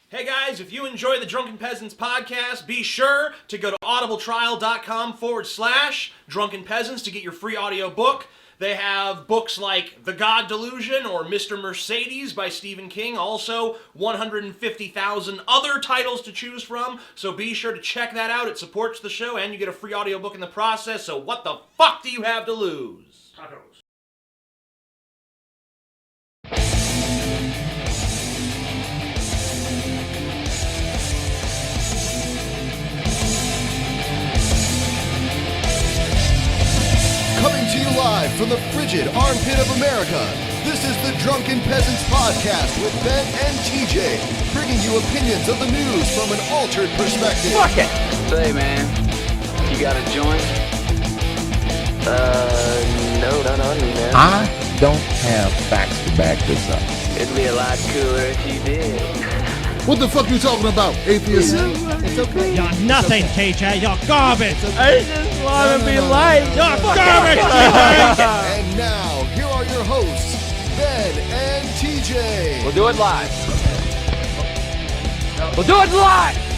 Hey guys, if you enjoy the Drunken Peasants podcast, be sure to go to audibletrial.com/Drunken Peasants to get your free audio book. They have books like The God Delusion or Mr. Mercedes by Stephen King. Also, 150,000 other titles to choose from. So be sure to check that out. It supports the show and you get a free audio book in the process. So what the fuck do you have to lose? Tacos. Coming to you live from the frigid armpit of America, this is the Drunken Peasants podcast with Ben and TJ, bringing you opinions of the news from an altered perspective. Fuck it! Say, man, you got a joint? No. I don't have facts to back this up. It'd be a lot cooler if you did. What the fuck are you talking about, atheist? It's okay. You're nothing, TJ. You're garbage. I just want to be light. You're garbage, TJ. And now, here are your hosts, Ben and TJ. We'll do it live.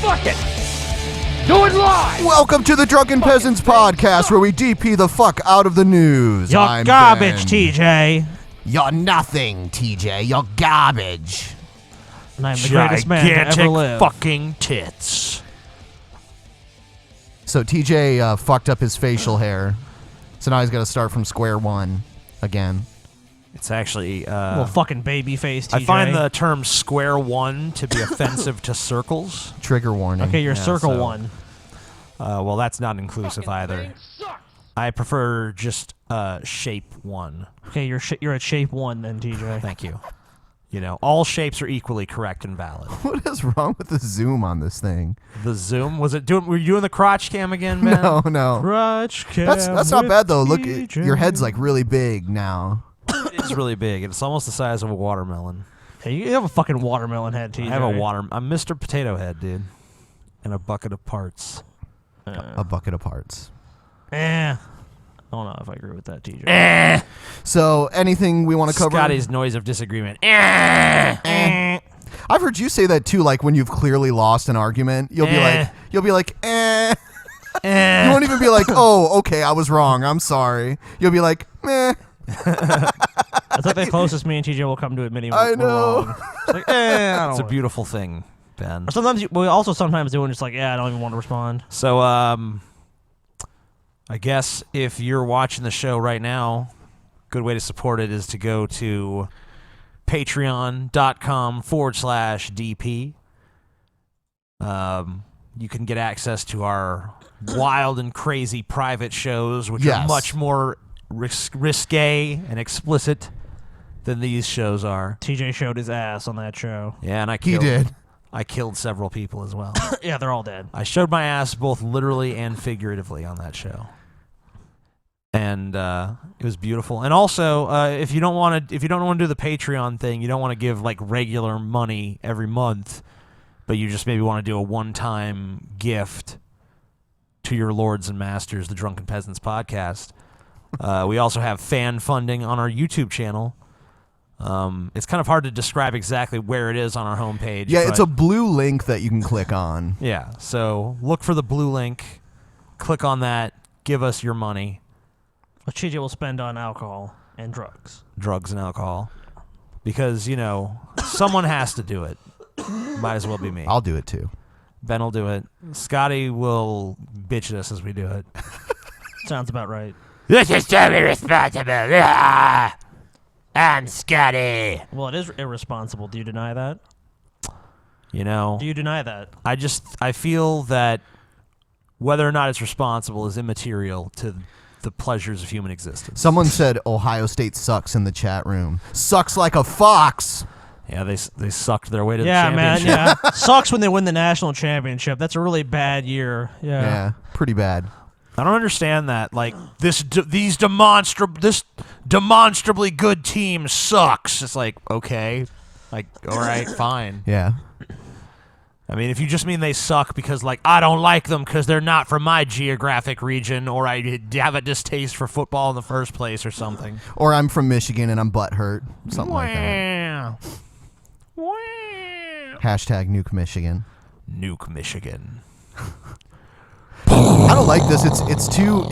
Fuck it. Do it live. Welcome to the Drunken Peasants podcast, where we DP the fuck out of the news. You're I'm garbage, Ben. TJ. You're nothing, TJ. You're garbage. And I'm the greatest man to ever live. Fucking tits. So TJ fucked up his facial hair, so now he's got to start from square one again. It's actually Little fucking baby face, TJ. I find the term square one to be offensive to circles. Trigger warning. Okay, you're Yeah, circle so- one. Well, that's not inclusive either. I prefer just shape one. Okay, you're at shape one then, TJ. Thank you. You know, all shapes are equally correct and valid. What is wrong with the zoom on this thing? The zoom, were you doing the crotch cam again, man? No. Crotch cam That's not with bad though. Look, TJ. your head's like really big now. It's really big. It's almost the size of a watermelon. Hey, you have a fucking watermelon head, TJ. I have I'm Mr. Potato Head, dude. And a bucket of parts. A bucket of parts. I don't know if I agree with that, TJ. So, anything we want to cover? Scotty's noise of disagreement. I've heard you say that too. Like when you've clearly lost an argument, you'll be like, eh. You won't even be like, oh, okay, I was wrong. I'm sorry. You'll be like, meh. That's like the closest me and TJ will come to admitting I we're know. wrong. It's like, I don't It's a wanna- beautiful thing, Ben. Or sometimes we also sometimes do and just like, I don't even want to respond. So, I guess if you're watching the show right now, good way to support it is to go to patreon.com/DP. You can get access to our wild and crazy private shows, which are much more risque and explicit than these shows are. TJ showed his ass on that show. Yeah, and He did. I killed several people as well. Yeah, they're all dead. I showed my ass both literally and figuratively on that show. And it was beautiful. And also, if you don't want to do the Patreon thing, you don't want to give like regular money every month, but you just maybe want to do a one-time gift to your lords and masters, the Drunken Peasants podcast. We also have fan funding on our YouTube channel. It's kind of hard to describe exactly where it is on our homepage. Yeah, it's a blue link that you can click on. Yeah, so look for the blue link, click on that, give us your money. What TJ will spend on alcohol and drugs. Drugs and alcohol. Because, someone has to do it. Might as well be me. I'll do it too. Ben will do it. Scotty will bitch at us as we do it. Sounds about right. This is totally responsible. I'm Scotty. Well, it is irresponsible. Do you deny that? Do Do you deny that? I feel that whether or not it's responsible is immaterial to the pleasures of human existence. Someone said Ohio State sucks in the chat room. Sucks like a fox. Yeah, they sucked their way to the Yeah, man. championship. Yeah, sucks when they win the national championship. That's a really bad year. Yeah, pretty bad. I don't understand that. Like this demonstrably good team sucks. It's like, okay, like all right, fine. Yeah. I mean, if you just mean they suck because, like, I don't like them because they're not from my geographic region, or I have a distaste for football in the first place, or something. Or I'm from Michigan and I'm butthurt. Something like that. Wow. Hashtag nuke Michigan. Nuke Michigan. I don't like this. It's too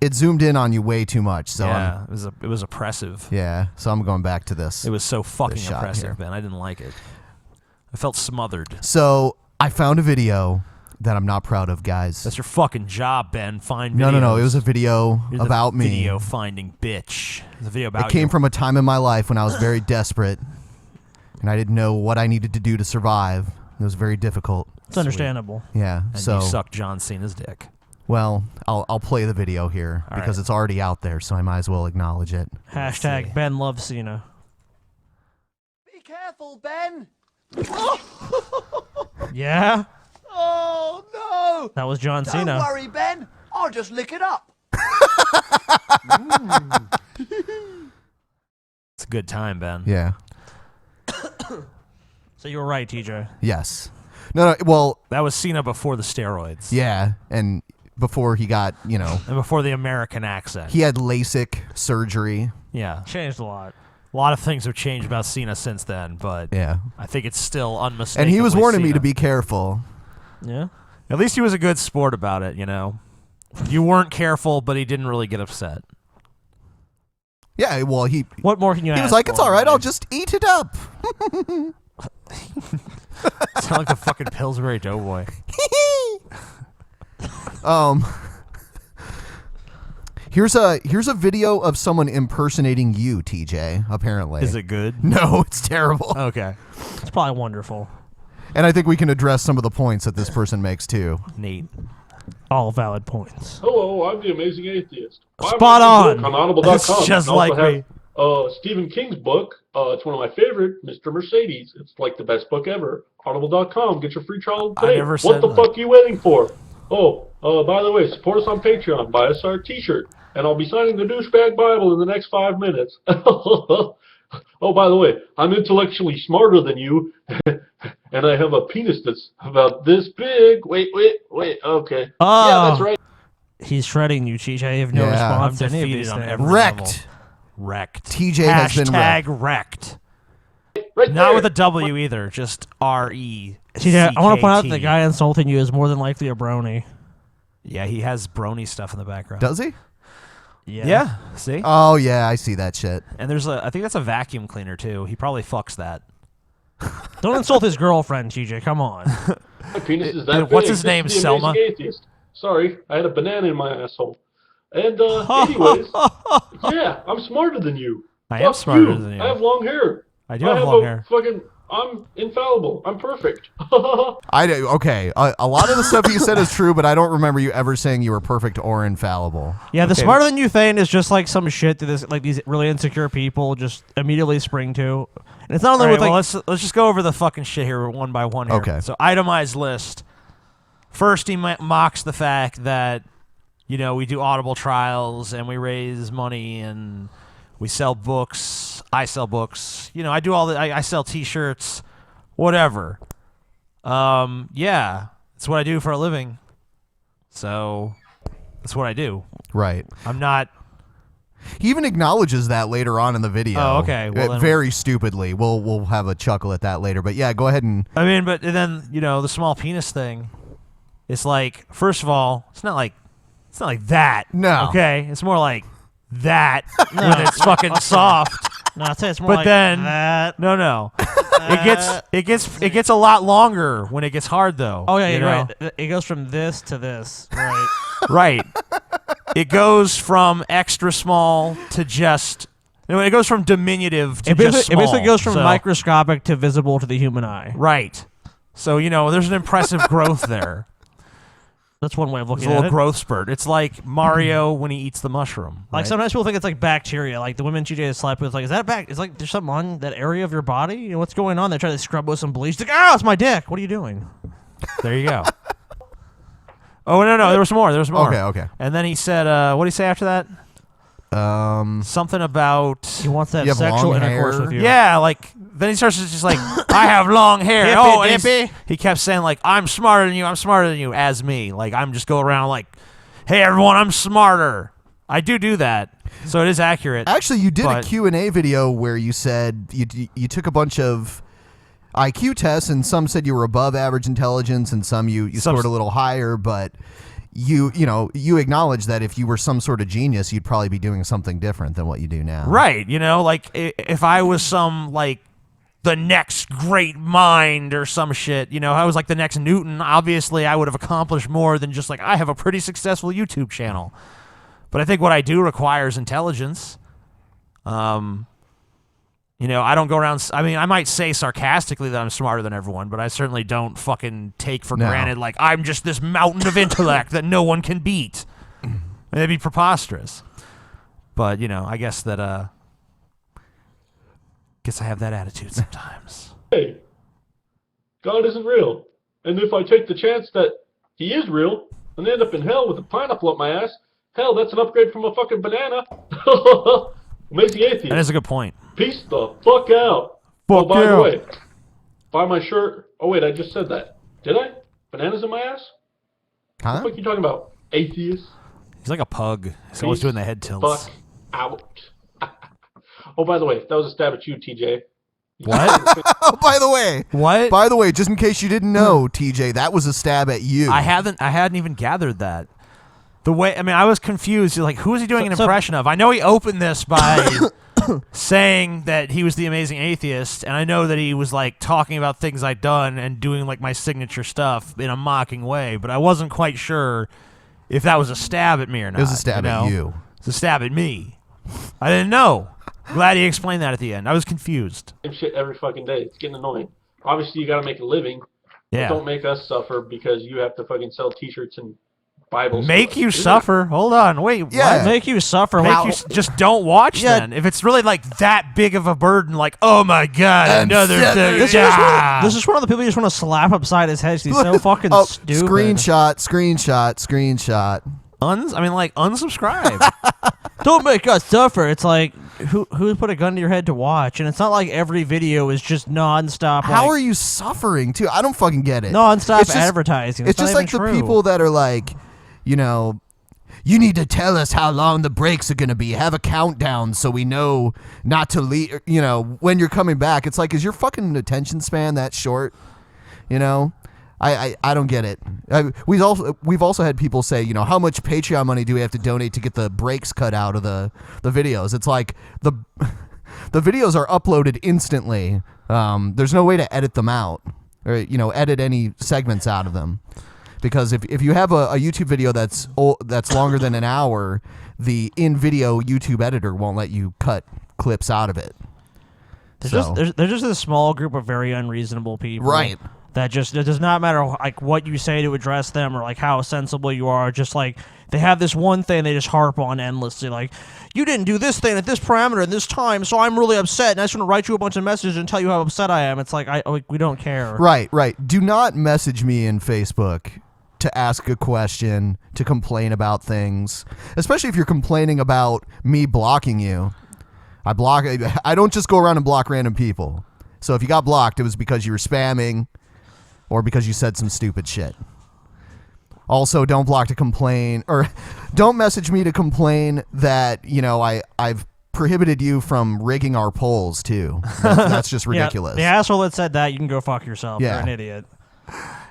it zoomed in on you way too much. So yeah, it was oppressive. yeah. So I'm going back to this. It was so fucking shot oppressive, here. Ben. I didn't like it. I felt smothered. So I found a video that I'm not proud of, guys. That's your fucking job, Ben. Find videos. No. It was a video You're the about me. Video finding bitch. It was a video about It came you. from a time in my life when I was very desperate, and I didn't know what I needed to do to survive. It was very difficult. It's understandable. Yeah. And so you sucked John Cena's dick. well, I'll play the video here All because right. it's already out there, so I might as well acknowledge it. Hashtag Ben loves Cena. Be careful, Ben. Yeah? Oh, no. That was John Don't Cena. worry, Ben. I'll just lick it up. It's a good time, Ben. Yeah. So you were right, TJ. Yes. No. Well, That was Cena before the steroids. yeah, and before he got, And before the American accent. he had LASIK surgery. Yeah. Changed a lot. A lot of things have changed about Cena since then, but Yeah. I think it's still unmistakable. And he was warning me to be careful. Yeah? At least he was a good sport about it, You weren't careful, but he didn't really get upset. Yeah, well, he What more can you ask was like, it's for, all right, man? I'll just eat it up. Sound like the fucking Pillsbury Doughboy. Here's a video of someone impersonating you, TJ, apparently. Is it good? No, it's terrible. Okay. It's probably wonderful. And I think we can address some of the points that this person makes too. Neat. All valid points. Hello, I'm the Amazing Atheist. Spot on. On audible.com. It's just I also like me. have Stephen King's book. It's one of my favorite, Mr. Mercedes. It's like the best book ever. Audible.com. Get your free trial I today. never What said the that. fuck are you waiting for? By the way, support us on Patreon. Buy us our t-shirt. And I'll be signing the Douchebag Bible in the next 5 minutes. Oh, by the way, I'm intellectually smarter than you. And I have a penis that's about this big. Wait. Okay. Oh. Yeah, that's right. He's shredding you, TJ. I have no Yeah. response I'm to any of defeated these on things. every Wrecked. level. Wrecked. TJ has been wrecked. Hashtag wrecked. Right Not there. with a W either, just R-E. TJ, I want to point out that the CKT. guy insulting you is more than likely a brony. Yeah, he has brony stuff in the background. Does he? Yeah. See? Oh yeah, I see that shit. And I think that's a vacuum cleaner too. He probably fucks that. Don't insult his girlfriend, TJ. Come on. My penis is that What's big. his name, This is the Selma? Amazing Atheist. Sorry, I had a banana in my asshole. And anyways, yeah, I'm smarter than you. I am Fuck smarter than you. I have long hair. I do have long a hair. I'm infallible. I'm perfect. Okay. A lot of the stuff you said is true, but I don't remember you ever saying you were perfect or infallible. Yeah, the Okay. smarter than you thing is just like some shit that this, like these really insecure people just immediately spring to. And it's not only All right, with well, let's just go over the fucking shit here one by one here. Okay. So itemized list. First, he mocks the fact that we do Audible trials and we raise money and we sell books. I sell books. I do all the. I sell T-shirts, whatever. Yeah, that's what I do for a living. So that's what I do. Right. I'm not. He even acknowledges that later on in the video. Oh, okay. Well, then- very stupidly. We'll have a chuckle at that later. But yeah, go ahead and I mean, but then the small penis thing. It's like, first of all, it's not like that. No. Okay, it's more like that when it's fucking soft. no, I'd say it's more But like then that. no. It gets a lot longer when it gets hard though. Oh yeah, you you're know? right. It goes from this to this. Right. Right. It goes from extra small to just. It goes from diminutive to It basically, just small. it basically goes from So- microscopic to visible to the human eye. Right. So there's an impressive growth there. That's one way of It's looking a at little it. growth spurt. It's like Mario when he eats the mushroom. Like right? sometimes people think it's like bacteria. Like the women TJ has slept with, like, is that back? It's like there's something on that area of your body. What's going on? They try to scrub with some bleach. Like, it's my dick. What are you doing? There you go. Oh no, there was more. Okay. And then he said, what did he say after that? Something about. He wants that You have sexual long intercourse hair? with you. Yeah, like then he starts to just like, I have long hair. Hippie And dippy. he kept saying like, I'm smarter than you, as me. Like I'm just go around like, hey everyone, I'm smarter. I do that, so it is accurate. actually, you did a But- Q&A video where you said you took a bunch of IQ tests, and some said you were above average intelligence, and some you scored a little higher, but you acknowledge that if you were some sort of genius, you'd probably be doing something different than what you do now. Right. Like if I was some like the next great mind or some shit, I was like the next Newton, obviously I would have accomplished more than just like I have a pretty successful YouTube channel. But I think what I do requires intelligence. I don't go around. I mean, I might say sarcastically that I'm smarter than everyone, but I certainly don't fucking take for granted like I'm just this mountain of intellect that no one can beat. That'd be preposterous. But I guess that I have that attitude sometimes. Hey, God isn't real, and if I take the chance that He is real and end up in hell with a pineapple up my ass, hell, that's an upgrade from a fucking banana. Amazing atheist. That is a good point. Peace the fuck out. Fuck by the you. way, buy my shirt. Oh wait, I just said that. Did I? Bananas in my ass? Huh? What the fuck are you talking about? Atheist? He's like a pug. He's always doing the head tilts. Fuck out. Oh, by the way, that was a stab at you, TJ. What? Oh, by the way. What? By the way, just in case you didn't know, TJ, that was a stab at you. I hadn't even gathered that. I was confused. Like, who is he doing an impression of? I know he opened this by saying that he was the amazing atheist, and I know that he was like talking about things I'd done and doing like my signature stuff in a mocking way, but I wasn't quite sure if that was a stab at me or not. It was a stab at you. It was a stab at me. I didn't know. Glad he explained that at the end. I was confused. Same shit every fucking day. It's getting annoying. Obviously, you gotta make a living. Yeah. But don't make us suffer because you have to fucking sell T-shirts and Bibles. Make you suffer? Hold on. Wait. Yeah. What? Make you suffer. Just don't watch then. If it's really like that big of a burden, like, oh my God, another thing. This is one of the people you just want to slap upside his head. He's so fucking stupid. Screenshot. Unsubscribe. Don't make us suffer. It's like, who put a gun to your head to watch? And it's not like every video is just nonstop. How are you suffering too? I don't fucking get it. Nonstop advertising. It's just like the people that are like, you need to tell us how long the breaks are going to be. Have a countdown so we know not to leave, when you're coming back. It's like, is your fucking attention span that short? I don't get it. We've also had people say, how much Patreon money do we have to donate to get the breaks cut out of the videos? It's like the videos are uploaded instantly. There's no way to edit them out or edit any segments out of them. Because if you have a YouTube video that's longer than an hour, the in-video YouTube editor won't let you cut clips out of it. There's just a small group of very unreasonable people. Right. That it does not matter like what you say to address them or like how sensible you are. Just like they have this one thing they just harp on endlessly. Like, you didn't do this thing at this parameter at this time, so I'm really upset, and I just want to write you a bunch of messages and tell you how upset I am. It's like we don't care. Right. Do not message me in Facebook to ask a question, to complain about things, especially if you're complaining about me blocking you. I don't just go around and block random people. So if you got blocked, it was because you were spamming or because you said some stupid shit. Also, don't block to complain, or don't message me to complain that, I've prohibited you from rigging our polls too. That's just ridiculous. Yeah, the asshole that said that, you can go fuck yourself. Yeah. You're an idiot.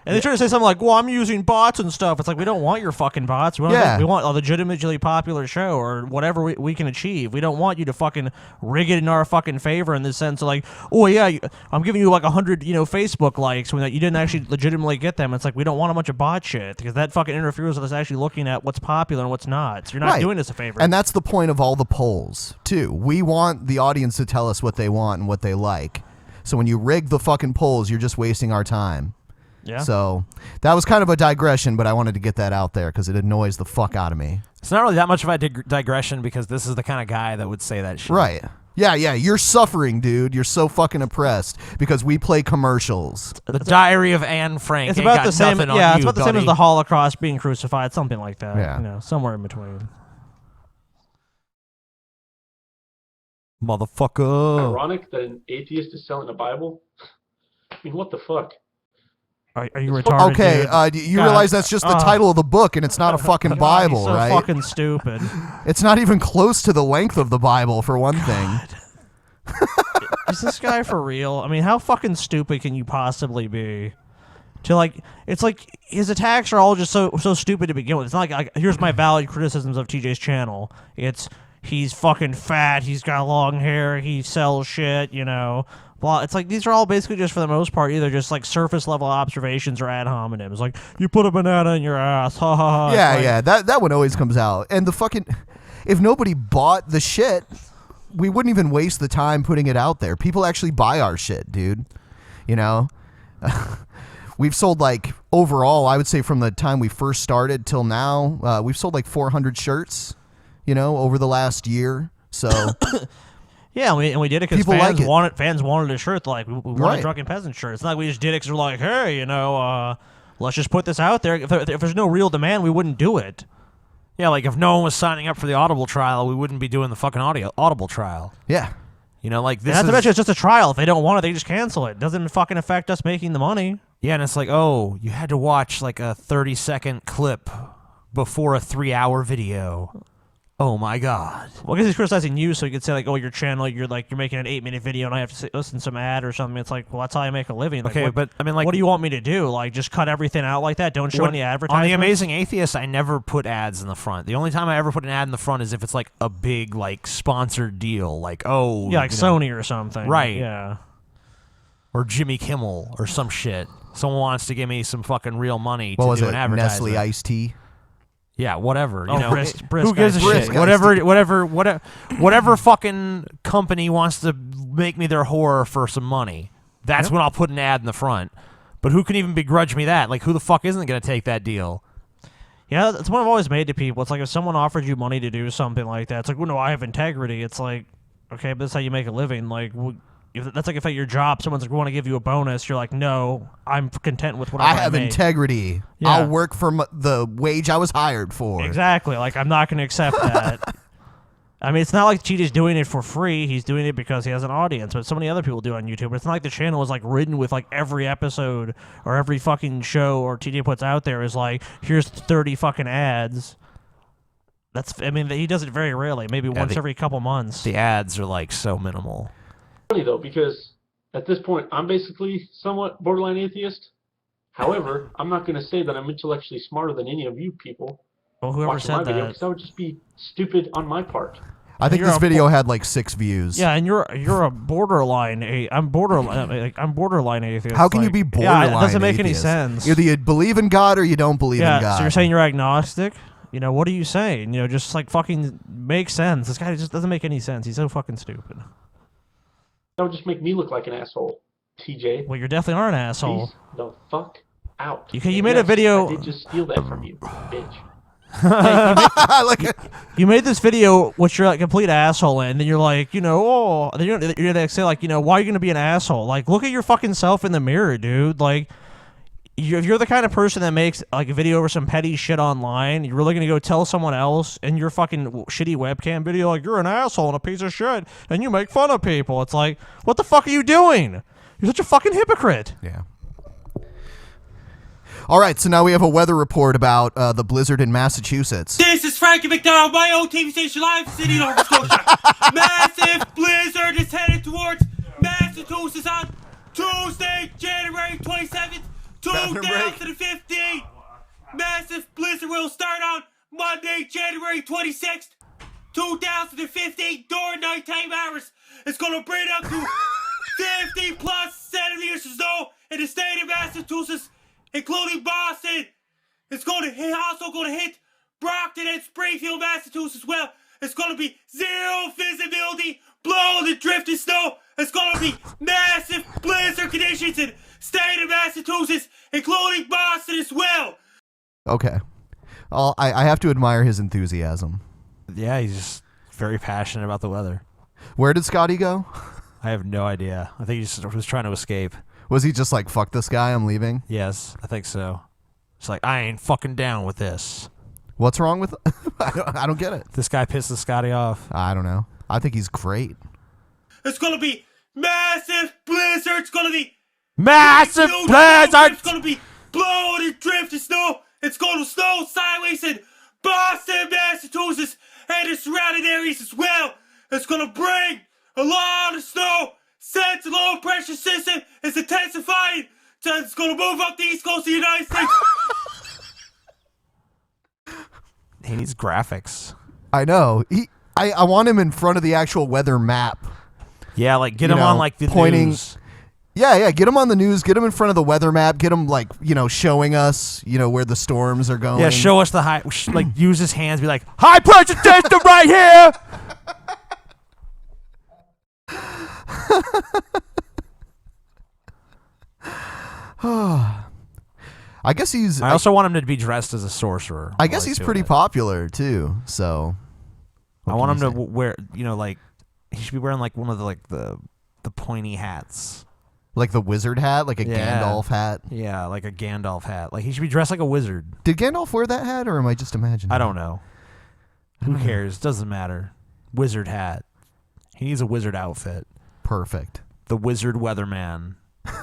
And they try to say something like, well, I'm using bots and stuff. It's like, we don't want your fucking bots. We want a legitimately popular show or whatever we can achieve. We don't want you to fucking rig it in our fucking favor in the sense of like, oh, yeah, I'm giving you like 100, Facebook likes when you didn't actually legitimately get them. It's like, we don't want a bunch of bot shit because that fucking interferes with us actually looking at what's popular and what's not. So you're not doing us a favor. And that's the point of all the polls, too. We want the audience to tell us what they want and what they like. So when you rig the fucking polls, you're just wasting our time. Yeah. So that was kind of a digression, but I wanted to get that out there because it annoys the fuck out of me. It's not really that much of a digression because this is the kind of guy that would say that shit. Right. Yeah. You're suffering, dude. You're so fucking oppressed because we play commercials. The Diary of Anne Frank. It's about the same. Yeah, it's about the same as buddy. the Holocaust being crucified, something like that. Yeah. Somewhere in between. Motherfucker. Ironic that an atheist is selling a Bible. I mean, what the fuck? Are you retarded? Okay, you realize that's just the title of the book, and it's not a fucking Bible, so right? Fucking stupid. It's not even close to the length of the Bible, for one thing. is this guy for real? I mean, how fucking stupid can you possibly be? To like, it's like his attacks are all just so stupid to begin with. It's not like here's my valid criticisms of TJ's channel. It's he's fucking fat, he's got long hair, he sells shit, you know. Blah. It's like these are all basically just for the most part either just like surface level observations or ad hominems. Like you put a banana in your ass, ha ha ha. Yeah, like, yeah, that one always comes out. And the fucking, if nobody bought the shit, we wouldn't even waste the time putting it out there. People actually buy our shit, dude. You know. We've sold like overall, I would say from the time we first started till now, we've sold like 400 shirts, you know, over the last year. So yeah, and we did it because People fans like it. fans wanted a shirt. Like we wanted Right. a Drunken Peasant shirt. It's not like we just did it because we're like, hey, you know, let's just put this out there. If there's no real demand, we wouldn't do it. Yeah, like if no one was signing up for the Audible trial, we wouldn't be doing the fucking Audible trial. yeah, You know, like this Not is to mention it's just a trial. If they don't want it, they just cancel it. Doesn't fucking affect us making the money. yeah, and it's like, oh, you had to watch like a 30-second clip before a 3-hour video. Oh my god. Well, because he's criticizing you, so he could say like, "Oh, your channel, you're making an 8-minute video, and I have to listen to some ad or something." It's like, well, that's how I make a living. Like, Okay, what, but I mean, like, what do you want me to do? Like, just cut everything out like that? Don't show any on advertisements? The Amazing Atheist, I never put ads in the front. The only time I ever put an ad in the front is if it's like a big like sponsored deal, like yeah, like Sony or something, right? Yeah, or Jimmy Kimmel or some shit. Someone wants to give me some fucking real money what to was do it? an advertisement. Nestle iced tea. Yeah, whatever. You Oh, know, Brisk who gives a iced shit? tea. Whatever fucking company wants to make me their whore for some money. That's when I'll put an ad in the front. But who can even begrudge me that? Like, who the fuck isn't going to take that deal? yeah. That's what I've always made to people. It's like if someone offered you money to do something like that, it's like, well, no, I have integrity. It's like, okay, but that's how you make a living. Like, that's like if at your job someone's like, we want to give you a bonus, you're like, no, I'm content with whatever I have make. integrity. Yeah. I'll work for the wage I was hired for. Exactly. Like, I'm not going to accept that. I mean, it's not like TJ's doing it for free. He's doing it because he has an audience. But so many other people do it on YouTube. But it's not like the channel is like ridden with like every episode or every fucking show or TJ puts out there is like, here's 30 fucking ads. I mean, he does it very rarely. Maybe once every couple months. The ads are like so minimal. Funny though, because at this point I'm basically somewhat borderline atheist. However, I'm not going to say that I'm intellectually smarter than any of you people Well, whoever watching my said video, that. because that would just be stupid on my part. I think You're this a video had like 6 views. Yeah, and you're a borderline. I'm borderline atheist. How can you like- be borderline? Yeah, it doesn't make any atheist? sense. Either you believe in God or you don't believe in God. So you're saying you're agnostic? You know, what are you saying? You know, just like fucking make sense. This guy just doesn't make any sense. He's so fucking stupid. That would just make me look like an asshole, TJ. Well, you definitely are an asshole. Please the fuck out. You made a video. I did just steal that from you, bitch. You made this video, which you're like a complete asshole in, and then you're like, you know, oh, then you're gonna say like, you know, why are you gonna be an asshole? Like, look at your fucking self in the mirror, dude. Like, if you're the kind of person that makes like a video over some petty shit online, you're really gonna go tell someone else in your fucking shitty webcam video, like, you're an asshole and a piece of shit, and you make fun of people. It's like, what the fuck are you doing? You're such a fucking hypocrite. Yeah. All right, so now we have a weather report about the blizzard in Massachusetts. This is Frankie McDowell, my own TV station, live in Sydney, Nova Scotia. Massive blizzard is headed towards Massachusetts on Tuesday, January 27th, 2015. Massive blizzard will start on Monday, January 26th, 2015, during nighttime hours. It's going to bring up to 50 plus centimeters of snow in the state of Massachusetts, including Boston. It's going to hit Brockton and Springfield, Massachusetts as well. It's going to be zero visibility, blowing the drifted snow. It's going to be massive blizzard conditions in state of Massachusetts, including Boston as well. Okay. I have to admire his enthusiasm. Yeah, he's just very passionate about the weather. Where did Scotty go? I have no idea. I think he just was trying to escape. Was he just like, fuck this guy, I'm leaving? Yes, I think so. It's like, I ain't fucking down with this. What's wrong with I don't get it. This guy pisses Scotty off. I don't know. I think he's great. It's going to be massive blizzard. It's going to be massive blizzard. It's going to be blowing and drifting snow. It's going to snow sideways in Boston, Massachusetts, and the surrounding areas as well. It's going to bring a lot of snow since the low pressure system is intensifying, so it's going to move up the east coast of the United States. He needs graphics. I know. I want him in front of the actual weather map. Yeah, like get him on like the pointing. news. Yeah, get him on the news. Get him in front of the weather map. Get him like showing us where the storms are going. Yeah, show us the high. Like use his hands. Be like high pressure system right here. I guess he's. I also want him to be dressed as a sorcerer. I guess he's pretty popular too. So I want him to wear. Like he should be wearing like one of the pointy hats. Like the wizard hat, like a Gandalf hat. Yeah, like a Gandalf hat. Like he should be dressed like a wizard. Did Gandalf wear that hat, or am I just imagining? I don't know. Who cares? Doesn't matter. Wizard hat. He needs a wizard outfit. Perfect. The wizard weatherman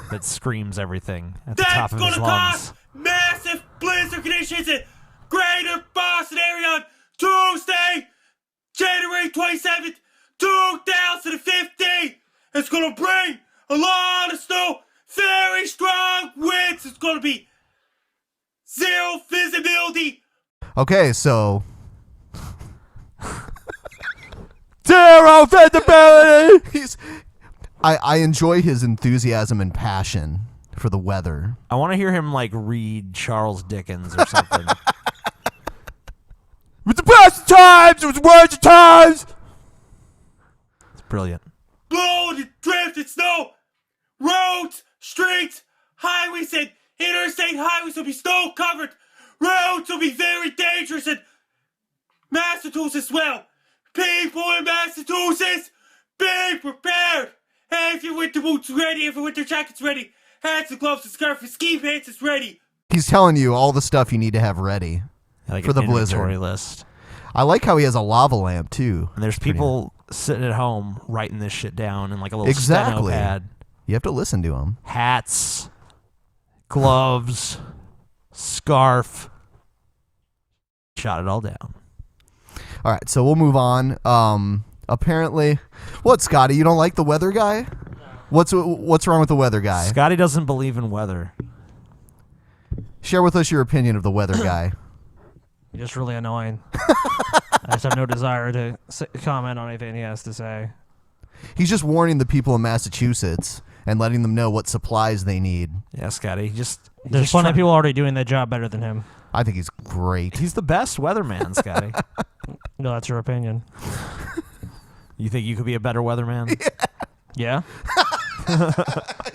that screams everything at the That's top of his gonna lungs. cause massive blizzard conditions in Greater Boston area on Tuesday, January 27th, 2015. It's gonna bring a lot of snow, very strong winds. It's gonna be zero visibility. Okay, so zero visibility. I enjoy his enthusiasm and passion for the weather. I want to hear him like read Charles Dickens or something. With the best of times, with the worst of times. It's brilliant. Blow and drifted snow. Roads, streets, highways, and interstate highways will be snow covered. Roads will be very dangerous in Massachusetts as well. People in Massachusetts, be prepared. Have your winter boots ready, have your winter jackets ready. Hats and gloves and scarf and ski pants is ready. He's telling you all the stuff you need to have ready Like for an the blizzard. inventory list. I like how he has a lava lamp too. And there's people sitting at home writing this shit down in like a little Exactly. steno pad. You have to listen to him. Hats, gloves, scarf. Shot it all down. All right, so we'll move on. Apparently, what, Scotty? You don't like the weather guy? What's wrong with the weather guy? Scotty doesn't believe in weather. Share with us your opinion of the weather guy. You're just really annoying. I just have no desire to comment on anything he has to say. He's just warning the people in Massachusetts and letting them know what supplies they need. Yeah, Scotty. There's plenty of people already doing that job better than him. I think he's great. He's the best weatherman, Scotty. No, that's your opinion. You think you could be a better weatherman? Yeah.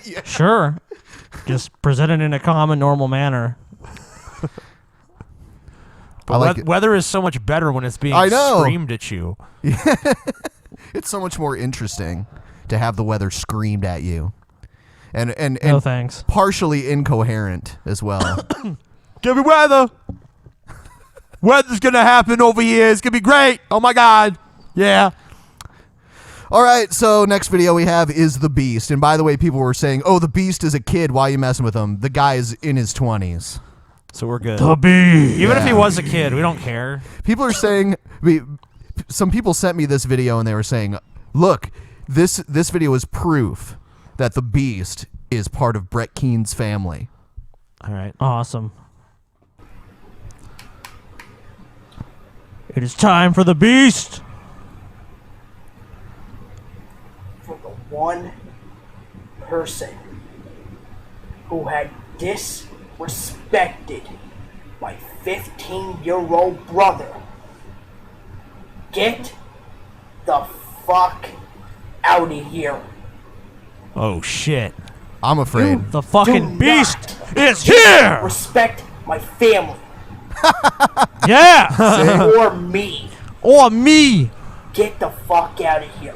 Yeah. Sure. Just present it in a calm and normal manner. But like it. Weather is so much better when it's being screamed at you. It's so much more interesting to have the weather screamed at you. And no thanks. Partially incoherent as well. Give me weather. Weather's going to happen over here. It's going to be great. Oh, my God. Yeah. All right, so next video we have is the Beast. And by the way, people were saying, oh, the Beast is a kid. Why are you messing with him? The guy is in his 20s. So we're good. The Beast. Even if he was a kid, we don't care. People are saying, some people sent me this video and they were saying, look, this video is proof that the Beast is part of Brett Keene's family. All right. Awesome. It is time for the Beast. For the one person who had disrespected my 15-year-old brother, get the fuck out of here. Oh, shit. I'm afraid. The fucking Do Beast not is here. Respect my family. Yeah. Or me. Or me. Get the fuck out of here.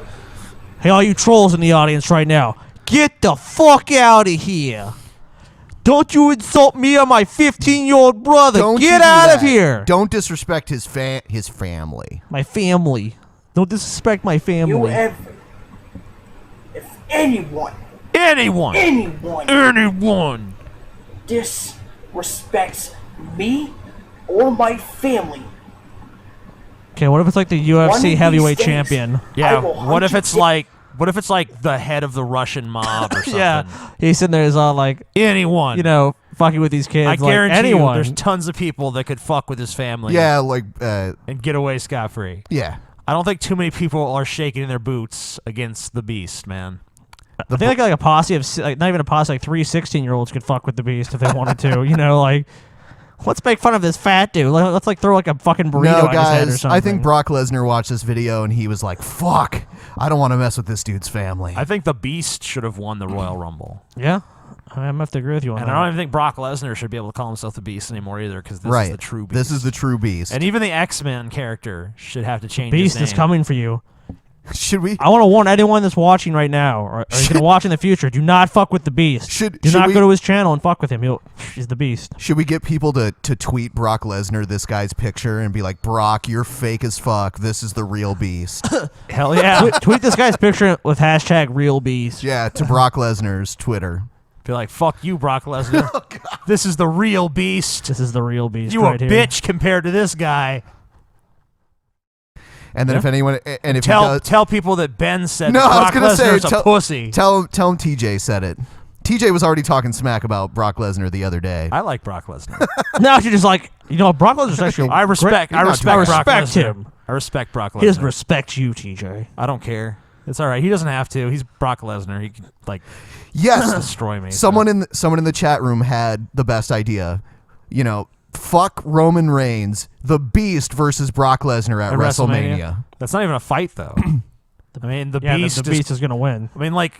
Hey, all you trolls in the audience right now, get the fuck out of here. Don't you insult me or my 15-year-old brother. Don't Get you do out of that. here. Don't disrespect his family. My family. Don't disrespect my You family. ever, if anyone disrespects me or my family, Okay, what if it's like the One of UFC these heavyweight days, champion? Yeah, I will what hunt if you it's down. like What if it's like the head of the Russian mob or something? Yeah, he's sitting there, he's all like, anyone, you know, fucking with these kids. I like, guarantee anyone. you, there's tons of people that could fuck with his family. Yeah, like and get away scot free. Yeah, I don't think too many people are shaking in their boots against the Beast, man. I think like a posse of not even a posse, like 3 16-year-olds could fuck with the Beast if they wanted to. You know, like. Let's make fun of this fat dude. Let's like throw like a fucking burrito no, on his head or guys, something. I think Brock Lesnar watched this video and he was like, "Fuck, I don't want to mess with this dude's family." I think the Beast should have won the Royal Rumble. Yeah, I'm gonna have to agree with you on And that. I don't even think Brock Lesnar should be able to call himself the Beast anymore either, because this is the true Beast. This is the true Beast. And even the X-Men character should have to change Beast his name. is coming for you. Should we? I want to warn anyone that's watching right now, or is going to watch in the future, do not fuck with the Beast. Do not go to his channel and fuck with him. He's the Beast. Should we get people to tweet Brock Lesnar this guy's picture and be like, "Brock, you're fake as fuck. This is the real Beast." Hell yeah. Tweet this guy's picture with hashtag real Beast. Yeah, to Brock Lesnar's Twitter. Be like, "Fuck you, Brock Lesnar. This is the real Beast. This is the real Beast. You right a here. bitch compared to this guy." And then if anyone, and if tell people that Ben said no, that I was Brock gonna say, Lesnar's a pussy. Tell him TJ said it. TJ was already talking smack about Brock Lesnar the other day. I like Brock Lesnar. Now you're just like, you know, Brock Lesnar's actually. I respect Brock Lesnar. him. I respect Brock Lesnar. He doesn't respect you, TJ. I don't care. It's all right. He doesn't have to. He's Brock Lesnar. He can Yes, destroy me. Someone in the chat room had the best idea. You know, fuck Roman Reigns, the Beast versus Brock Lesnar at WrestleMania. That's not even a fight, though. I mean, the Beast. The Beast is gonna win. I mean, like,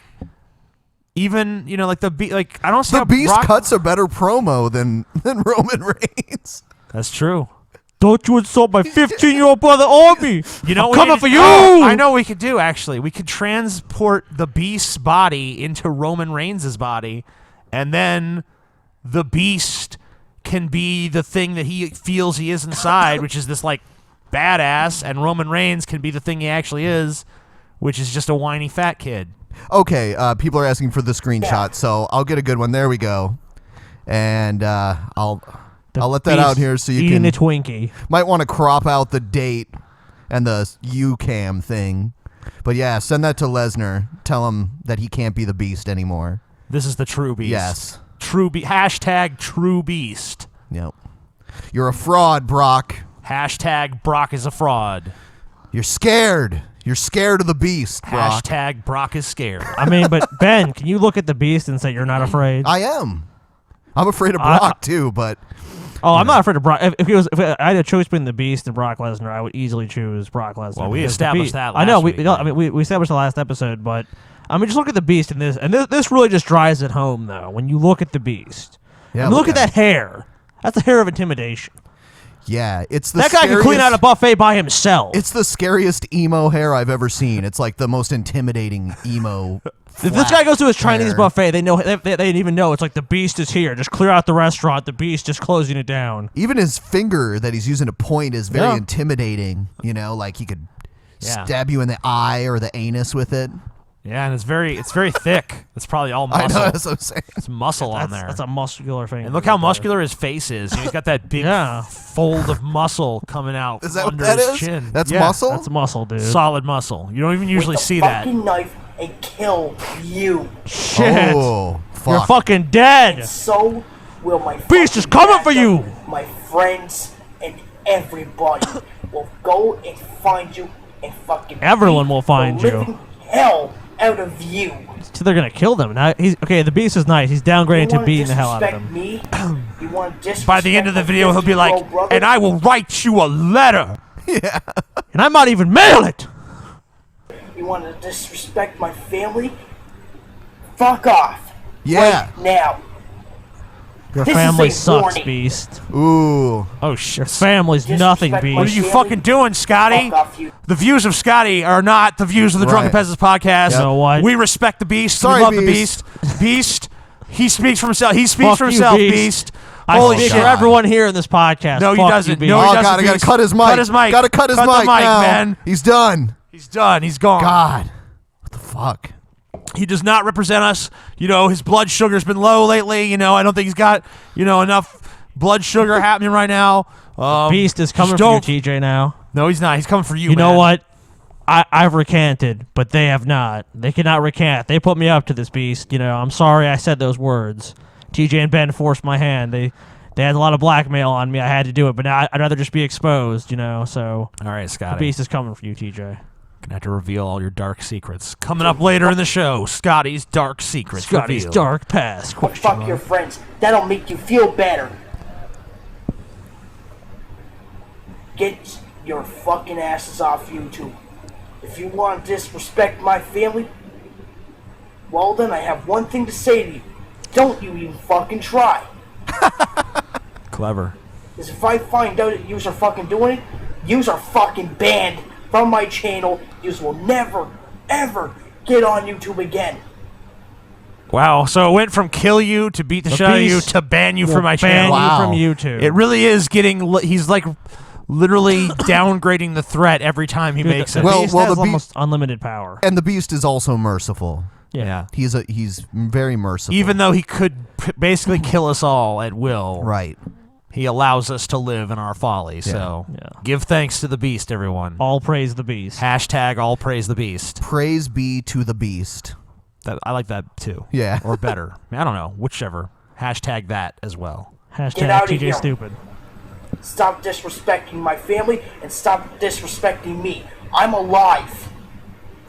even like the Beast. Like, I don't see the how Beast Brock cuts a better promo than Roman Reigns. That's true. Don't you insult my 15-year-old brother Arby. You know, I'm coming for you. I know what we could do, actually. We could transport the Beast's body into Roman Reigns' body, and then the Beast can be the thing that he feels he is inside, which is this, like, badass, and Roman Reigns can be the thing he actually is, which is just a whiny fat kid. Okay, people are asking for the screenshot, so I'll get a good one. There we go. And I'll let that out here so you eating can a Twinkie. Might want to crop out the date and the UCam thing. But yeah, send that to Lesnar. Tell him that he can't be the Beast anymore. This is the true Beast. Yes. Hashtag true Beast. Yep. You're a fraud, Brock. Hashtag Brock is a fraud. You're scared. You're scared of the Beast, Brock. Hashtag Brock is scared. I mean, but Ben, can you look at the Beast and say you're not afraid? I am. I'm afraid of Brock too, but... Oh, I'm not afraid of Brock. If I had a choice between the Beast and Brock Lesnar, I would easily choose Brock Lesnar. Well, we established that last I know. week, We established the last episode, but I mean, just look at the Beast in this, and this really just drives it home, though. When you look at the Beast, Yeah, and look at that hair. That's a hair of intimidation. Yeah, it's the that guy can clean out a buffet by himself. It's the scariest emo hair I've ever seen. It's like the most intimidating emo. If this guy goes to his Chinese hair. buffet, they know they even know it's like the Beast is here. Just clear out the restaurant. The Beast is closing it down. Even his finger that he's using to point is very intimidating. You know, like he could stab you in the eye or the anus with it. Yeah, and it's very thick. It's probably all muscle. I know, that's what I'm saying. It's muscle on there. That's a muscular thing. And look how muscular his face is. He's got that big fold of muscle coming out Is that under what that his is? chin. That's Yeah. muscle? That's muscle, dude. Solid muscle. You don't even usually With the see that. fucking knife and kill you. Shit. Oh, fuck. You're fucking dead. So will my Beast is fucking coming for backup, you. My friends and everybody will go and find you and fucking Everyone beat will find the you. living hell out of you. So they're gonna kill them. Now he's okay. The Beast is nice. He's downgraded You to wanna beating the hell out of disrespect them. Me? You want to By the end of the video, he'll be like, 50-year-old brother? and I will write you a letter. And I might even mail it. You want to disrespect my family? Fuck off. Yeah. Right now. Your This family is a sucks, warning. Beast. Ooh. Oh shit. Your family's nothing, Disrespect my What are Beast. you family? fucking doing, Scotty? Fuck off, you. The views of Scotty are not the views of the Drunken Right. Peasants podcast. You know what? We respect the Beast. Sorry, we love Beast. the Beast. Beast. He speaks for himself. He speaks Fuck for you, himself, Beast. Beast. I Holy speak shit. for everyone here in this podcast. No, he Fuck doesn't. You, No, Beast. he Oh, doesn't. God, I gotta Beast. cut his mic. Cut his mic. Gotta cut his Cut mic the mic, now. man. He's done. He's done. He's gone. God. What the fuck? He does not represent us. You know, his blood sugar's been low lately. You know, I don't think he's got, enough blood sugar happening right now. Beast is coming just for you, don't- TJ. Now No, he's not. He's coming for you, you know man. what? I've recanted, but they have not. They cannot recant. They put me up to this beast. I'm sorry I said those words. TJ and Ben forced my hand. They had a lot of blackmail on me. I had to do it, but now I'd rather just be exposed, So all right, Scotty. The beast is coming for you, TJ. Gonna have to reveal all your dark secrets. Coming up later in the show, Scotty's dark secrets. Scotty's revealed. dark past. Fuck your friends. That'll make you feel better. Get your fucking asses off YouTube. If you want to disrespect my family, well then I have one thing to say to you. Don't you even fucking try. Clever. Because if I find out that yous are fucking doing it, yous are fucking banned from my channel. Yous will never, ever get on YouTube again. Wow, so it went from kill you to beat the shit out of you to ban you from my channel. Ban you from YouTube. It really is getting. He's like literally downgrading the threat every time he makes it. The beast has almost unlimited power. And the beast is also merciful. Yeah. He's very merciful. Even though he could basically kill us all at will. Right. He allows us to live in our folly. So give thanks to the beast, everyone. All praise the beast. Hashtag all praise the beast. Praise be to the beast. I like that too. Yeah. Or better. I don't know. Whichever. Hashtag that as well. Hashtag out of TJ here. Stupid. Stop disrespecting my family and stop disrespecting me. I'm alive.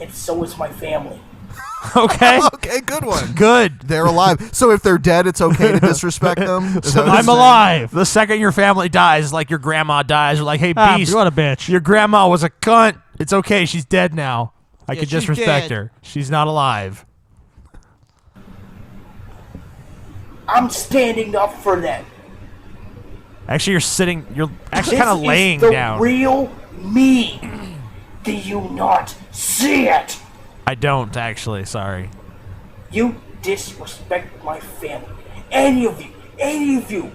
And so is my family. Okay. Okay, good one. Good. They're alive. So if they're dead, it's okay to disrespect them? Is that what I'm you're saying? alive. The second your family dies, like your grandma dies, you're like, hey, beast. What a bitch. Your grandma was a cunt. It's okay. She's dead now. I could she's disrespect dead. her. She's not alive. I'm standing up for them. Actually, you're actually This kind of laying is the down. real me. Do you not see it? I don't, actually. Sorry. You disrespect my family. Any of you. If you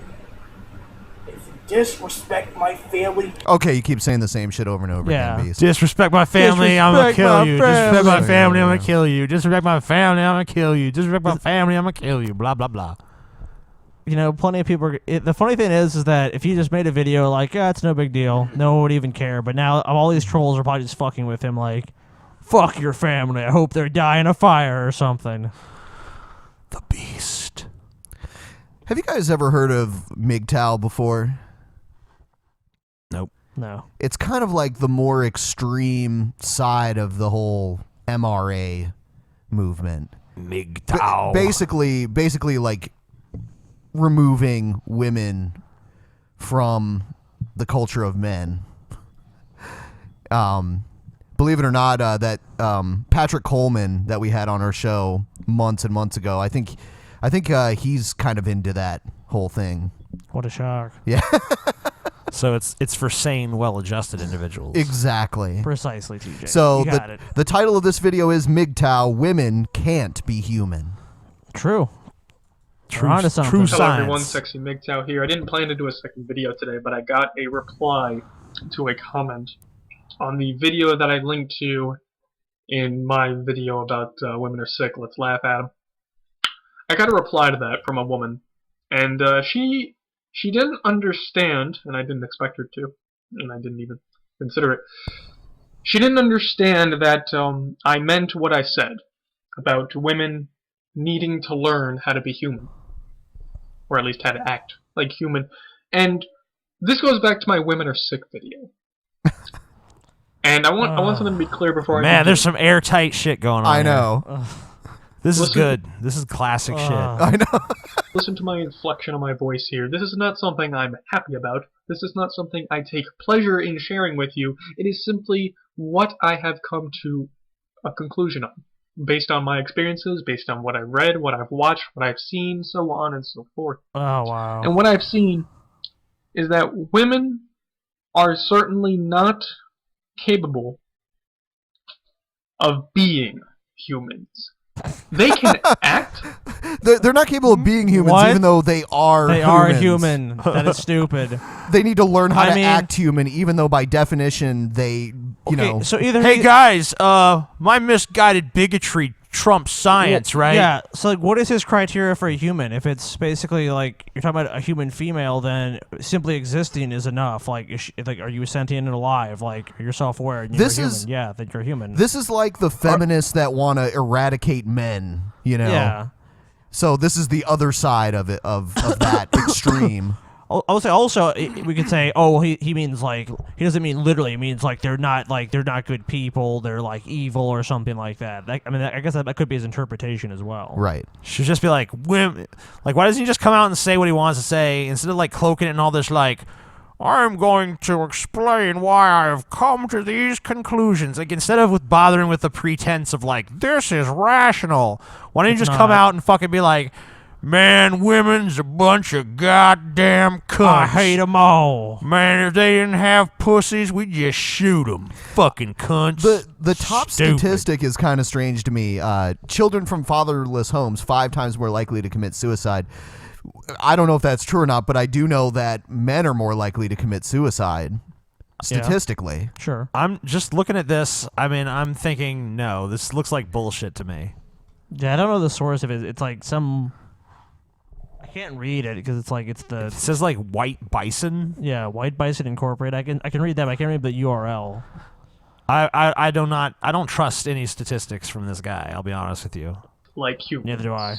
disrespect my family, Okay, you keep saying the same shit over and over Yeah. again, Beast. Disrespect my family, I'm going to Disrespect kill my you. Disrespect my family. family, I'm going to kill you. Disrespect my family, I'm going to kill you. Disrespect my family, I'm going to kill you. Blah, blah, blah. Plenty of people. The funny thing is that if you just made a video like, it's no big deal, no one would even care. But now all these trolls are probably just fucking with him, like, fuck your family. I hope they die in a fire or something. The beast. Have you guys ever heard of MGTOW before? Nope. No. It's kind of like the more extreme side of the whole MRA movement. MGTOW. Basically, like removing women from the culture of men. Believe it or not, that Patrick Coleman that we had on our show months and months ago, I think he's kind of into that whole thing. What a shock. Yeah. So it's for sane, well-adjusted individuals. Exactly. Precisely, TJ. So you got it. the title of this video is MGTOW, Women Can't Be Human. True. True, We're onto something. true Hello science. everyone, Sexy MGTOW here. I didn't plan to do a second video today, but I got a reply to a comment on the video that I linked to in my video about women are sick, let's laugh at them. I got a reply to that from a woman, and she didn't understand, and I didn't expect her to, and I didn't even consider it. She didn't understand that I meant what I said about women needing to learn how to be human, or at least how to act like human. And this goes back to my women are sick video. And I want something to be clear before I Man, begin. there's some airtight shit going on. I here. know. This is Listen- good. This is classic shit. I know. Listen to my inflection of my voice here. This is not something I'm happy about. This is not something I take pleasure in sharing with you. It is simply what I have come to a conclusion on, based on my experiences, based on what I've read, what I've watched, what I've seen, so on and so forth. Oh, wow. And what I've seen is that women are certainly not capable of being humans. They can act. They're not capable of being humans, What? even though they are They are humans. human. That is stupid. They need to learn how I to mean- act human, even though by definition they, you know. So either Hey guys, my misguided bigotry trumps science, right? Yeah. So like, what is his criteria for a human? If it's basically like you're talking about a human female, then simply existing is enough. Like, are you sentient and alive? Like, you're self-aware. And you're a human. Yeah, that you're human. This is like the feminists that want to eradicate men. You know. Yeah. So this is the other side of it of that extreme. I would say also we could say, oh, he means like he doesn't mean literally. He means like they're not good people. They're like evil or something like that. I guess that could be his interpretation as well. Right. Should just be like women. Like, why doesn't he just come out and say what he wants to say instead of like cloaking it in all this like, I'm going to explain why I have come to these conclusions. Like, instead of bothering with the pretense of like this is rational, why don't you just come out and fucking be like, man, women's a bunch of goddamn cunts. I hate them all. Man, if they didn't have pussies, we'd just shoot them. Fucking cunts. The top statistic is kind of strange to me. Children from fatherless homes 5 times more likely to commit suicide. I don't know if that's true or not, but I do know that men are more likely to commit suicide statistically. Yeah. Sure. I'm just looking at this. I mean, I'm thinking, no, this looks like bullshit to me. Yeah, I don't know the source of it. It's like some... I can't read it because It says like White Bison. Yeah, White Bison Incorporated. I can read that, but I can't read the URL. I don't trust any statistics from this guy. I'll be honest with you. Like humans. Neither do I.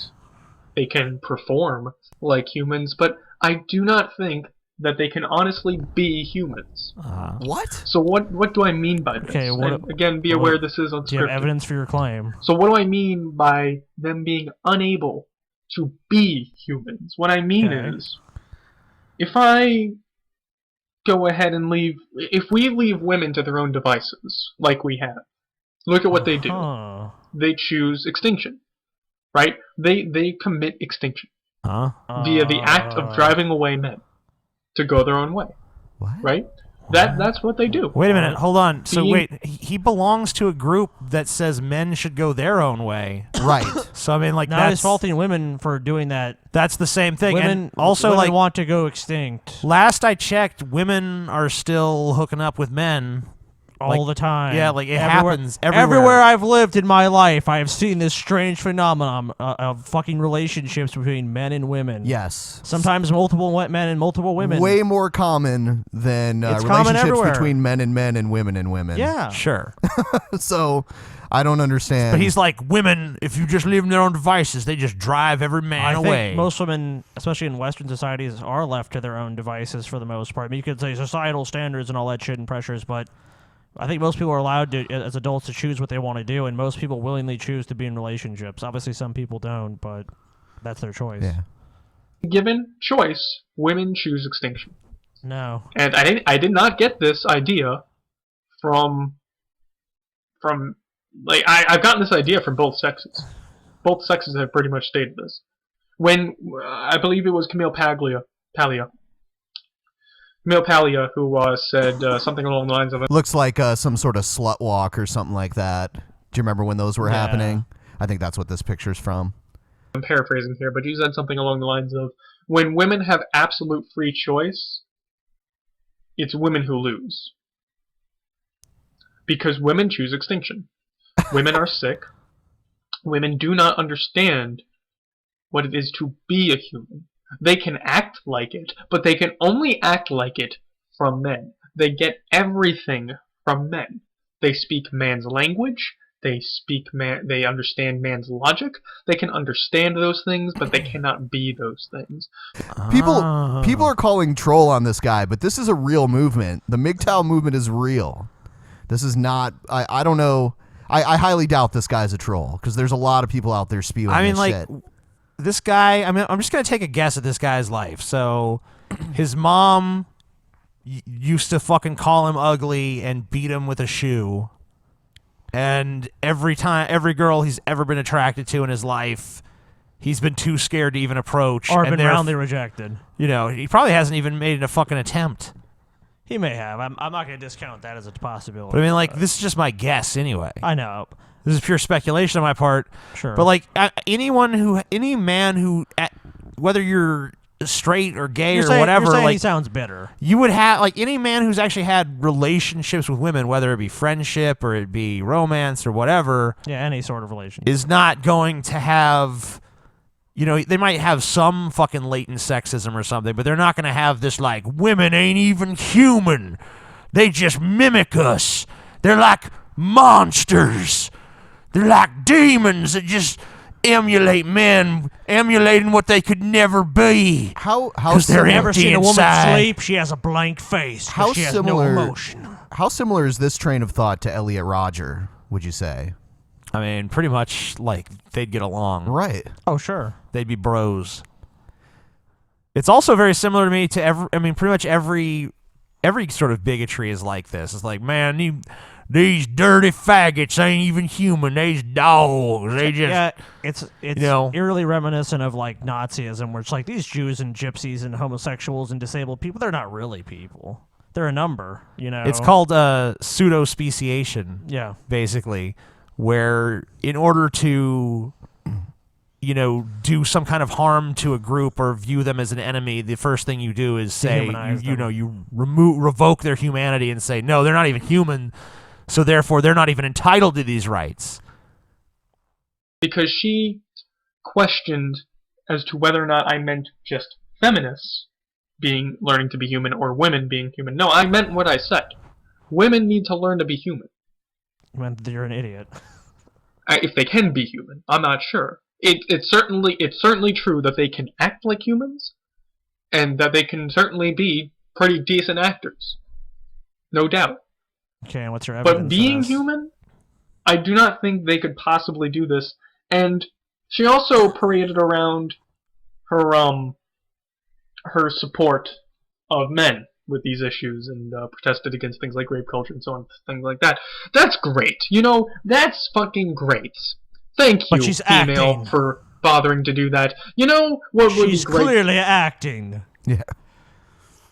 They can perform like humans, but I do not think that they can honestly be humans. What? So what do I mean by this? Okay, And again, be aware this is unscripted. Do you have evidence for your claim? So what do I mean by them being unable to be humans? What I mean is, if I go ahead and if we leave women to their own devices, like we have, look at what they do. They choose extinction, right? They commit extinction via the act of driving away men to go their own way. What? Right? That's what they do. Wait a minute, hold on. So wait, he belongs to a group that says men should go their own way. Right. So I mean, like, now he's faulting women for doing that. That's the same thing. Women and also, women like, want to go extinct last I checked, women are still hooking up with men all the time. Yeah, like it happens everywhere. Everywhere I've lived in my life, I have seen this strange phenomenon of fucking relationships between men and women. Yes. Sometimes multiple men and multiple women. Way more common than relationships between men and women and women. Yeah. Sure. So, I don't understand. But he's like, women, if you just leave them their own devices, they just drive every man away. I think most women, especially in Western societies, are left to their own devices for the most part. I mean, you could say societal standards and all that shit and pressures, but I think most people are allowed to, as adults, to choose what they want to do, and most people willingly choose to be in relationships. Obviously, some people don't, but that's their choice. Yeah. Given choice, women choose extinction. No. And I did not get this idea from like I've gotten this idea from both sexes. Both sexes have pretty much stated this. When I believe it was Camille Paglia, who said something along the lines of, looks like some sort of slut walk or something like that. Do you remember when those were happening? I think that's what this picture's from. I'm paraphrasing here, but you said something along the lines of, when women have absolute free choice, it's women who lose. Because women choose extinction. Women are sick. Women do not understand what it is to be a human. They can act like it, but they can only act like it from men. They get everything from men. They speak man's language. They understand man's logic. They can understand those things, but they cannot be those things. People are calling troll on this guy, but this is a real movement. The MGTOW movement is real. This is not. I don't know. I highly doubt this guy's a troll because there's a lot of people out there spewing. I mean, this like, shit. This guy. I mean, I'm just gonna take a guess at this guy's life. So, his mom used to fucking call him ugly and beat him with a shoe. And every girl he's ever been attracted to in his life, he's been too scared to even approach. Or been roundly rejected. You know, he probably hasn't even made a fucking attempt. He may have. I'm not going to discount that as a possibility. But I mean, like, this is just my guess anyway. I know. This is pure speculation on my part. Sure. But, like, any man who, whether you're straight or gay You're or saying, whatever, you're saying like he sounds bitter. you would have like any man who's actually had relationships with women, whether it be friendship or it be romance or whatever, Yeah, any sort of relationship. is not going to have, they might have some fucking latent sexism or something, but they're not going to have this like, women ain't even human. They just mimic us. They're like monsters. They're like demons that just emulate men, emulating what they could never be. How they're similar? Ever seen a woman inside. sleep? She has a blank face. 'cause How she has similar? no emotion. How similar is this train of thought to Elliot Rodger? Would you say? I mean, pretty much like they'd get along. Right. Oh, sure. They'd be bros. It's also very similar to me to pretty much every sort of bigotry is like this. It's like, man, these dirty faggots ain't even human. They's dogs. They just Yeah, it's eerily reminiscent of like Nazism, where it's like these Jews and gypsies and homosexuals and disabled people, they're not really people. They're a number, It's called pseudo-speciation. Yeah. Basically, where in order to do some kind of harm to a group or view them as an enemy, the first thing you do is say, you revoke their humanity and say, no, they're not even human, so therefore they're not even entitled to these rights. Because she questioned as to whether or not I meant just feminists learning to be human or women being human. No, I meant what I said. Women need to learn to be human. You meant that you're an idiot. If they can be human, I'm not sure. It's certainly true that they can act like humans, and that they can certainly be pretty decent actors. No doubt. Okay, and what's your evidence? But being human, I do not think they could possibly do this. And she also paraded around her support of men with these issues and protested against things like rape culture and so on, things like that. That's great. That's fucking great. Thank you, But she's female, acting. for bothering to do that. What would be She's great? clearly acting. Yeah.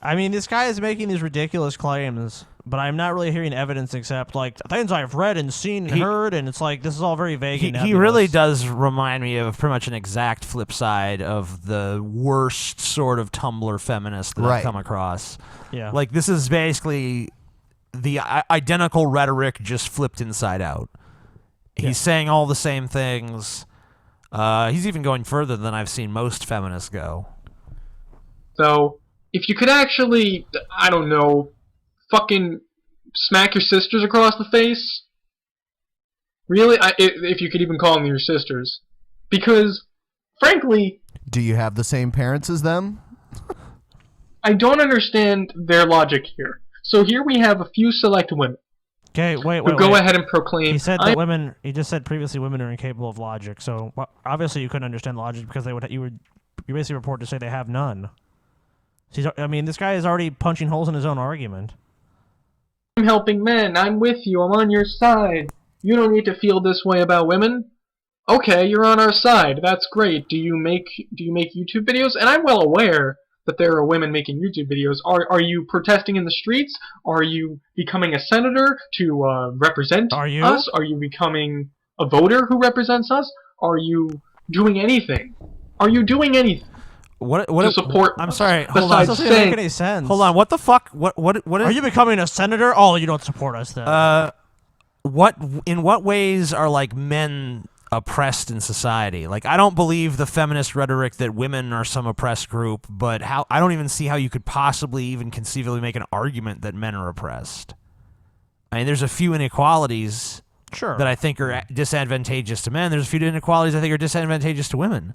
I mean, this guy is making these ridiculous claims, but I'm not really hearing evidence except like things I've read and seen and heard, and it's like this is all very vague. and He nebulous. really does remind me of pretty much an exact flip side of the worst sort of Tumblr feminist that I've come across. Yeah. Like, this is basically the identical rhetoric just flipped inside out. He's saying all the same things. He's even going further than I've seen most feminists go. So, if you could actually, I don't know, fucking smack your sisters across the face? Really? If you could even call them your sisters. Because, frankly... Do you have the same parents as them? I don't understand their logic here. So here we have a few select women. Okay, wait. Who go ahead and proclaim... He said that women... He just said previously women are incapable of logic, so obviously you couldn't understand logic because you basically report to say they have none. I mean, this guy is already punching holes in his own argument. I'm helping men. I'm with you. I'm on your side. You don't need to feel this way about women. Okay, you're on our side. That's great. Do you make YouTube videos? And I'm well aware that there are women making YouTube videos. Are you protesting in the streets? Are you becoming a senator to represent us? Are you becoming a voter who represents us? Are you doing anything? Are you doing anything? To support? I'm sorry. Hold on. That doesn't make any sense. Hold on. What the fuck? What is? Are you becoming a senator? Oh, you don't support us then. In what ways are like men oppressed in society? Like, I don't believe the feminist rhetoric that women are some oppressed group, but I don't even see how you could possibly even conceivably make an argument that men are oppressed. I mean, there's a few inequalities that I think are disadvantageous to men. There's a few inequalities I think are disadvantageous to women.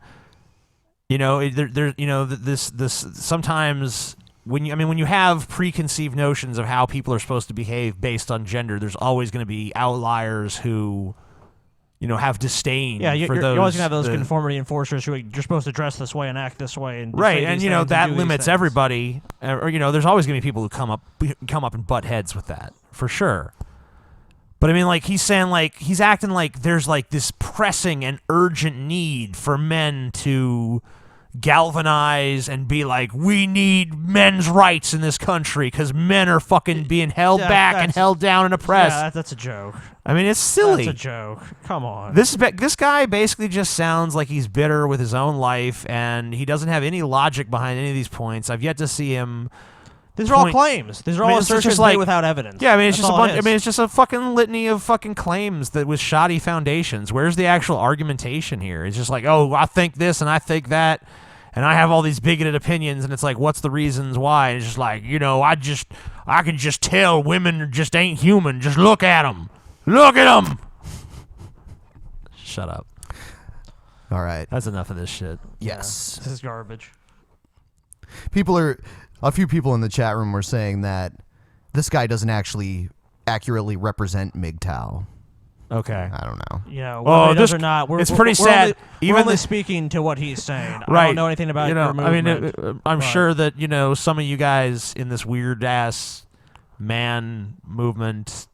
This sometimes when you have preconceived notions of how people are supposed to behave based on gender, there's always going to be outliers who, have disdain. Yeah, for you're those. always gonna have those conformity enforcers who you're supposed to dress this way and act this way, and right, say and these things that do these limits things. everybody. Or there's always going to be people who come up and butt heads with that for sure. But I mean, like, he's saying, like, he's acting like there's like this pressing and urgent need for men to galvanize and be like, we need men's rights in this country because men are fucking being held back and held down and oppressed. Yeah, that's a joke. I mean, it's silly. That's a joke. Come on. This guy basically just sounds like he's bitter with his own life, and he doesn't have any logic behind any of these points. I've yet to see him. These are all claims. These are all assertions made without evidence. Yeah, I mean, it's That's just a all it bunch. I is. mean, it's just a fucking litany of fucking claims that with shoddy foundations. Where's the actual argumentation here? It's just like, oh, I think this and I think that, and I have all these bigoted opinions, and it's like, what's the reasons why? And it's just like, I can just tell women just ain't human. Just look at them. Look at them. Shut up. All right. That's enough of this shit. Yes. This is garbage. A few people in the chat room were saying that this guy doesn't actually accurately represent MGTOW. Okay. I don't know. Yeah, whether he does or not, it's pretty sad. We're only speaking to what he's saying. Right. I don't know anything about your movement. I mean, I'm sure that, some of you guys in this weird-ass man movement,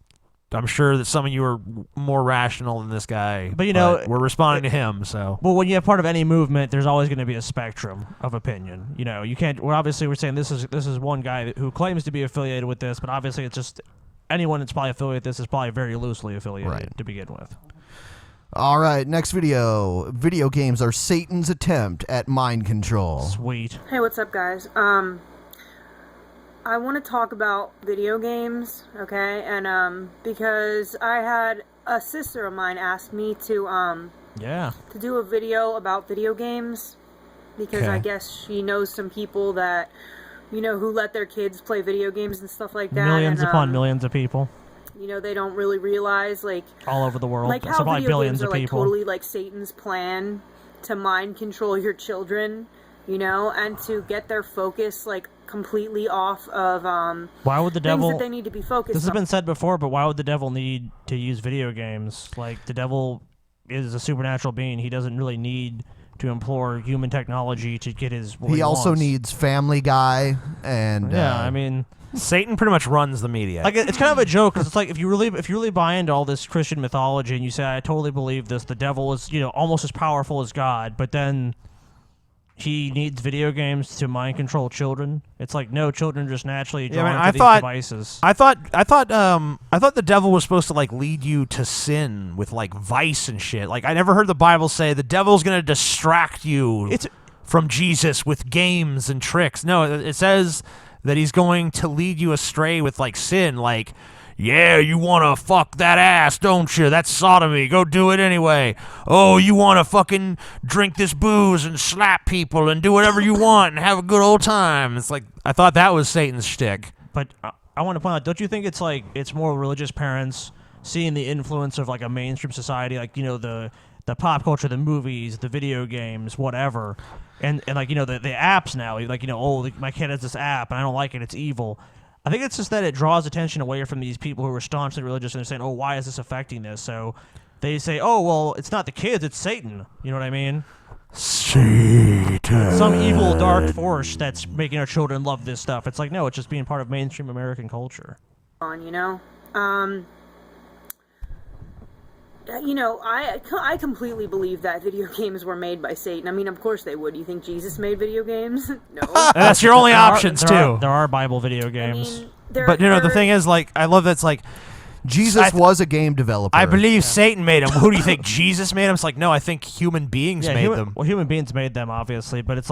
I'm sure that some of you are more rational than this guy. But, we're responding to him, so. Well, when you have part of any movement, there's always going to be a spectrum of opinion. You can't. We're saying this is one guy who claims to be affiliated with this, but obviously it's just anyone that's probably affiliated with this is probably very loosely affiliated to begin with. All right, next video. Video games are Satan's attempt at mind control. Sweet. Hey, what's up, guys? I want to talk about video games, okay? And because I had a sister of mine ask me to do a video about video games, because I guess she knows some people that who let their kids play video games and stuff like that. Millions upon millions of people. They don't really realize all over the world. How probably video billions games are of people. totally Satan's plan to mind control your children, and to get their focus completely off of why would the devil things that they need to be focused This has on. been said before, but why would the devil need to use video games? The devil is a supernatural being. He doesn't really need to implore human technology to get his what He also wants. needs Family Guy and I mean, Satan pretty much runs the media. it's kind of a joke because it's if you really buy into all this Christian mythology and you say I totally believe this, the devil is almost as powerful as God, but then he needs video games to mind control children. It's no, children just naturally drawn to these devices. I thought the devil was supposed to lead you to sin with vice and shit. I never heard the Bible say the devil's gonna distract you from Jesus with games and tricks. No, it says that he's going to lead you astray with sin. Yeah, you want to fuck that ass, don't you? That's sodomy. Go do it anyway. Oh, you want to fucking drink this booze and slap people and do whatever you want and have a good old time. It's I thought that was Satan's shtick. But I want to point out, don't you think it's more religious parents seeing the influence of a mainstream society, the pop culture, the movies, the video games, whatever, and the apps now, my kid has this app and I don't like it, it's evil. I think it's just that it draws attention away from these people who are staunchly religious and they're saying, oh, why is this affecting this? So they say, oh, well, it's not the kids, it's Satan. You know what I mean? Satan. Some evil dark force that's making our children love this stuff. It's no, it's just being part of mainstream American culture. I completely believe that video games were made by Satan. I mean, of course they would. You think Jesus made video games? No. That's your only options, too. There are Bible video games. But, the thing is, I love that's Jesus was a game developer. I believe Satan made them. Who do you think Jesus made them? It's no, I think human beings made them. Well, human beings made them, obviously, but it's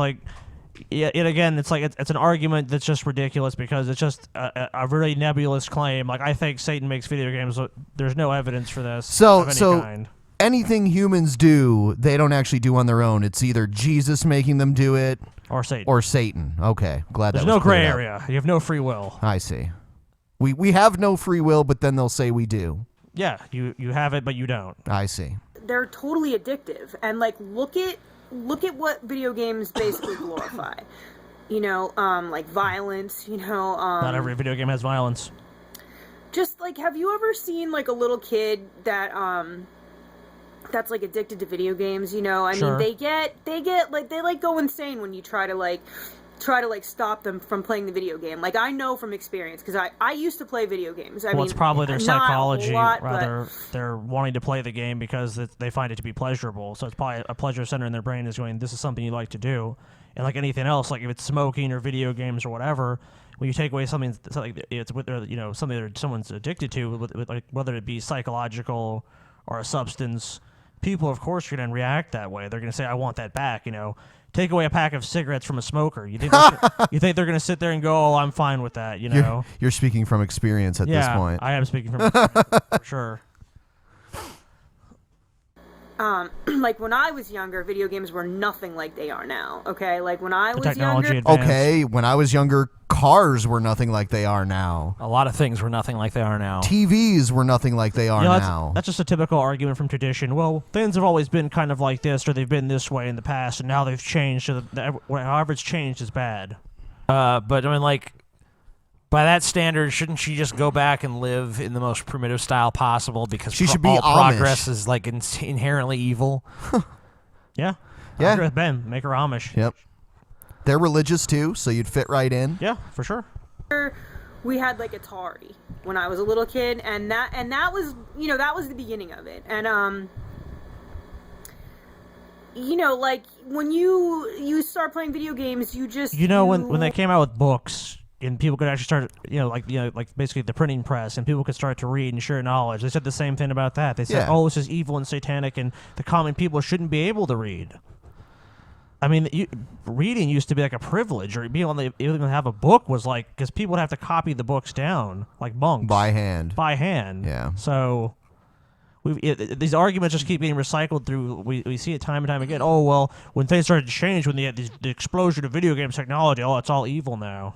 again, it's it's an argument that's just ridiculous because it's just a really nebulous claim. I think Satan makes video games. There's no evidence for this of any kind. Anything humans do, they don't actually do on their own. It's either Jesus making them do it or Satan. Okay, glad There's that was no gray cleared up. area. You have no free will. I see. We have no free will, but then they'll say we do. Yeah, you have it, but you don't. I see. They're totally addictive, and look at what video games basically glorify. Violence. Not every video game has violence. Just have you ever seen a little kid that that's addicted to video games? I Sure. mean, they go insane when you try to stop them from playing the video game. I know from experience because I used to play video games. I mean, it's probably their not a psychology. lot, Rather, they're wanting to play the game because they find it to be pleasurable. So it's probably a pleasure center in their brain is going, this is something you like to do. And like anything else, like if it's smoking or video games or whatever, when you take away something it's something that someone's addicted to, like whether it be psychological or a substance, people of course are going to react that way. They're going to say, "I want that back." Take away a pack of cigarettes from a smoker. You think they're going to sit there and go, "Oh, I'm fine with that." You're speaking from experience at this point. I am speaking from experience, for sure. Like when I was younger, video games were nothing like they are now. Okay, like when I was technology younger. advanced. Okay, when I was younger, cars were nothing like they are now. A lot of things were nothing like they are now. TVs were nothing like they are now. That's just a typical argument from tradition. Well, things have always been kind of like this, or they've been this way in the past, and now they've changed. So however it's changed is bad. But I mean, like, by that standard, shouldn't she just go back and live in the most primitive style possible? Because she should be all Amish. progress is like inherently evil. Yeah. Yeah. I agree with Ben. Make her Amish. Yep. They're religious too, so you'd fit right in. Yeah, for sure. We had like Atari when I was a little kid, and that was that was the beginning of it. And like when you start playing video games, you just when they came out with books. And people could actually start, like basically the printing press, and people could start to read and share knowledge. They said the same thing about that. They said, "Oh, this is evil and satanic, and the common people shouldn't be able to read." I mean, reading used to be like a privilege, or being able to even have a book was like because people would have to copy the books down like monks by hand. Yeah. So these arguments just keep getting recycled through. We see it time and time again. Oh well, when things started to change, when they had the explosion of video games technology, it's all evil now.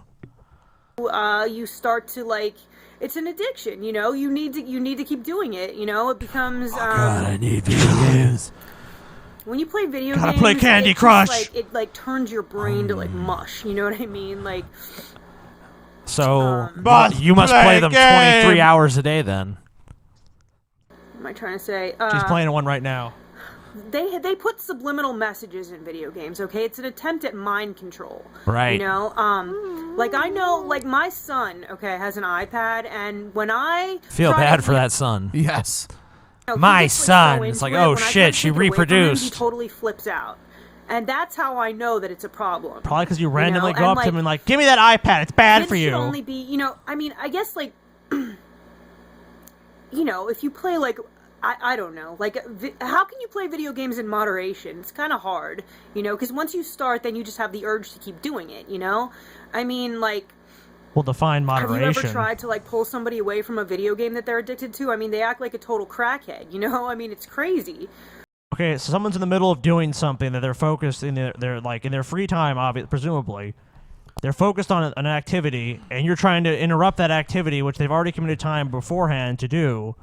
You start to it's an addiction, you need to keep doing it, it becomes God, I need video games. When you play video Gotta games, play Candy Crush. It turns your brain to mush, you know what I mean? So you must play them 23 hours a day then. What am I trying to say? She's playing one right now. They put subliminal messages in video games, okay? It's an attempt at mind control. Right. I know, my son, okay, has an iPad, and when I feel bad for that son. Yes. My son. It's like, oh shit, she reproduced. He totally flips out. And that's how I know that it's a problem. Probably because you randomly go up to him and give me that iPad. It's bad for you. It should only be, I guess, if you play, I don't know. How can you play video games in moderation? It's kind of hard, because once you start, then you just have the urge to keep doing it, I mean, Well, define moderation. Have you ever tried to, pull somebody away from a video game that they're addicted to? I mean, they act like a total crackhead, I mean, it's crazy. Okay, so someone's in the middle of doing something that they're focused in their free time, presumably. They're focused on an activity, and you're trying to interrupt that activity, which they've already committed time beforehand to do.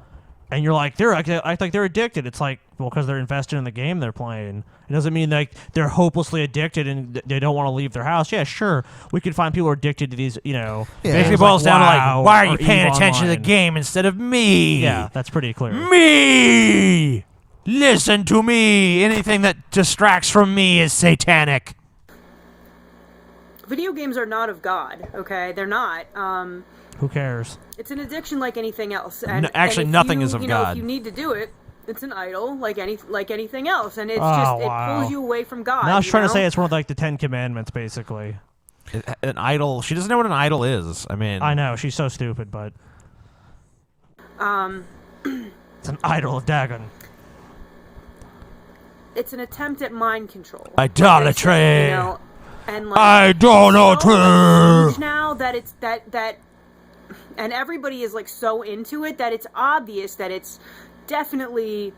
And you're like, they're act like they're addicted. It's like, well, because they're invested in the game they're playing. It doesn't mean they're hopelessly addicted and they don't want to leave their house. Yeah, sure, we could find people who are addicted to these, Basically boils down to why are you paying attention to the game instead of me? Yeah, that's pretty clear. Me! Listen to me! Anything that distracts from me is satanic. Video games are not of God, okay? They're not. Who cares? It's an addiction like anything else. And, actually, nothing is of God. If you need to do it, it's an idol like anything else, and it's it pulls you away from God. Now I was trying to say it's one of the 10 Commandments, basically. An idol. She doesn't know what an idol is. I mean, I know she's so stupid, but it's an idol of Dagon. It's an attempt at mind control. Idolatry. And idolatry. So now that it's that. And everybody is so into it that it's obvious that it's definitely,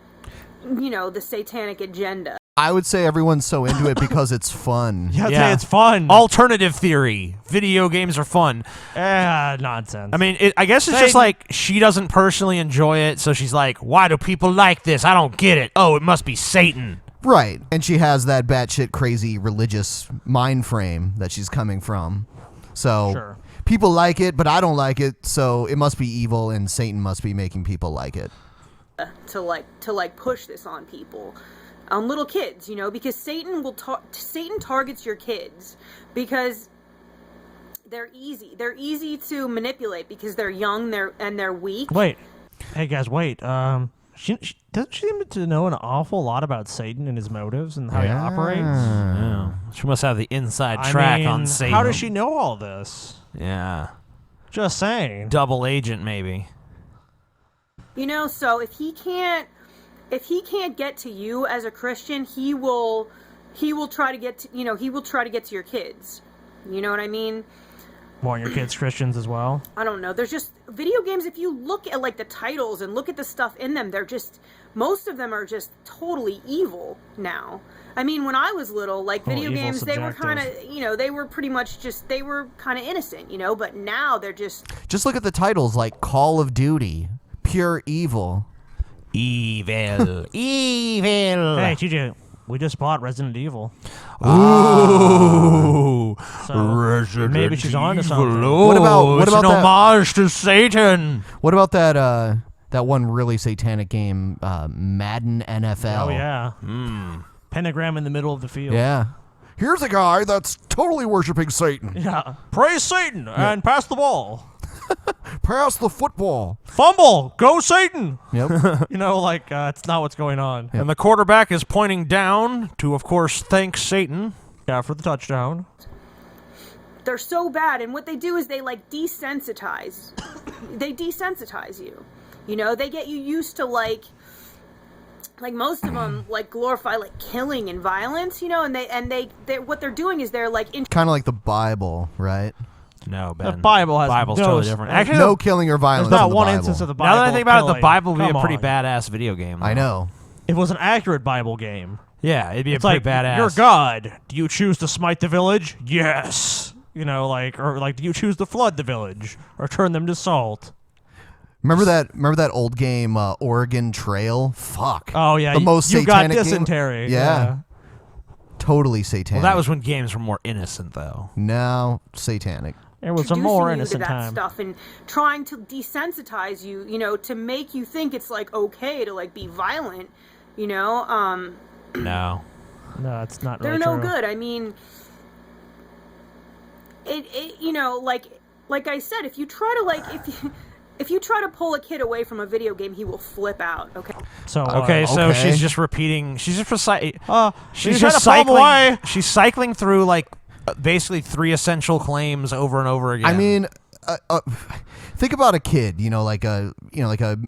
the satanic agenda. I would say everyone's so into it because it's fun. Yeah, it's fun. Alternative theory. Video games are fun. Nonsense. I mean, I guess it's just she doesn't personally enjoy it, so she's like, why do people like this? I don't get it. Oh, it must be Satan. Right. And she has that batshit crazy religious mind frame that she's coming from. So sure. People like it, but I don't like it, so it must be evil, and Satan must be making people like it. To push this on people, on little kids, because Satan targets your kids because they're easy. They're easy to manipulate because they're young, they're weak. Wait, hey guys, wait. She doesn't she seem to know an awful lot about Satan and his motives and how he operates. Yeah. She must have the inside track on Satan. How does she know all this? Yeah. Just saying. Double agent, maybe. So if he can't get to you as a Christian, he will try to get to, he will try to get to your kids. You know what I mean? Want your kids Christians as well? I don't know. There's just video games. If you look at like the titles and look at the stuff in them, most of them are just totally evil now. I mean, when I was little, like video games, they were kind of, they were pretty much they were kind of innocent, but now they're just look at the titles like Call of Duty, pure evil. Evil. Evil. Hey, TJ, we just bought Resident Evil. Ooh. So Resident maybe she's on to something. Evil. What about it's an that? homage to Satan. What about that one really satanic game, Madden NFL? Oh yeah. Pentagram in the middle of the field. Yeah. Here's a guy that's totally worshiping Satan. Yeah. Praise Satan and pass the ball. Pass the football. Fumble. Go Satan. Yep. It's not what's going on. And the quarterback is pointing down to, of course, thank Satan. Yeah, for the touchdown. they're so bad, and what they do is they like desensitize. They desensitize you. They get you used to like most of them like glorify like killing and violence, and they what they're doing is they're like kind of like the Bible, right? No, Ben. The Bible's totally different. Actually, no killing or violence. There's not in the one Bible. instance of the Bible. Now that I think about it, the Bible would be a Come pretty on. badass video game. I know. It was an accurate Bible game. Yeah, it'd be It's a pretty like, badass. You're God. Do you choose to smite the village? Yes. Or do you choose to flood the village or turn them to salt? Remember that old game, Oregon Trail? Fuck. Oh yeah, the most you got satanic dysentery. Game? Yeah. Totally satanic. Well, that was when games were more innocent, though. No, satanic. It was a introducing more you innocent to that time. stuff and trying to desensitize you, to make you think it's like okay to like be violent, No. No, it's not. They're really no true. good. I mean, like I said, if you try to if you try to pull a kid away from a video game, he will flip out. Okay. So So she's just repeating. She's just reciting. She's trying just to pull 'em cycling. away. She's cycling through like basically 3 essential claims over and over again. I mean, think about a kid, like a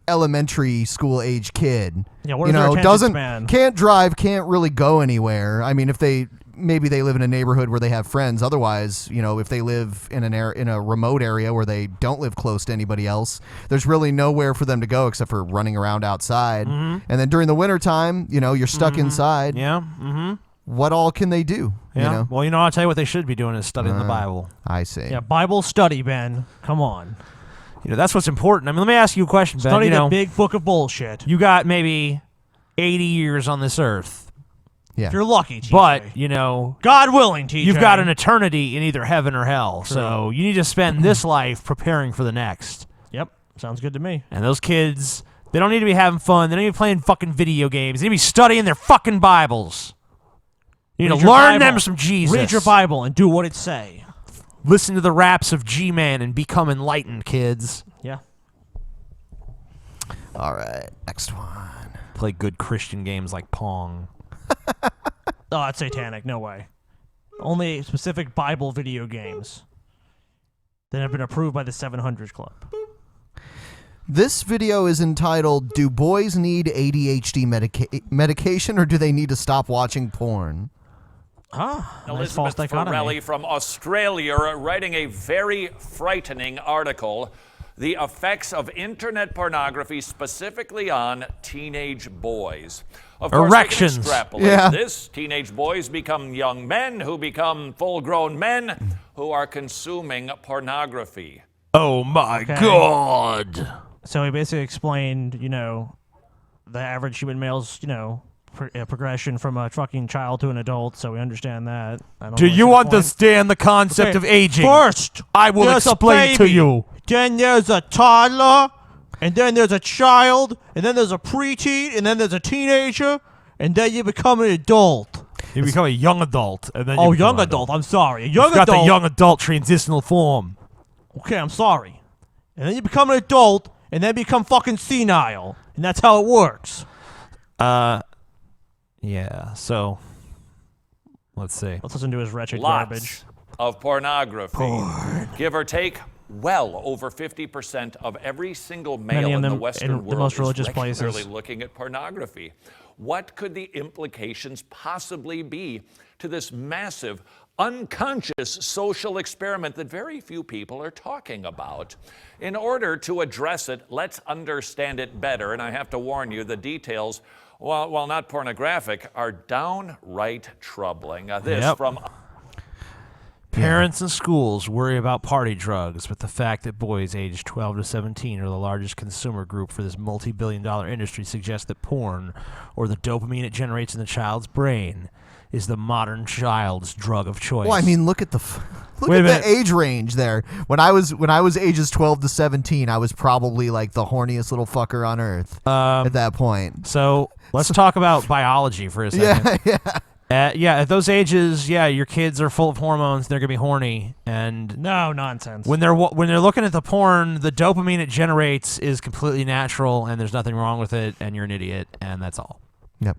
elementary school age kid. Yeah, what is their attention span? Can't drive, can't really go anywhere. I mean, if maybe they live in a neighborhood where they have friends. Otherwise, if they live in a remote area where they don't live close to anybody else, there's really nowhere for them to go except for running around outside. Mhm. And then during the wintertime, you're stuck inside. Yeah. Mm-hmm. What all can they do? Yeah. Well, I'll tell you what they should be doing is studying the Bible. I see. Yeah, Bible study, Ben. Come on. That's what's important. I mean, let me ask you a question, Ben. Study the big book of bullshit. You got maybe 80 years on this earth. Yeah. If you're lucky, TJ. But, God willing, TJ. you've got an eternity in either heaven or hell. True. So you need to spend this life preparing for the next. Yep. Sounds good to me. And those kids, they don't need to be having fun. They don't need to be playing fucking video games. They need to be studying their fucking Bibles. You need Read to your learn Bible. them some Jesus. Read your Bible and do what it say. Listen to the raps of G-Man and become enlightened, kids. Yeah. All right, next one. Play good Christian games like Pong. Oh, that's satanic. No way. Only specific Bible video games that have been approved by the 700 Club. This video is entitled, "Do Boys Need ADHD Medication or Do They Need to Stop Watching Porn?" Nice false Elizabeth dichotomy. Forelli from Australia writing a very frightening article. The effects of internet pornography, specifically on teenage boys. Of course, Erections. we can extrapolate this. Teenage boys become young men who become full-grown men who are consuming pornography. Oh my God. So he basically explained, the average human male's, progression from a fucking child to an adult, so we understand that. I don't Do know you what's the point. understand the concept of aging? First, I will there's a explain to baby, you. Then there's a toddler, and then there's a child, and then there's a preteen, and then there's a teenager, and then you become an adult. You become a young adult. And then Oh, you become young an adult. I'm sorry. A young You've got adult. the young adult transitional form. Okay, I'm sorry. And then you become an adult, and then become fucking senile, and that's how it works. Yeah. So, let's see. Let's listen to his wretched Lots garbage. of pornography. Give or take, well over 50% of every single male Many of in the them Western in the world most is religious regularly places. looking at pornography. What could the implications possibly be to this massive, unconscious social experiment that very few people are talking about? In order to address it, let's understand it better. And I have to warn you, the details, while not pornographic, are downright troubling. This Yep. from... Parents and schools worry about party drugs, but the fact that boys aged 12 to 17 are the largest consumer group for this multi-billion-dollar industry suggests that porn, or the dopamine it generates in the child's brain, is the modern child's drug of choice. Well, I mean, look at the the age range there. When I was ages 12 to 17, I was probably like the horniest little fucker on earth at that point. So let's talk about biology for a second. Yeah, at those ages, your kids are full of hormones. They're gonna be horny, and no nonsense. When they're looking at the porn, the dopamine it generates is completely natural, and there's nothing wrong with it. And you're an idiot, and that's all. Yep.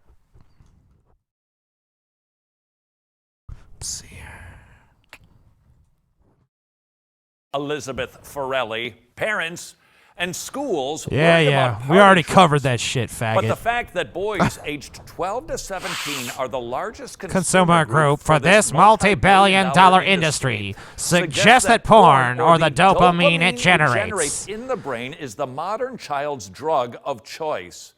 Elizabeth Forelli, parents and schools. Yeah, worry yeah. about We already party covered that shit, faggot. But the fact that boys aged 12 to 17 are the largest consumer group for this multi-billion-dollar industry suggests that porn, or the dopamine it generates, in the brain is the modern child's drug of choice.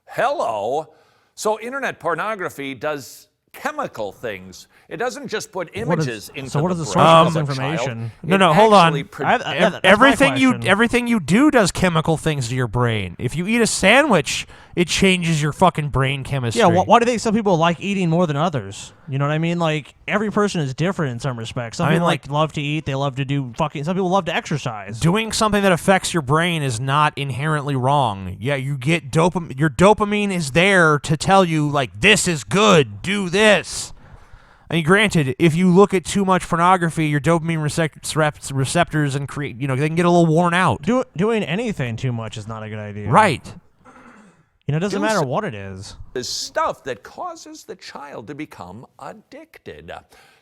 Hello. So internet pornography does chemical things. It doesn't just put images into so what the is the brain source of of a this child. information? No, hold on. That's my Everything you do does chemical things to your brain. If you eat a sandwich, it changes your fucking brain chemistry. Yeah, why do you think some people like eating more than others? You know what I mean? Like, every person is different in some respects. Some people love to eat, they love to do fucking... Some people love to exercise. Doing something that affects your brain is not inherently wrong. Yeah, you get dopamine. Your dopamine is there to tell you, like, this is good, do this. I mean, granted, if you look at too much pornography, your dopamine receptors and they can get a little worn out. Doing anything too much is not a good idea. Right. It doesn't matter what it is. Is stuff that causes the child to become addicted.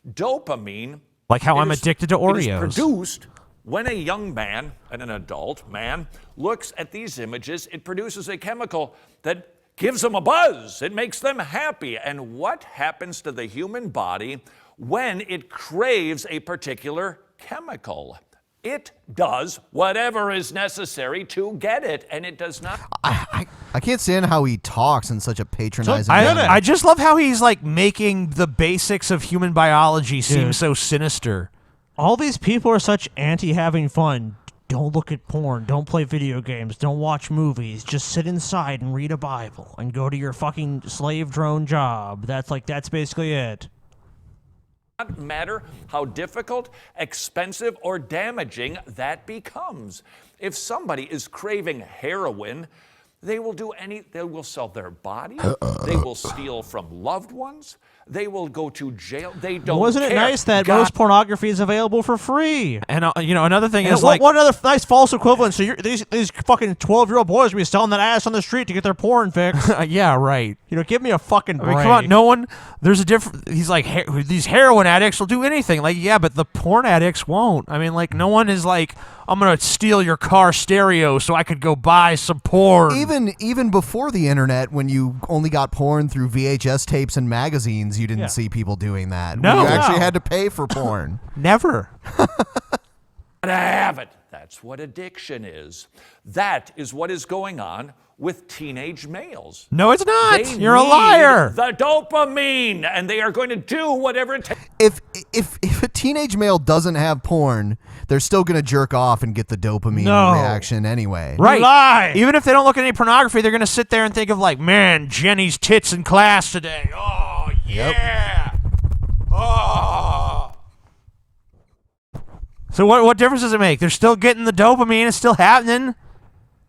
Dopamine. Like how I'm addicted to It is Oreos. produced when a young man and an adult man looks at these images. It produces a chemical that gives them a buzz. It makes them happy. And what happens to the human body when it craves a particular chemical? It does whatever is necessary to get it, and it does not. I can't stand how he talks in such a patronizing manner. I just love how he's like making the basics of human biology seem so sinister. All these people are such anti-having fun. Don't look at porn. Don't play video games. Don't watch movies. Just sit inside and read a Bible and go to your fucking slave drone job. That's basically it. Not matter how difficult, expensive, or damaging that becomes. If somebody is craving heroin, they will sell their body. They will steal from loved ones. They will go to jail. They don't Wasn't it care. nice that most pornography is available for free? And another thing And is what other nice false equivalent? So these fucking 12-year-old boys will be selling that ass on the street to get their porn fixed. Yeah, right. Give me a fucking break. I mean, come on, no one. There's a different. He's like these heroin addicts will do anything. Like, yeah, but the porn addicts won't. I mean, like, no one is like, I'm gonna steal your car stereo so I could go buy some porn. Even before the internet, when you only got porn through VHS tapes and magazines, you didn't see people doing that. No, you actually had to pay for porn. Never. To have it. That's what addiction is. That is what is going on with teenage males. No, it's not. They You're a need liar. The dopamine, and they are going to do whatever it takes. If a teenage male doesn't have porn, they're still gonna jerk off and get the dopamine reaction anyway. Right. Lie. Even if they don't look at any pornography, they're gonna sit there and think of like, man, Jenny's tits in class today. Oh yeah. Oh. So what difference does it make? They're still getting the dopamine. It's still happening.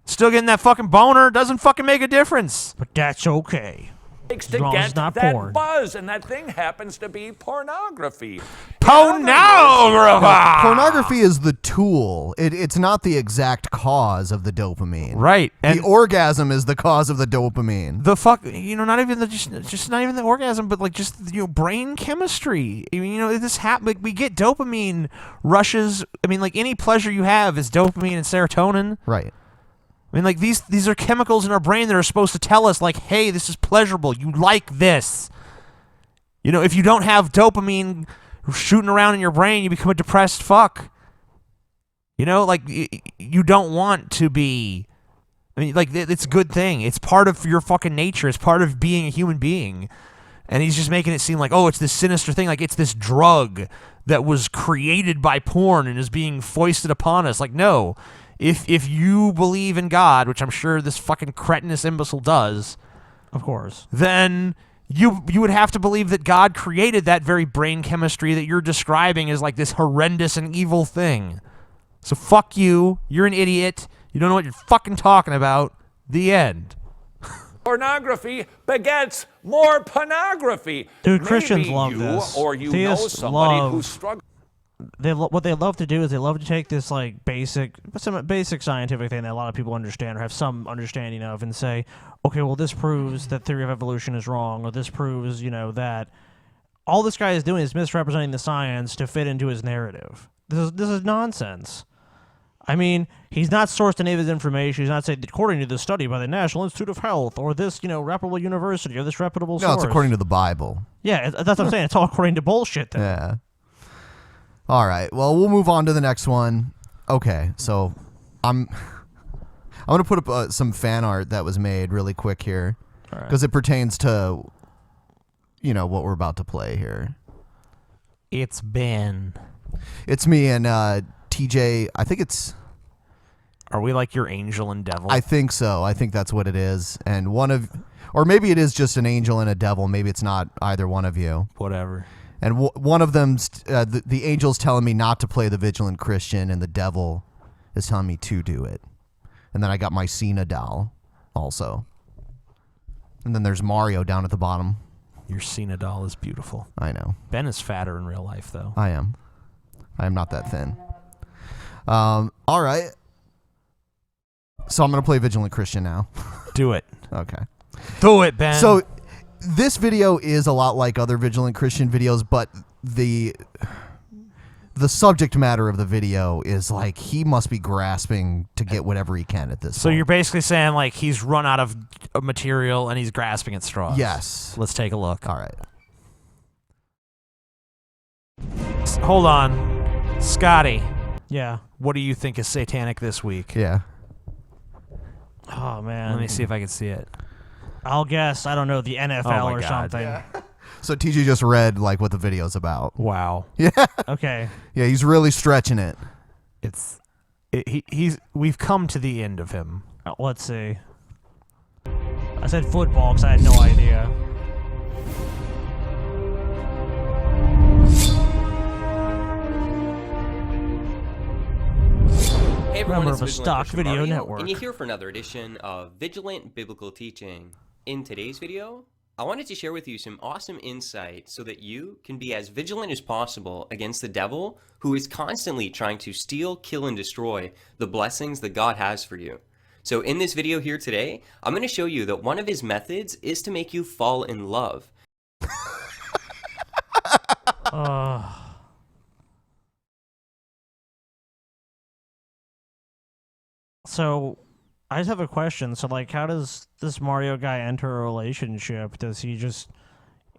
Still getting that fucking boner. Doesn't fucking make a difference. But that's okay. takes to As long as get it's not that porn. buzz, and that thing happens to be pornography. Pornography is the tool. It's not the exact cause of the dopamine. Right. The orgasm is the cause of the dopamine. The fuck, not even just not even the orgasm, but like just brain chemistry. I mean, this like we get dopamine rushes. I mean, like any pleasure you have is dopamine and serotonin. Right. I mean, like these are chemicals in our brain that are supposed to tell us, like, hey, this is pleasurable. You like this. If you don't have dopamine shooting around in your brain, you become a depressed fuck. Like you don't want to be. I mean, like it's a good thing. It's part of your fucking nature. It's part of being a human being. And he's just making it seem like, oh, it's this sinister thing. Like it's this drug that was created by porn and is being foisted upon us. Like, no. If you believe in God, which I'm sure this fucking cretinous imbecile does, of course, then you would have to believe that God created that very brain chemistry that you're describing as like this horrendous and evil thing. So fuck you. You're an idiot. You don't know what you're fucking talking about. The end. Pornography begets more pornography. Dude, Christians Maybe love you this. Or you Theists know somebody love- who struggles. What they love to do is they love to take this like basic scientific thing that a lot of people understand or have some understanding of and say, okay, well this proves that theory of evolution is wrong, or this proves that all this guy is doing is misrepresenting the science to fit into his narrative. This is nonsense. I mean, he's not sourced any of his information. He's not saying, according to this study by the National Institute of Health, or this, reputable university, or this reputable source. No, it's according to the Bible. Yeah, that's what I'm saying. It's all according to bullshit then. Yeah. All right. Well, we'll move on to the next one. Okay, so I'm going to put up some fan art that was made really quick here because it pertains to what we're about to play here. It's Ben. It's me and TJ. I think it's. Are we like your angel and devil? I think so. I think that's what it is. And or maybe it is just an angel and a devil. Maybe it's not either one of you. Whatever. And one of them's the angel's telling me not to play the vigilant Christian, and the devil is telling me to do it. And then I got my Cena doll also. And then there's Mario down at the bottom. Your Cena doll is beautiful. I know. Ben is fatter in real life, though. I am. I am not that thin. All right. So I'm going to play vigilant Christian now. Do it. Okay. Do it, Ben. So this video is a lot like other vigilant Christian videos, but the subject matter of the video is like he must be grasping to get whatever he can at this So point. you're basically saying like he's run out of material and he's grasping at straws. Yes. Let's take a look. All right. Hold on. Scotty. Yeah. What do you think is satanic this week? Yeah. Oh, man. Let me see if I can see it. I'll guess, I don't know, the NFL or something. Yeah. So TJ just read like what the video's about. Wow. Yeah. Okay. Yeah, he's really stretching it. We've come to the end of him. Let's see. I said football because I had no idea. Hey everyone, Member it's of a Vigilant stock Christian video Mario, network. and you're here for another edition of Vigilant Biblical Teaching. In today's video, I wanted to share with you some awesome insight so that you can be as vigilant as possible against the devil who is constantly trying to steal, kill, and destroy the blessings that God has for you. So in this video here today, I'm going to show you that one of his methods is to make you fall in love. So, I just have a question. So, like, how does this Mario guy enter a relationship? Does he just...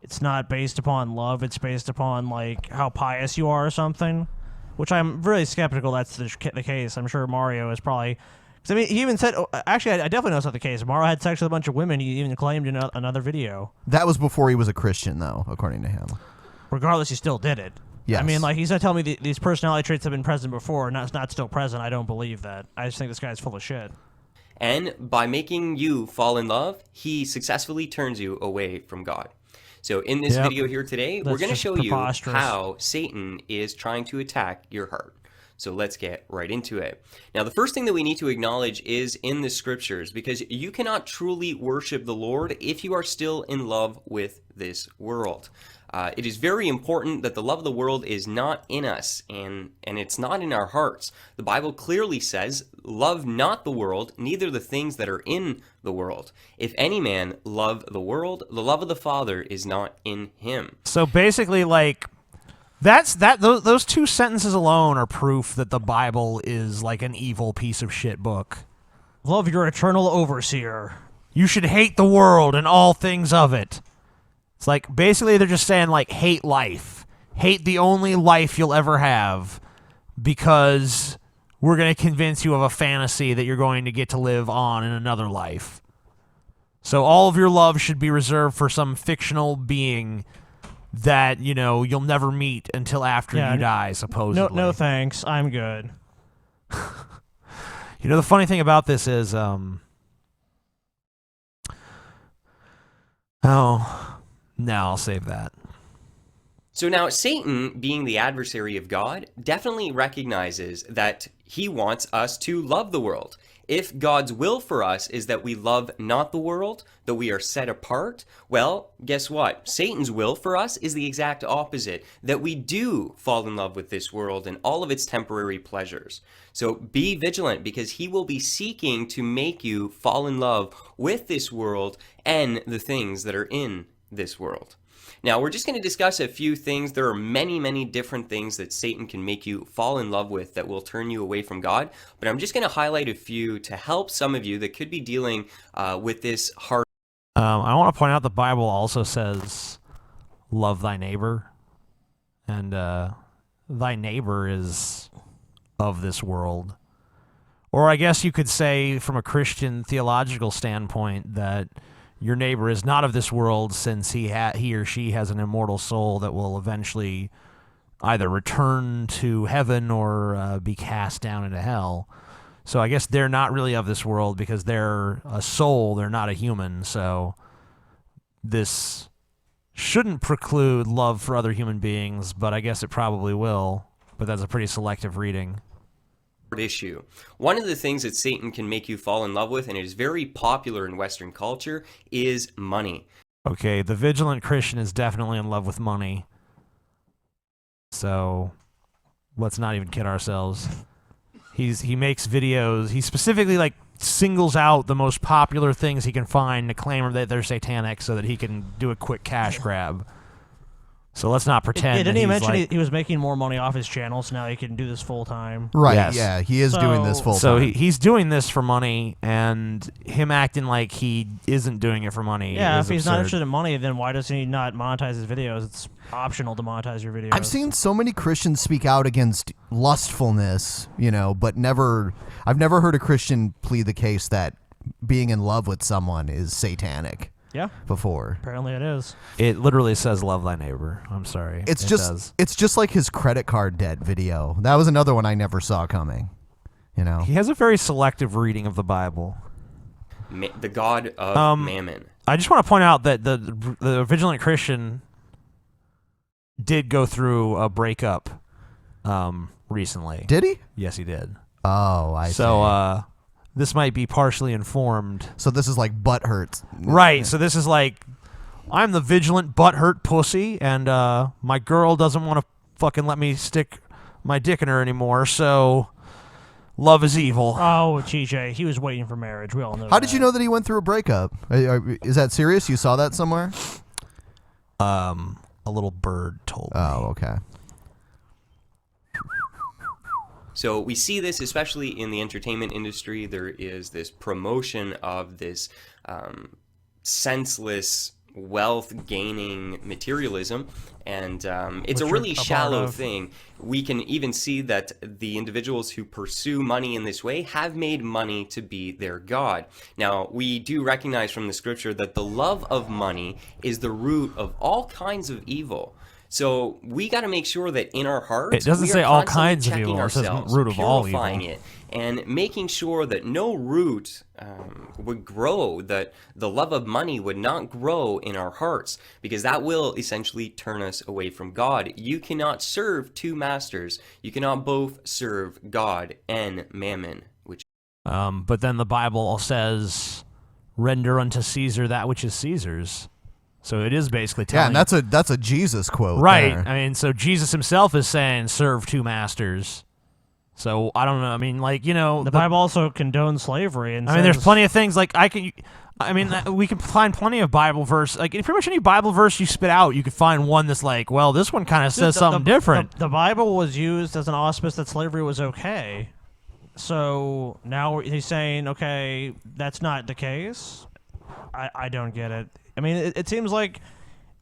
It's not based upon love, it's based upon, like, how pious you are or something? Which I'm really skeptical that's the case. I'm sure Mario is probably... Because, I mean, he even said... Actually, I definitely know it's not the case. Mario had sex with a bunch of women. He even claimed in another video. That was before he was a Christian, though, according to him. Regardless, he still did it. Yes. I mean, like, he's not telling me these personality traits have been present before and that's not still present. I don't believe that. I just think this guy's full of shit. And by making you fall in love, he successfully turns you away from God. So in this video here today, we're going to show you how Satan is trying to attack your heart. So let's get right into it. Now, the first thing that we need to acknowledge is in the scriptures, because you cannot truly worship the Lord if you are still in love with this world. It is very important that the love of the world is not in us, and it's not in our hearts. The Bible clearly says, love not the world, neither the things that are in the world. If any man love the world, the love of the Father is not in him. So basically, like, those two sentences alone are proof that the Bible is like an evil piece of shit book. Love your eternal overseer. You should hate the world and all things of it. It's like, basically they're just saying, like, hate life. Hate the only life you'll ever have, because we're going to convince you of a fantasy that you're going to get to live on in another life. So all of your love should be reserved for some fictional being that, you know, you'll never meet until after you die, supposedly. No thanks. I'm good. You know, the funny thing about this is, no, I'll save that. So now, Satan, being the adversary of God, definitely recognizes that he wants us to love the world. If God's will for us is that we love not the world, that we are set apart, well, guess what? Satan's will for us is the exact opposite, that we do fall in love with this world and all of its temporary pleasures. So be vigilant, because he will be seeking to make you fall in love with this world and the things that are in this world. Now, we're just going to discuss a few things. There are many, many different things that Satan can make you fall in love with that will turn you away from God, but I'm just going to highlight a few to help some of you that could be dealing with this hard. I want to point out the Bible also says, love thy neighbor, and thy neighbor is of this world. Or I guess you could say, from a Christian theological standpoint, that your neighbor is not of this world, since he or she has an immortal soul that will eventually either return to heaven or be cast down into hell. So I guess they're not really of this world because they're a soul, they're not a human. So this shouldn't preclude love for other human beings, but I guess it probably will. But that's a pretty selective reading. Issue. One of the things that Satan can make you fall in love with, and it is very popular in Western culture, is money. Okay, the vigilant Christian is definitely in love with money. So let's not even kid ourselves. He makes videos. He specifically like singles out the most popular things he can find to claim that they're satanic, so that he can do a quick cash grab. So let's not pretend. Didn't he mention he was making more money off his channel, so now he can do this full time? Right, Yes. yeah, he is doing this full So time. he's doing this for money, and him acting like he isn't doing it for money. Yeah, is if he's absurd. not interested in money, then why does he not monetize his videos? It's optional to monetize your videos. I've seen so many Christians speak out against lustfulness, you know, but I've never heard a Christian plead the case that being in love with someone is satanic. Yeah. Before. Apparently it is. It literally says "love thy neighbor." I'm sorry. It's It just does. it's just like his credit card debt video. That was another one I never saw coming. You know. He has a very selective reading of the Bible. The god of Mammon. I just want to point out that the vigilant Christian did go through a breakup recently. Did he? Yes, he did. Oh, I see. So this might be partially informed. So this is like butt hurts. Right. So this is like, I'm the vigilant butthurt pussy, and my girl doesn't want to fucking let me stick my dick in her anymore, so love is evil. Oh, TJ, he was waiting for marriage. We all know How that. did you know that he went through a breakup? Is that serious? You saw that somewhere? A little bird told me. Oh, okay. So we see this especially in the entertainment industry. There is this promotion of this senseless wealth-gaining materialism, and it's a Which really you're a part shallow of. thing. We can even see that the individuals who pursue money in this way have made money to be their god. Now, we do recognize from the scripture that the love of money is the root of all kinds of evil. So we got to make sure that in our hearts, It doesn't we are say all constantly kinds of checking evil. It says ourselves, root of all evil. purifying it, and making sure that no root would grow, that the love of money would not grow in our hearts, because that will essentially turn us away from God. You cannot serve two masters. You cannot both serve God and mammon. But then the Bible says, "Render unto Caesar that which is Caesar's." So it is basically telling. Yeah, and that's a Jesus quote, right? there. I mean, so Jesus himself is saying, "Serve two masters." So I don't know. I mean, like, you know, the Bible also condones slavery, and I mean, there's plenty of things like we can find plenty of Bible verse. Like pretty much any Bible verse you spit out, you could find one that's like, well, this one kind of says something different. The Bible was used as an auspice that slavery was okay. So now he's saying, okay, that's not the case. I don't get it. I mean, it seems like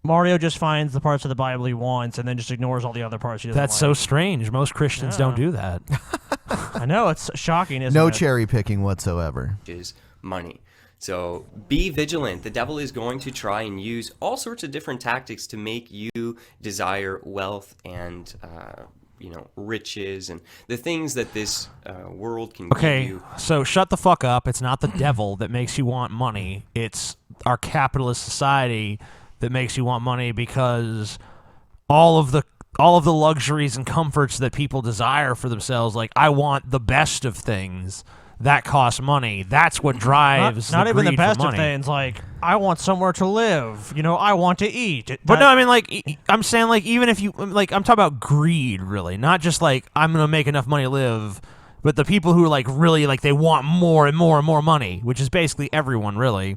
Mario just finds the parts of the Bible he wants and then just ignores all the other parts he doesn't That's like. so strange. Most Christians don't do that. I know, it's shocking, isn't No it? cherry picking whatsoever. Is money. So be vigilant. The devil is going to try and use all sorts of different tactics to make you desire wealth and riches and the things that this world can give you. So shut the fuck up. It's not the devil that makes you want money. It's our capitalist society that makes you want money, because all of the luxuries and comforts that people desire for themselves, like I want the best of things, that costs money. That's what drives not the even the greed for best of money. things. Like, I want somewhere to live. I want to eat. But no, I mean, like, I'm saying, like, even if you, like, I'm talking about greed, really. Not just, like, I'm going to make enough money to live, but the people who, like, really, like, they want more and more and more money, which is basically everyone, really.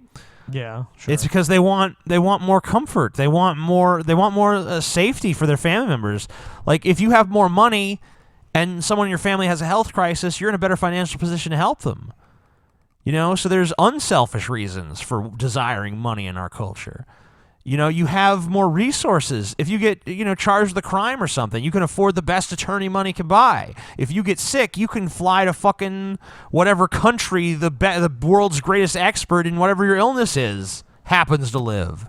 Yeah, sure. It's because they want more comfort. They want more safety for their family members. Like, if you have more money and someone in your family has a health crisis, you're in a better financial position to help them. So there's unselfish reasons for desiring money in our culture. You have more resources. If you get, charged with a crime or something, you can afford the best attorney money can buy. If you get sick, you can fly to fucking whatever country the world's greatest expert in whatever your illness is happens to live.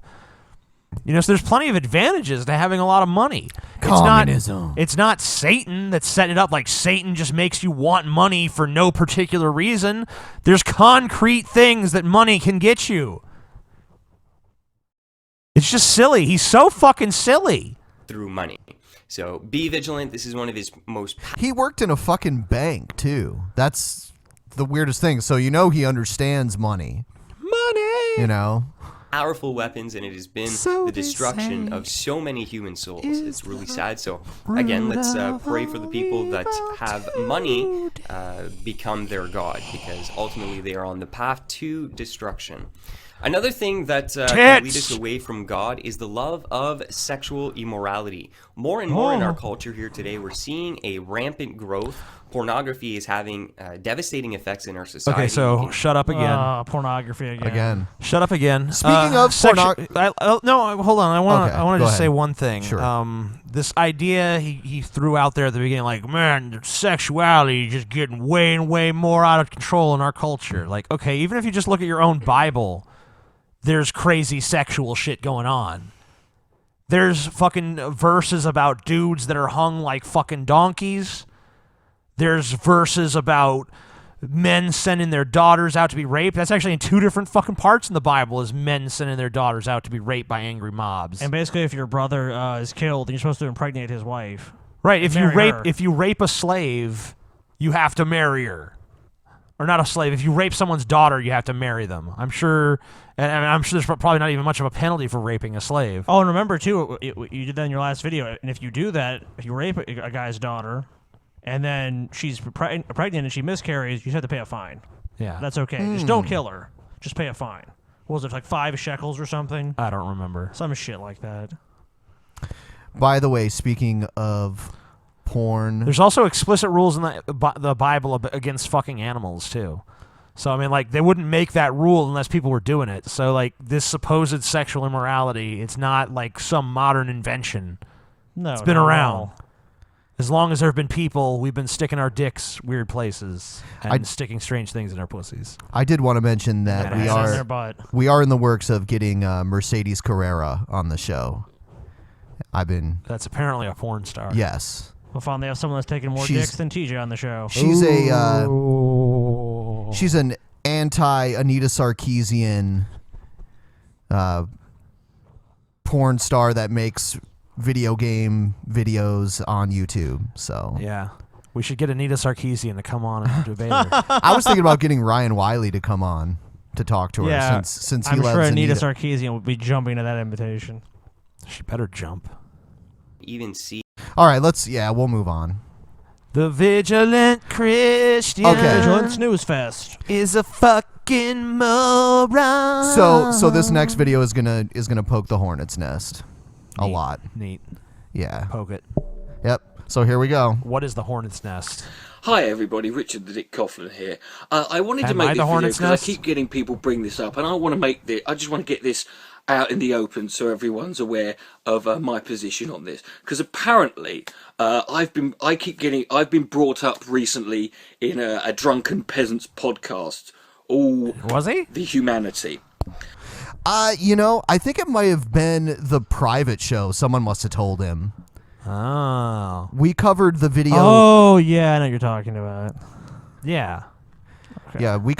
So there's plenty of advantages to having a lot of money. Communism. It's not Satan that's setting it up. Like, Satan just makes you want money for no particular reason. There's concrete things that money can get you. It's just silly. He's so fucking silly. Through money. So be vigilant. This is one of his most... He worked in a fucking bank, too. That's the weirdest thing. So he understands money. Money! Powerful weapons, and it has been the destruction of so many human souls. It's really sad. So again, let's pray for the people that have money become their god, because ultimately they are on the path to destruction. Another thing that can lead us away from God is the love of sexual immorality. More and more in our culture here today, we're seeing a rampant growth. Pornography is having devastating effects in our society. Okay, so shut up again. Pornography again. Shut up again. Speaking of no, hold on. I want to just ahead. say one thing. Sure. This idea he threw out there at the beginning, like, man, sexuality is just getting way and way more out of control in our culture. Like, okay, even if you just look at your own Bible, there's crazy sexual shit going on. There's fucking verses about dudes that are hung like fucking donkeys. There's verses about men sending their daughters out to be raped. That's actually in two different fucking parts in the Bible, is men sending their daughters out to be raped by angry mobs. And basically, if your brother is killed, then you're supposed to impregnate his wife. Right. If you Marry rape a slave, you have to marry her. Or not a slave. If you rape someone's daughter, you have to marry them. I'm sure there's probably not even much of a penalty for raping a slave. Oh, and remember, too, you did that in your last video, and if you do that, if you rape a guy's daughter, and then she's pregnant and she miscarries, you have to pay a fine. Yeah. That's okay. Just don't kill her. Just pay a fine. What was it, like 5 shekels or something? I don't remember. Some shit like that. By the way, speaking of porn, there's also explicit rules in the Bible against fucking animals, too. So, I mean, like, they wouldn't make that rule unless people were doing it. So, like, this supposed sexual immorality, it's not like some modern invention. No, it's been not at around. all. As long as there have been people, we've been sticking our dicks weird places and sticking strange things in our pussies. I did want to mention that we are in the works of getting Mercedes Carrera on the show. That's apparently a porn star. Yes. We'll finally have someone that's taking more dicks than TJ on the show. She's she's an anti-Anita Sarkeesian porn star that makes video game videos on YouTube. So yeah, we should get Anita Sarkeesian to come on and debate her. I was thinking about getting Ryan Wiley to come on to talk to her Yeah, since he I'm loves sure Anita Anita. Sarkeesian would be jumping to that invitation. She better jump. Even see. All right, we'll move on. The Vigilant Christian. Okay. Vigilant Snooze Fest is a fucking moron. So this next video is gonna poke the hornet's nest a lot. Neat. Yeah. Poke it. Yep. So here we go. What is the hornet's nest? Hi everybody, Richard the Dick Coughlin here. I wanted to Am make I this the video hornet's because I nest? keep getting people bring this up, and I just want to get this out in the open so everyone's aware of my position on this. Because apparently, I've been brought up recently in a Drunken Peasants podcast. Was he? The humanity. I think it might have been the private show. Someone must have told him. Oh. We covered the video. Oh yeah, I know what you're talking about. Yeah. Yeah, we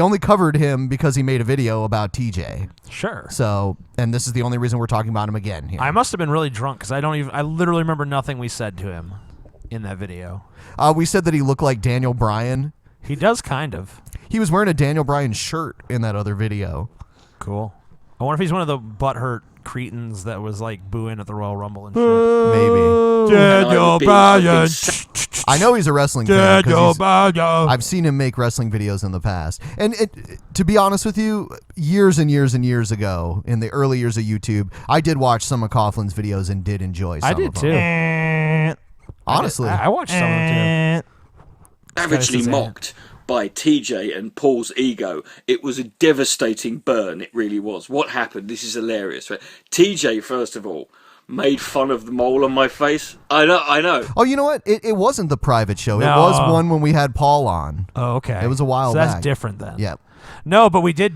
only covered him because he made a video about TJ. Sure. So, and this is the only reason we're talking about him again here. I must have been really drunk because I literally remember nothing we said to him in that video. We said that he looked like Daniel Bryan. He does kind of. He was wearing a Daniel Bryan shirt in that other video. Cool. I wonder if he's one of the butthurt cretins that was like booing at the Royal Rumble and shit. Maybe. Daniel Bryan. I know he's a wrestling fan. Daniel Bryan. I've seen him make wrestling videos in the past. And to be honest with you, years and years and years ago, in the early years of YouTube, I did watch some of Coughlin's videos and did enjoy some I of did them. too. Honestly. I watched some of them too. Savagely Scotty says, mocked by TJ and Paul's ego. It was a devastating burn, it really was. What happened? This is hilarious, right? TJ, first of all, made fun of the mole on my face. I know. Oh, you know what? It wasn't the private show. It No. was one when we had Paul on. Oh, okay. It was a while so back. that's different then. Yep. No, but we did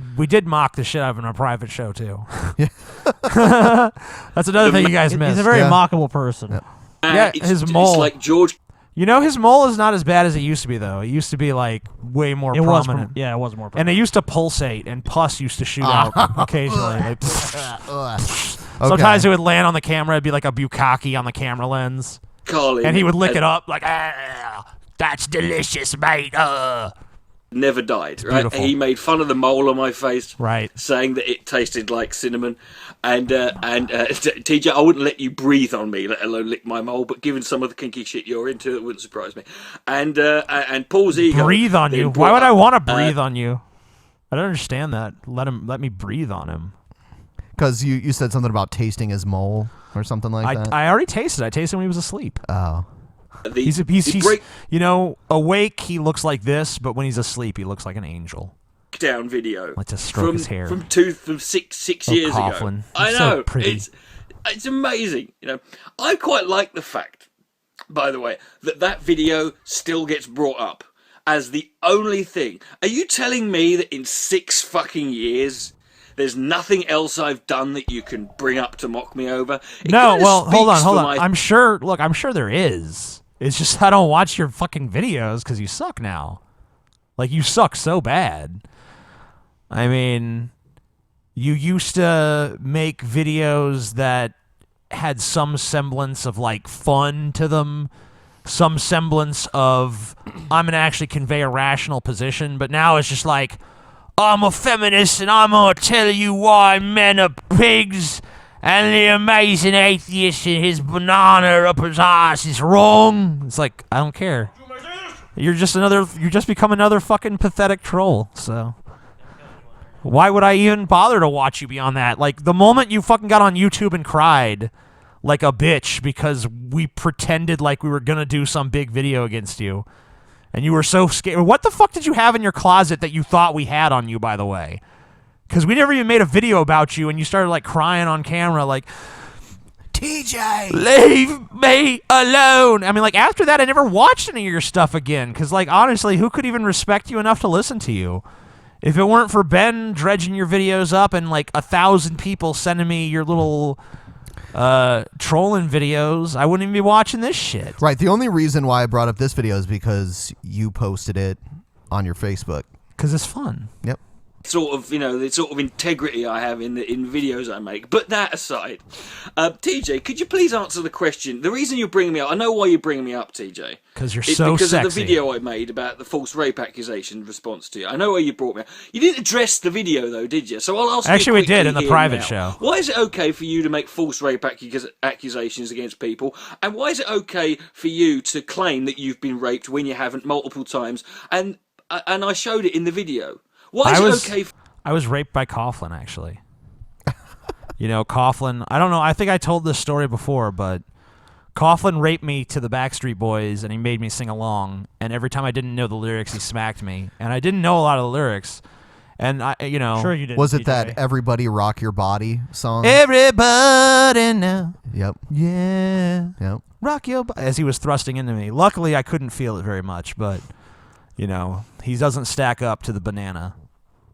mock the shit out of him in a private show too. That's another thing you guys missed. He's a very mockable person. Yeah, his mole. It's like George. You know, his mole is not as bad as it used to be, though. It used to be like way more prominent. It was more prominent. And it used to pulsate, and pus used to shoot out occasionally. Like, sometimes it would land on the camera. It'd be like a bukkake on the camera lens. Carlin, and he would lick it up like, that's delicious, mate. Never died, right? beautiful. He made fun of the mole on my face, right? Saying that it tasted like cinnamon, and TJ, I wouldn't let you breathe on me, let alone lick my mole. But given some of the kinky shit you're into, it wouldn't surprise me. And Paul's ego. Breathe on you? then Why would brought I up, want to breathe on you? I don't understand that. Let me breathe on him. Because you said something about tasting his mole or something like that. I already tasted. I tasted when he was asleep. Oh. He's awake. He looks like this, but when he's asleep, he looks like an angel. Down video, like to stroke his hair from six Oh, years Coughlin. ago. I He's know so pretty. it's amazing. You know, I quite like the fact, by the way, that video still gets brought up as the only thing. Are you telling me that in 6 fucking years? There's nothing else I've done that you can bring up to mock me over? No, well, hold on. I'm sure there is. It's just I don't watch your fucking videos because you suck now. Like, you suck so bad. I mean, you used to make videos that had some semblance of, like, fun to them. Some semblance of, I'm going to actually convey a rational position. But now it's just like, I'm a feminist and I'm going to tell you why men are pigs. And the amazing atheist in his banana up his ass is wrong. It's like, I don't care. You just become another fucking pathetic troll. So why would I even bother to watch you beyond that? Like, the moment you fucking got on YouTube and cried like a bitch because we pretended like we were gonna do some big video against you, and you were so scared. What the fuck did you have in your closet that you thought we had on you, by the way? Because we never even made a video about you, and you started, like, crying on camera, like, TJ, leave me alone. I mean, like, after that, I never watched any of your stuff again, because, like, honestly, who could even respect you enough to listen to you? If it weren't for Ben dredging your videos up and, like, 1,000 people sending me your little trolling videos, I wouldn't even be watching this shit. Right. The only reason why I brought up this video is because you posted it on your Facebook. Because it's fun. Yep. Sort of, the sort of integrity I have in videos I make. But that aside, TJ, could you please answer the question? The reason you're bringing me up, I know why you're bringing me up, TJ. Because you're it's so because sexy. of the video I made about the false rape accusation response to you. I know why you brought me up. You didn't address the video though, did you? So I'll ask you Actually, we did quickly in the here private now. show. Why is it okay for you to make false rape accusations against people? And why is it okay for you to claim that you've been raped when you haven't multiple times? And I showed it in the video. Why is it okay? I was raped by Coughlin, actually. Coughlin, I don't know, I think I told this story before, but Coughlin raped me to the Backstreet Boys, and he made me sing along, and every time I didn't know the lyrics, he smacked me. And I didn't know a lot of the lyrics, and Sure you did. Was it DJ. that Everybody Rock Your Body song? Everybody now. Yep. Yeah. Yep. Rock your body. As he was thrusting into me. Luckily, I couldn't feel it very much, but, he doesn't stack up to the banana.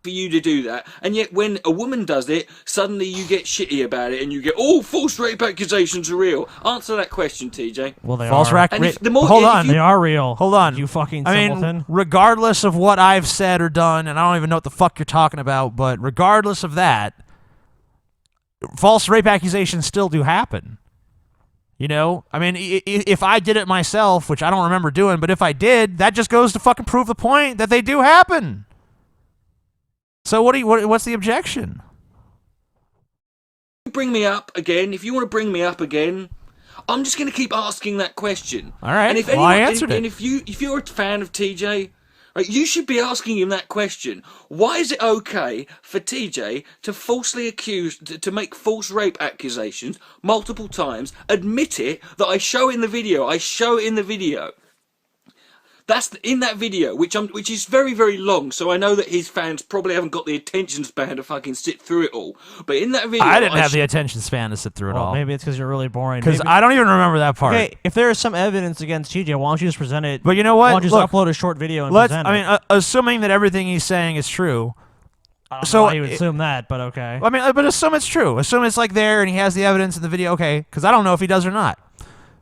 For you to do that, and yet when a woman does it, suddenly you get shitty about it, and you get, false rape accusations are real. Answer that question, TJ. Well, they False are. rape. Hold on. They are real. Hold on. You fucking I simpleton. mean, regardless of what I've said or done, and I don't even know what the fuck you're talking about, but regardless of that, false rape accusations still do happen. I mean, if I did it myself, which I don't remember doing, but if I did, that just goes to fucking prove the point that they do happen. So what's the objection? Bring me up again. If you want to bring me up again, I'm just going to keep asking that question. All right. And if I answered it. And if you're a fan of TJ, right, you should be asking him that question. Why is it okay for TJ to falsely to make false rape accusations multiple times, admit it, that I show in the video? That's in that video, which is very, very long, so I know that his fans probably haven't got the attention span to fucking sit through it all. But in that video, I didn't have the attention span to sit through it all. Maybe it's because you're really boring. Because I don't even remember that part. Okay, if there is some evidence against TJ, why don't you just present it? But you know what? Why don't you just upload a short video and present it? Assuming that everything he's saying is true. I don't know why you would assume that, but okay. I mean, but assume it's true. Assume it's like there and he has the evidence in the video. Okay, because I don't know if he does or not.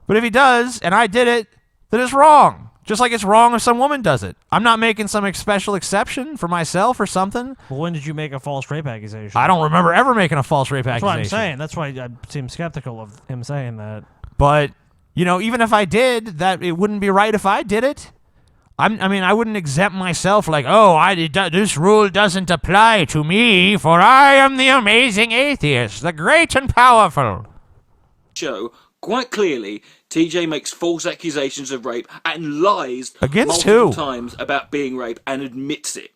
But if he does and I did it, then it's wrong. Just like it's wrong if some woman does it. I'm not making some special exception for myself or something. Well, when did you make a false rape accusation? I don't remember ever making a false rape accusation. That's what I'm saying. That's why I seem skeptical of him saying that. But, even if I did, that it wouldn't be right if I did it. I wouldn't exempt myself like, this rule doesn't apply to me, for I am the amazing atheist, the great and powerful. Show quite clearly, TJ makes false accusations of rape and lies against multiple who? Times about being raped and admits it.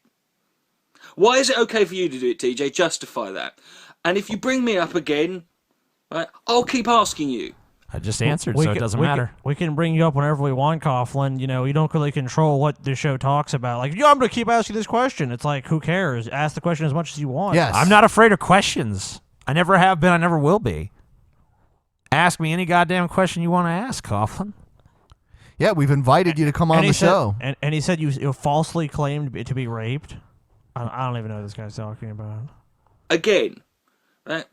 Why is it okay for you to do it, TJ? Justify that. And if you bring me up again, right, I'll keep asking you. I just answered, so it doesn't matter. We can bring you up whenever we want, Coughlin. You don't really control what the show talks about. Like, I'm going to keep asking this question. It's like, who cares? Ask the question as much as you want. Yes. I'm not afraid of questions. I never have been. I never will be. Ask me any goddamn question you want to ask, Coughlin. Yeah, we've invited you to come on the show. And he said you falsely claimed to be raped. I don't even know what this guy's talking about. Again, right?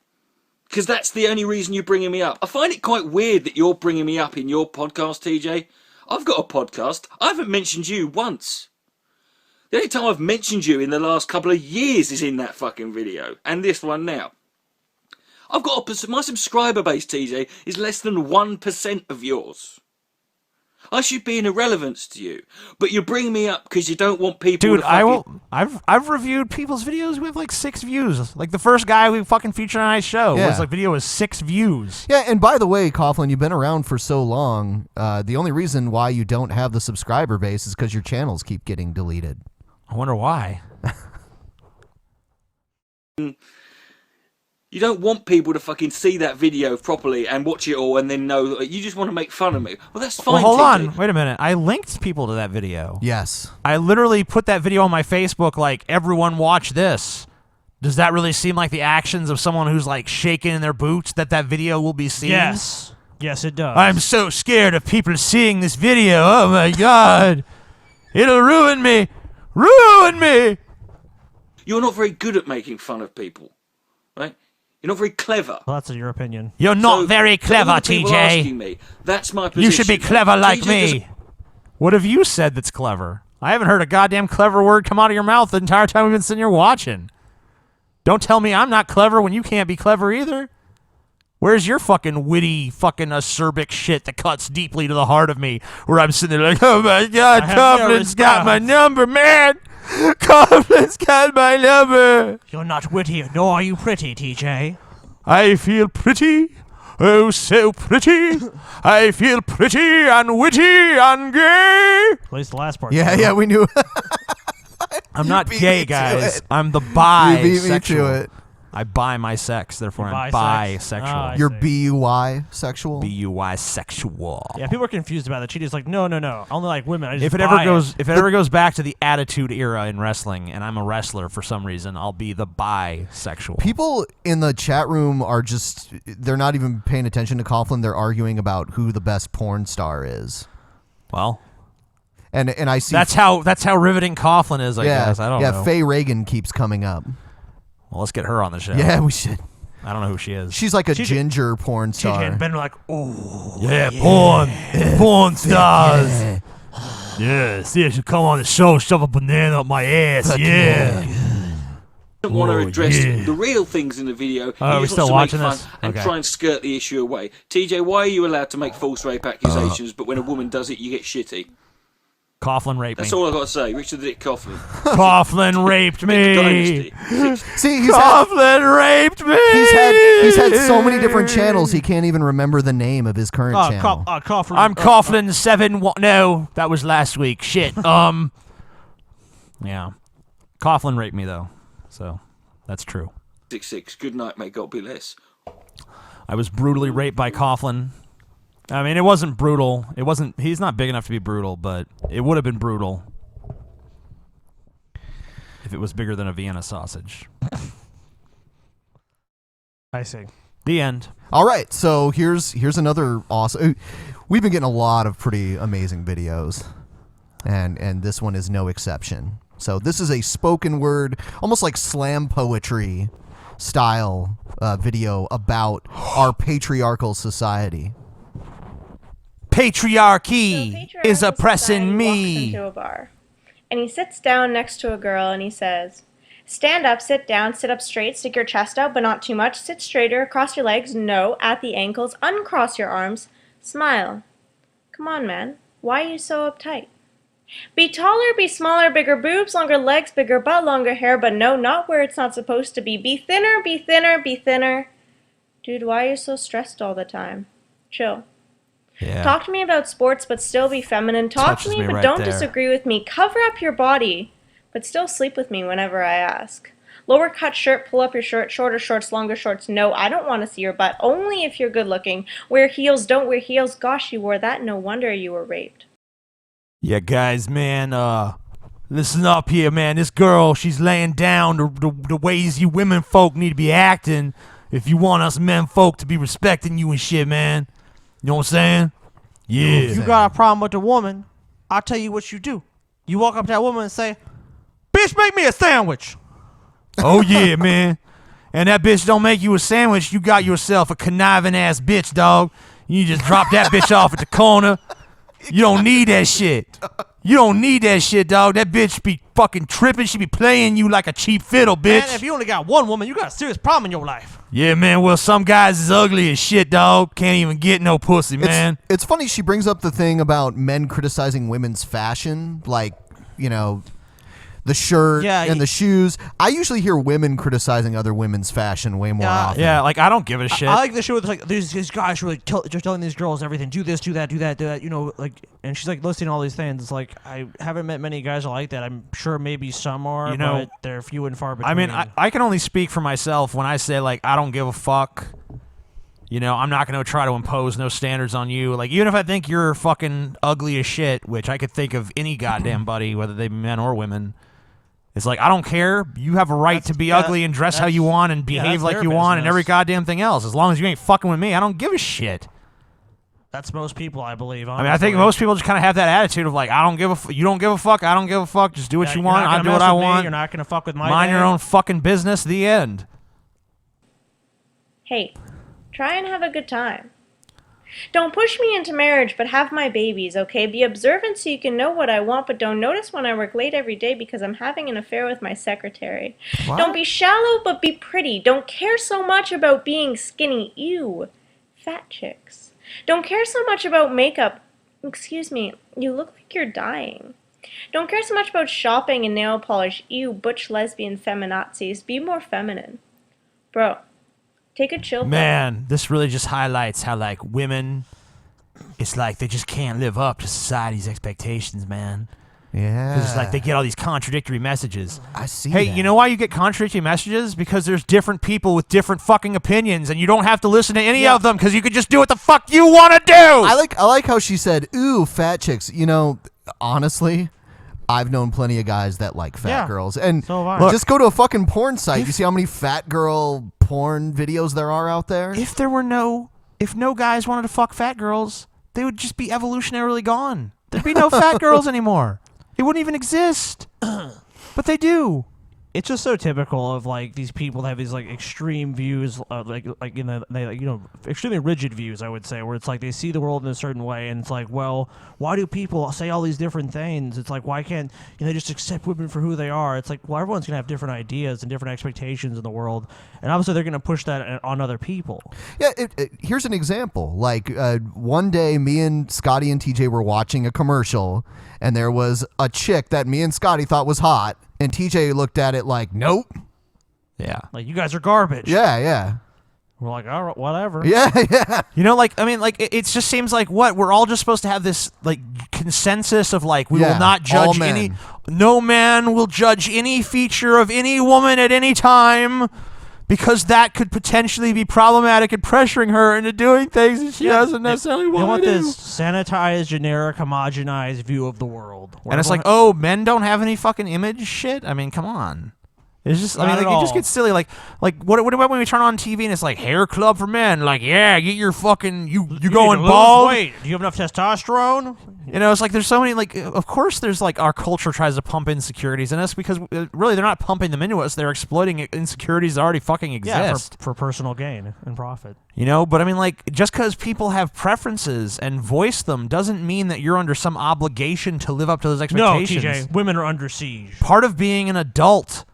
Because that's the only reason you're bringing me up. I find it quite weird that you're bringing me up in your podcast, TJ. I've got a podcast. I haven't mentioned you once. The only time I've mentioned you in the last couple of years is in that fucking video. And this one now. I've got my subscriber base, TJ, is less than 1% of yours. I should be an irrelevance to you, but you bring me up because you don't want people. Dude, to fucking... I've reviewed people's videos with like 6 views. Like the first guy we fucking featured on our show was like video with 6 views. Yeah, and by the way, Coughlin, you've been around for so long. The only reason why you don't have the subscriber base is because your channels keep getting deleted. I wonder why. You don't want people to fucking see that video properly and watch it all and then know that you just want to make fun of me. Well, that's fine. Well, hold TJ. on. Wait a minute. I linked people to that video. Yes. I literally put that video on my Facebook like, everyone watch this. Does that really seem like the actions of someone who's like shaking in their boots that video will be seen? Yes. Yes, it does. I'm so scared of people seeing this video. Oh my God. It'll ruin me. Ruin me. You're not very good at making fun of people, right? You're not very clever. Well, that's your opinion. You're not So, very to all clever, the people TJ. asking me, that's my position. You should be clever like TJ me. just- What have you said that's clever? I haven't heard a goddamn clever word come out of your mouth the entire time we've been sitting here watching. Don't tell me I'm not clever when you can't be clever either. Where's your fucking witty, fucking acerbic shit that cuts deeply to the heart of me? Where I'm sitting there like, oh my God, Coughlin's got my number, man. Coughlin's got my number. You're not witty, nor are you pretty, TJ. I feel pretty. Oh, so pretty. I feel pretty and witty and gay. At least the last part. Yeah, we knew. I'm not beat gay, me to guys. it. I'm the You bisexual. beat me to it. I buy my sex, therefore I'm Bisex. bisexual. Ah, I You're see. B-U-Y sexual? B-U-Y sexual. Yeah, people are confused about that. She's like, no. I only like women. I just If it ever goes back to the attitude era in wrestling, and I'm a wrestler for some reason, I'll be the bisexual. People in the chat room are they're not even paying attention to Coughlin. They're arguing about who the best porn star is. Well, and I see that's how riveting Coughlin is, I guess. I don't know. Yeah, Faye Reagan keeps coming up. Well, let's get her on the show. Yeah, we should. I don't know who she is. She's like a ginger porn star. TJ and Ben were like, oh. Yeah, porn stars. Yeah, see if she come on the show, shove a banana up my ass. Fuck yeah. Don't want to Oh, address yeah. the real things in the video. Oh, He we're just still wants to watching make this? fun and Okay. try and skirt the issue away. TJ, why are you allowed to make false rape accusations, but when a woman does it, you get shitty? Coughlin raped That's me. all I got to say. Richard the Dick Coughlin. Coughlin raped me. Dynasty. See, Coughlin raped me. He's had so many different channels he can't even remember the name of his current channel. Coughlin. I'm Coughlin 7. No, that was last week. Shit. Yeah. Coughlin raped me though, so that's true. 6-6. Good night, may God bless. I was brutally raped by Coughlin. I mean, it wasn't brutal. It wasn't. He's not big enough to be brutal, but it would have been brutal if it was bigger than a Vienna sausage. I see. The end. All right, so here's another awesome. We've been getting a lot of pretty amazing videos, and this one is no exception. So this is a spoken word, almost like slam poetry style video about our patriarchal society. Patriarchy is oppressing Walks me. into a bar, and he sits down next to a girl, and he says, "Stand up, sit down, sit up straight, stick your chest out, but not too much. Sit straighter, cross your legs, no, at the ankles, uncross your arms, smile. Come on, man, why are you so uptight? Be taller, be smaller, bigger boobs, longer legs, bigger butt, longer hair, but no, not where it's not supposed to be. Be thinner, be thinner, be thinner. Dude, why are you so stressed all the time? Chill. Yeah. Talk to me about sports, but still be feminine. Talk Touches to me, me but right don't there. disagree with me. Cover up your body, but still sleep with me whenever I ask. Lower cut shirt, pull up your shirt, shorter shorts, longer shorts. No, I don't want to see your butt, only if you're good looking. Wear heels, don't wear heels. Gosh, you wore that, no wonder you were raped." Yeah, guys, man, listen up here, man. This girl, she's laying down the ways you women folk need to be acting if you want us men folk to be respecting you and shit, man. You know what I'm saying? Yeah. If you got a problem with a woman, I'll tell you what you do. You walk up to that woman and say, "Bitch, make me a sandwich." Oh, yeah, man. And that bitch don't make you a sandwich, you got yourself a conniving ass bitch, dog. You just drop that bitch off at the corner. You don't need that shit. You don't need that shit, dog. That bitch be fucking tripping. She be playing you like a cheap fiddle, bitch. Man, if you only got one woman, you got a serious problem in your life. Yeah, man. Well, some guys is ugly as shit, dog. Can't even get no pussy, man. It's funny she brings up the thing about men criticizing women's fashion, like, you know, the shirt and the shoes. I usually hear women criticizing other women's fashion way more often. Yeah, like I don't give a shit. I like the show with like these guys really just telling these girls everything. Do this, do that, do that, do that. You know, like, and she's like listing all these things. It's like I haven't met many guys like that. I'm sure maybe some are, You know, but they're few and far between. I mean, I can only speak for myself when I say, like, I don't give a fuck. You know, I'm not going to try to impose no standards on you. Like, even if I think you're fucking ugly as shit, which I could think of any goddamn buddy, whether they be men or women. It's like, I don't care. You have a right to be ugly and dress how you want and behave like you want and every goddamn thing else. As long as you ain't fucking with me, I don't give a shit. That's most people, I believe. I mean, I think most people just kind of have that attitude of like, I don't give a you don't give a fuck, I don't give a fuck, just do what you want, I do what I want. You're not gonna fuck with my Mind dad. your own fucking business, the end. Hey, try and have a good time. Don't push me into marriage, but have my babies, okay? Be observant so you can know what I want, but don't notice when I work late every day because I'm having an affair with my secretary. What? Don't be shallow, but be pretty. Don't care so much about being skinny. Ew. Fat chicks. Don't care so much about makeup. Excuse me, you look like you're dying. Don't care so much about shopping and nail polish. Ew, butch lesbian feminazis. Be more feminine. Bro, take a chill pill. Man, this really just highlights how, like, women, it's like they just can't live up to society's expectations, man. Yeah. Because it's like they get all these contradictory messages. I see Hey, that. you know why you get contradictory messages? Because there's different people with different fucking opinions, and you don't have to listen to any of them because you can just do what the fuck you want to do. I like how she said, "Ooh, fat chicks." You know, honestly, I've known plenty of guys that like fat girls, and so have I. look, just go to a fucking porn site. You see how many fat girl porn videos there are out there? If no guys wanted to fuck fat girls, they would just be evolutionarily gone. There'd be no fat girls anymore. It wouldn't even exist. But they do. It's just so typical of like these people that have these like extreme views, extremely rigid views. I would say where it's like they see the world in a certain way, and it's like, well, why do people say all these different things? It's like, why can't they just accept women for who they are? It's like, well, everyone's gonna have different ideas and different expectations in the world, and obviously they're gonna push that on other people. Yeah, here's an example. Like one day, me and Scotty and TJ were watching a commercial, and there was a chick that me and Scotty thought was hot, and TJ looked at it like, nope. Yeah. Like, you guys are garbage. Yeah. We're like, all right, whatever. Yeah. You know, like, I mean, like, it just seems like we're all just supposed to have this like consensus of like we will not all judge men. any. No man will judge any feature of any woman at any time, because that could potentially be problematic and pressuring her into doing things that she doesn't necessarily They want want to do. this sanitized, generic, homogenized view of the world. And it's like, oh, men don't have any fucking image shit? I mean, come on. It's just, I Not mean, at like, it just all. gets silly. Like what about when we turn on TV and it's like hair club for men? Like, yeah, get your fucking, you need going to lose bald? weight. Do you have enough testosterone? You know, it's like there's so many, like, of course there's like our culture tries to pump insecurities in us because really they're not pumping them into us. They're exploiting insecurities that already fucking exist. Yeah, for personal gain and profit. You know, but I mean, like, just because people have preferences and voice them doesn't mean that you're under some obligation to live up to those expectations. No, TJ, women are under siege. Part of being an adult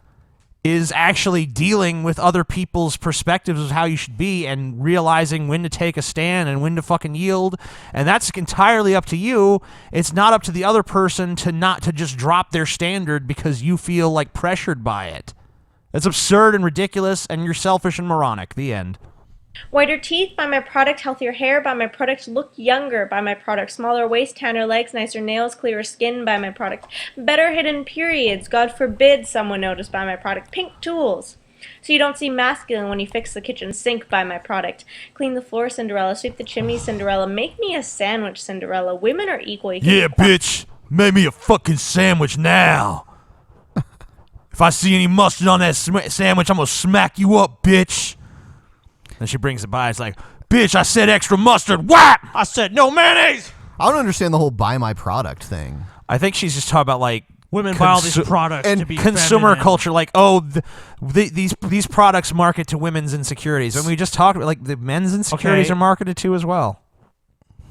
is actually dealing with other people's perspectives of how you should be and realizing when to take a stand and when to fucking yield. And that's entirely up to you. It's not up to the other person to just drop their standard because you feel like pressured by it. It's absurd and ridiculous, and you're selfish and moronic. The end. Whiter teeth, buy my product. Healthier hair, buy my product. Look younger, buy my product. Smaller waist, tanner legs, nicer nails, clearer skin, buy my product. Better hidden periods, God forbid someone notice, buy my product. Pink tools, so you don't see masculine when you fix the kitchen sink, buy my product. Clean the floor, Cinderella. Sweep the chimney, Cinderella. Make me a sandwich, Cinderella. Women are equal. You can Yeah, bitch. Make me a fucking sandwich now. If I see any mustard on that sandwich, I'm gonna smack you up, bitch. And she brings it by. It's like, bitch, I said extra mustard. Whap! I said no mayonnaise. I don't understand the whole buy my product thing. I think she's just talking about like women buy all these products and to be consumer feminine. culture. Like, oh, these products market to women's insecurities. And we just talked about like the men's insecurities Okay. are marketed to as well.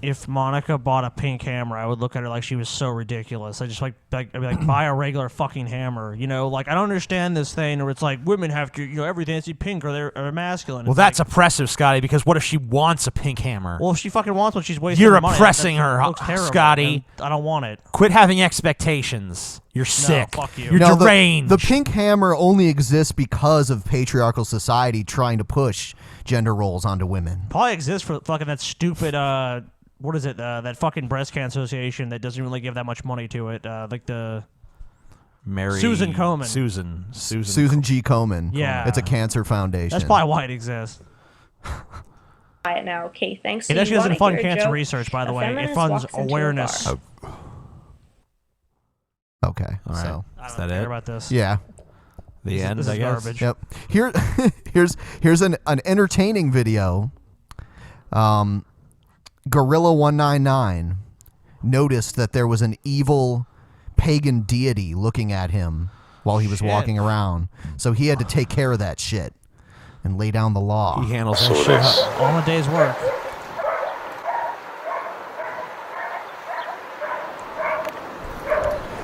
If Monica bought a pink hammer, I would look at her like she was so ridiculous. I just I'd be like, buy a regular fucking hammer. You know, like I don't understand this thing where it's like women have to, everything has to be pink or they're masculine. Well, It's that's like, oppressive, Scotty. Because what if she wants a pink hammer? well, if she fucking wants one, she's wasting You're her money. oppressing That her, looks terrible, Scotty. and I don't want it. Quit having expectations. You're sick. fuck you. You're No, deranged. The pink hammer only exists because of patriarchal society trying to push gender roles onto women. Probably exists for fucking that stupid what is it? That fucking breast cancer association that doesn't really give that much money to it. Like the Mary Susan Komen. Susan G. Komen. Yeah. It's a cancer foundation. That's probably why it exists. buy it now. Okay, thanks. It So actually you doesn't wanna fund hear a cancer joke? research, by the A way. It feminist funds walks into a awareness. bar. Okay. All right. So I Is don't that care it? about this. yeah. The This is- end, this I is guess. garbage. Yep. Here's an entertaining video. Gorilla 199 noticed that there was an evil pagan deity looking at him while he was Shit. walking around. So he had to take care of that shit. and lay down the law. He handles that shit all in a day's work.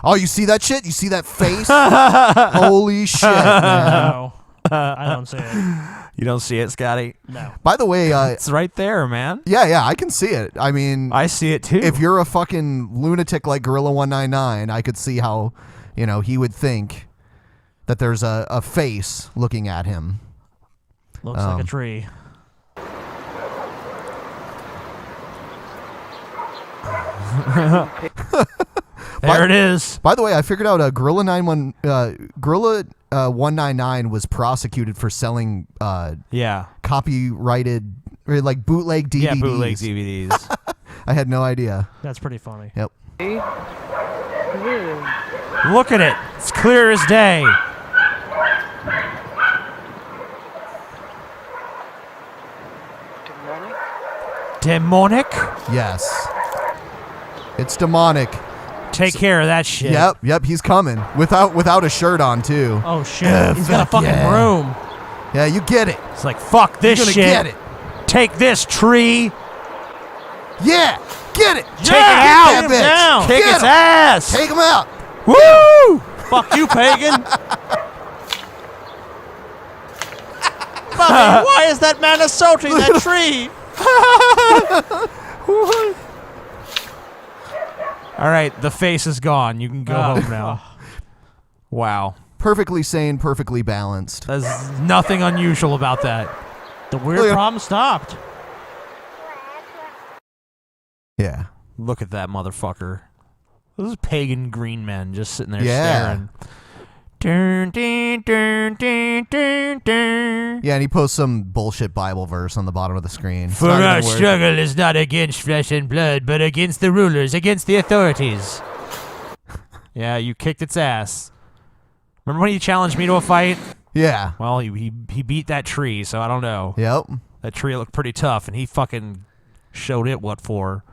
Oh, you see that shit? You see that face? Holy shit, man. No, I don't see it. You don't see it, Scotty? No. By the way, it's right there, man. Yeah, I can see it. I mean, I see it too. If you're a fucking lunatic like Gorilla 199, I could see how, he would think that there's a face looking at him. Looks like a tree. There it is. By the way, I figured out Gorilla 199 was prosecuted for selling copyrighted or like bootleg DVDs. Yeah, bootleg DVDs. I had no idea. That's pretty funny. Yep. Look at it. It's clear as day. Demonic? Yes. It's demonic. Take care of that shit. Yep, he's coming. Without a shirt on, too. Oh, shit. He's got a fucking broom. Yeah, you get it. It's like, fuck this You're shit. gonna get it. Take this, tree. Yeah, get it. Take it out. Take it down. Kick Get its him. ass. Take him out. Woo! Fuck you, pagan. Bobby, why is that man assaulting that tree? All right, the face is gone. You can go home now. Wow. Perfectly sane, perfectly balanced. There's nothing unusual about that. The weird problem stopped. Yeah. Look at that motherfucker. Those pagan green men just sitting there Yeah. staring. Yeah, and he posts some bullshit Bible verse on the bottom of the screen. It's For not our even worth it. struggle is not against flesh and blood, but against the rulers, against the authorities. Yeah, you kicked its ass. Remember when you challenged me to a fight? Yeah. Well, he beat that tree, so I don't know. Yep. That tree looked pretty tough, and he fucking showed it what for.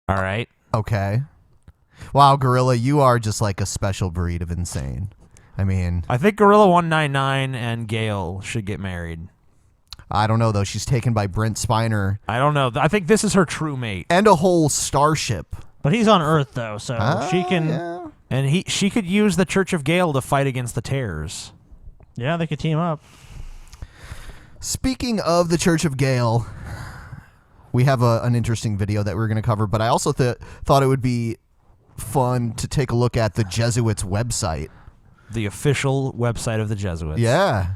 All right. Okay. Wow, Gorilla, you are just like a special breed of insane. I mean, I think Gorilla 199 and Gail should get married. I don't know, though. She's taken by Brent Spiner. I don't know. I think this is her true mate. And a whole starship. But he's on Earth, though, so she can... Yeah. And she could use the Church of Gail to fight against the Terrors. Yeah, they could team up. Speaking of the Church of Gail, we have an interesting video that we're going to cover, but I also thought it would be fun to take a look at the Jesuits' website. The official website of the Jesuits. Yeah.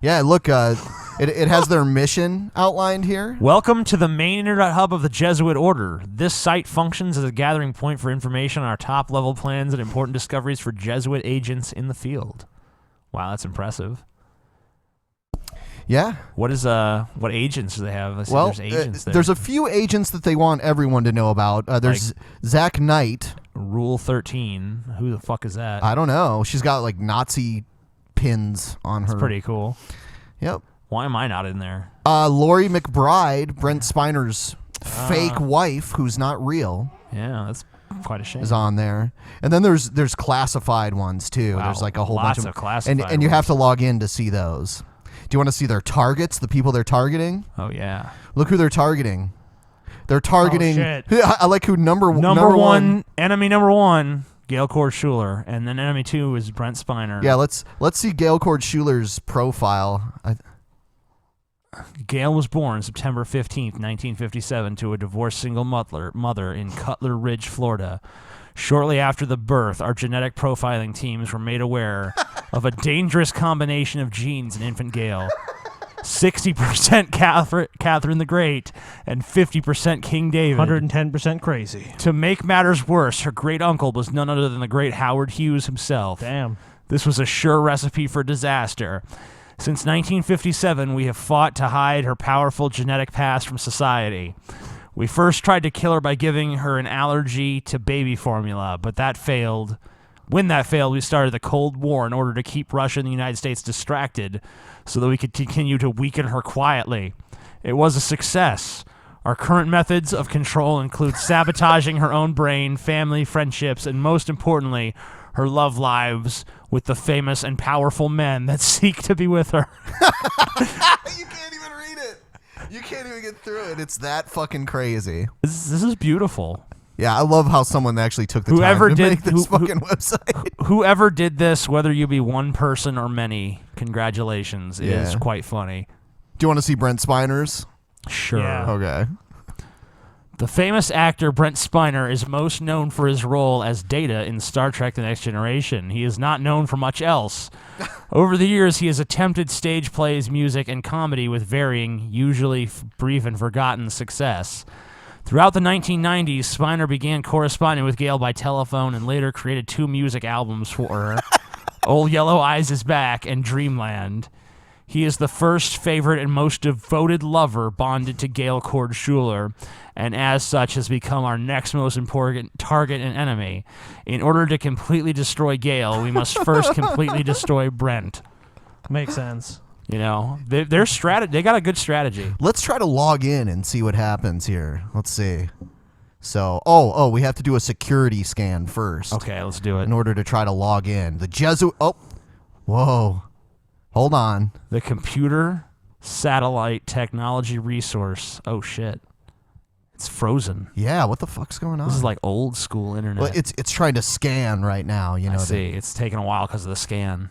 Yeah, look, it has their mission outlined here. Welcome to the main internet hub of the Jesuit Order. This site functions as a gathering point for information on our top-level plans and important discoveries for Jesuit agents in the field. Wow, that's impressive. Yeah. What agents do they have? I see Well, there's agents there. there's a few agents that they want everyone to know about. There's Zach Knight. Rule 13. Who the fuck is that? I don't know. She's got like Nazi pins on her. That's pretty cool. Yep. Why am I not in there? Lori McBride, Brent Spiner's fake wife, who's not real. Yeah, that's quite a shame. Is on there. And then there's classified ones too. Wow, There's like a whole lots bunch of classified and you have ones. to log in to see those. Do you want to see their targets, the people they're targeting? Oh yeah. Look who they're targeting. They're targeting. shit. I like who number one. Enemy number one, Gail Cord Schuler, and then enemy 2 is Brent Spiner. Yeah, let's see Gail Cord Schuler's profile. Gail was born September 15th, 1957, to a divorced single mother in Cutler Ridge, Florida. Shortly after the birth, our genetic profiling teams were made aware of a dangerous combination of genes in infant Gail. 60% Catherine the Great and 50% King David. 110% crazy. To make matters worse, her great-uncle was none other than the great Howard Hughes himself. Damn. This was a sure recipe for disaster. Since 1957, we have fought to hide her powerful genetic past from society. We first tried to kill her by giving her an allergy to baby formula, but that failed. When that failed, we started the Cold War in order to keep Russia and the United States distracted so that we could continue to weaken her quietly. It was a success. Our current methods of control include sabotaging her own brain, family, friendships, and most importantly, her love lives with the famous and powerful men that seek to be with her. You can't even read it. You can't even get through it. It's that fucking crazy. This is beautiful. Yeah, I love how someone actually took the time to make this fucking website. Whoever did this, whether you be one person or many, congratulations. It is quite funny. Do you want to see Brent Spiner's? Sure. Yeah. Okay. The famous actor Brent Spiner is most known for his role as Data in Star Trek The Next Generation. He is not known for much else. Over the years, he has attempted stage plays, music, and comedy with varying, usually brief and forgotten success. Throughout the 1990s, Spiner began corresponding with Gail by telephone and later created 2 music albums for her, Old Yellow Eyes Is Back and Dreamland. He is the first, favorite, and most devoted lover bonded to Gail Cord Schuler, and as such has become our next most important target and enemy. In order to completely destroy Gail, we must first completely destroy Brent. Makes sense. You know, they got a good strategy. Let's try to log in and see what happens here. Let's see. So, we have to do a security scan first. Okay, let's do it. In order to try to log in. The Jesuit... Oh. Whoa. Hold on. The Computer Satellite Technology Resource. Oh, shit. It's frozen. Yeah, what the fuck's going on? This is like old school internet. Well, it's trying to scan right now. You know. I see. It's taking a while because of the scan.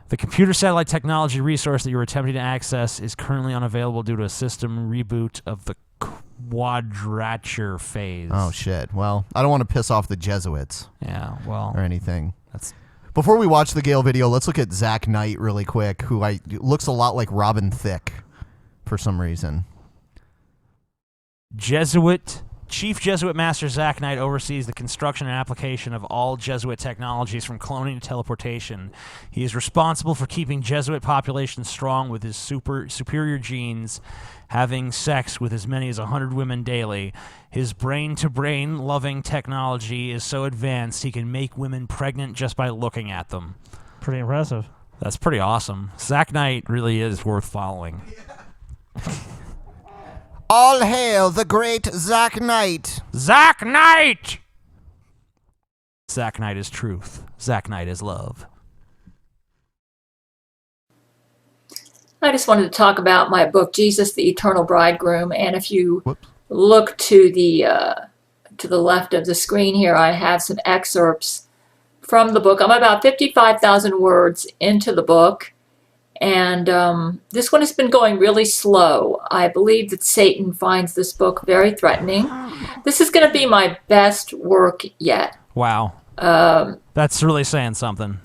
The Computer Satellite Technology Resource that you're attempting to access is currently unavailable due to a system reboot of the quadrature phase. Oh, shit. Well, I don't want to piss off the Jesuits. Yeah, well. Or anything. Before we watch the Gale video, let's look at Zach Knight really quick, who looks a lot like Robin Thicke for some reason. Chief Jesuit Master Zach Knight oversees the construction and application of all Jesuit technologies from cloning to teleportation. He is responsible for keeping Jesuit populations strong with his superior genes, having sex with as many as 100 women daily. His brain-to-brain loving technology is so advanced he can make women pregnant just by looking at them. Pretty impressive. That's pretty awesome. Zach Knight really is worth following. All hail the great Zach Knight. Zach Knight! Zach Knight is truth. Zach Knight is love. I just wanted to talk about my book, Jesus, the Eternal Bridegroom. And if you look to the left of the screen here, I have some excerpts from the book. I'm about 55,000 words into the book. And this one has been going really slow. I believe that Satan finds this book very threatening. This is going to be my best work yet. Wow. That's really saying something.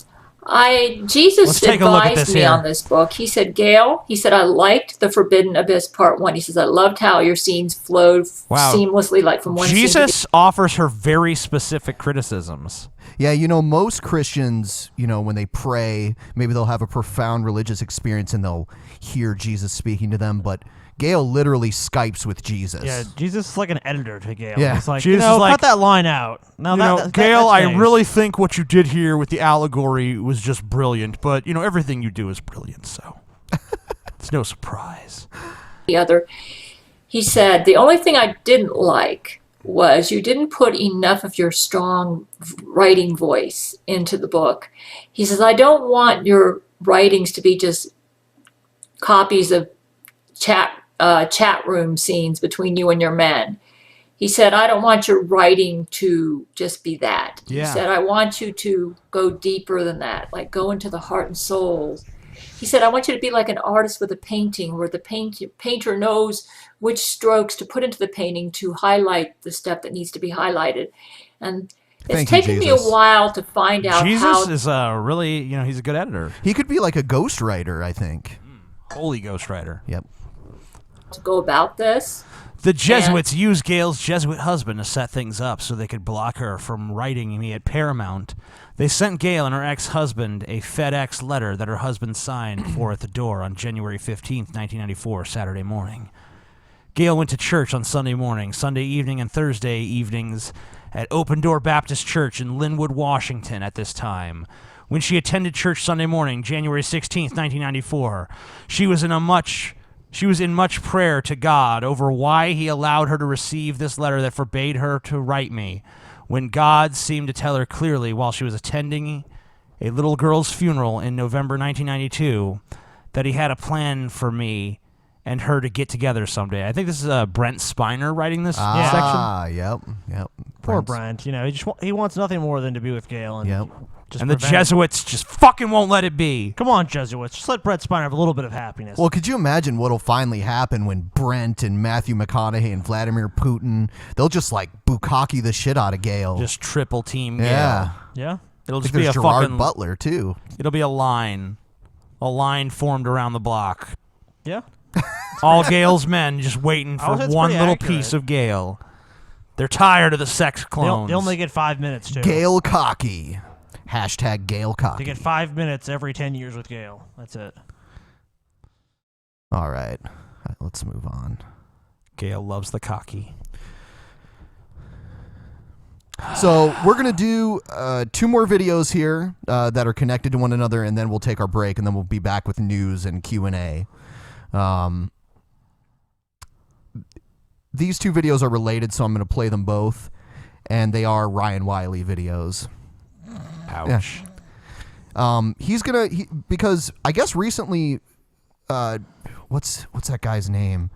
Jesus advised me on this book. He said, Gail, he said, I liked The Forbidden Abyss Part 1. He says, I loved how your scenes flowed seamlessly, like from one scene to the Jesus offers her very specific criticisms. Yeah, you know, most Christians, you know, when they pray, maybe they'll have a profound religious experience and they'll hear Jesus speaking to them, but Gail literally Skypes with Jesus. Yeah, Jesus is like an editor to Gail. Yeah. It's like, Jesus you know, is like, cut that line out. Now, Gail, that I really think what you did here with the allegory was just brilliant, but, you know, everything you do is brilliant, so it's no surprise. the other. He said, the only thing I didn't like was you didn't put enough of your strong writing voice into the book. He says, I don't want your writings to be just copies of chat room scenes between you and your men. He said, I don't want your writing to just be that. Yeah. He said, I want you to go deeper than that, like go into the heart and soul. He said, I want you to be like an artist with a painting where the painter knows which strokes to put into the painting to highlight the step that needs to be highlighted. And it's taken me a while to find out Jesus is really, you know, he's a good editor. He could be like a ghostwriter, I think. Holy ghostwriter. Yep. To go about this. The Jesuits used Gail's Jesuit husband to set things up so they could block her from writing me at Paramount. They sent Gail and her ex-husband a FedEx letter that her husband signed for at the door on January 15th, 1994, Saturday morning. Gail went to church on Sunday morning, Sunday evening, and Thursday evenings at Open Door Baptist Church in Linwood, Washington at this time. When she attended church Sunday morning, January 16th, 1994, she was in much prayer to God over why he allowed her to receive this letter that forbade her to write me, when God seemed to tell her clearly while she was attending a little girl's funeral in November 1992 that he had a plan for me and her to get together someday. I think this is Brent Spiner writing this section. Ah, yep. Poor Brent. You know, he wants nothing more than to be with Gail. And just and the prevent- Jesuits just fucking won't let it be. Come on, Jesuits. Just let Brent Spiner have a little bit of happiness. Well, could you imagine what'll finally happen when Brent and Matthew McConaughey and Vladimir Putin, they'll just like bukkake the shit out of Gail. Just triple team Gail. Yeah. Yeah. It'll I just think be a there's Gerard fucking Butler too. It'll be a line formed around the block. Yeah. All Gail's men just waiting Oh, for that's one pretty little accurate. piece of Gail. They're tired of the sex clones. They only get 5 minutes, too. Gail cocky. Hashtag Gail cocky. They get 5 minutes every 10 years with Gail. That's it. All right. Let's move on. Gail loves the cocky. So we're going to do 2 more videos here that are connected to one another, and then we'll take our break, and then we'll be back with news and Q&A. These 2 videos are related, so I'm going to play them both, and they are Ryan Wiley videos. Ouch. Yeah. He's going to... because I guess recently... what's that guy's name?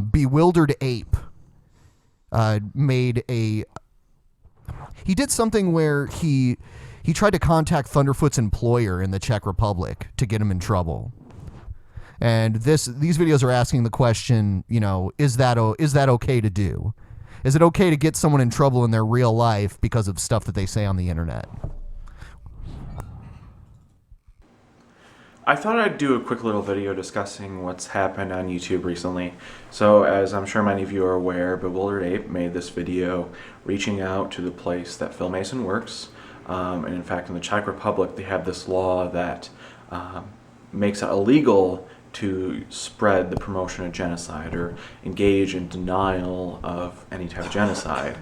Bewildered Ape made a... He did something where he tried to contact Thunderfoot's employer in the Czech Republic to get him in trouble. And these videos are asking the question, you know, is that okay to do? Is it okay to get someone in trouble in their real life because of stuff that they say on the internet? I thought I'd do a quick little video discussing what's happened on YouTube recently. So, as I'm sure many of you are aware, Bewildered Ape made this video reaching out to the place that Phil Mason works. And in fact, in the Czech Republic, they have this law that makes it illegal to spread the promotion of genocide or engage in denial of any type of genocide.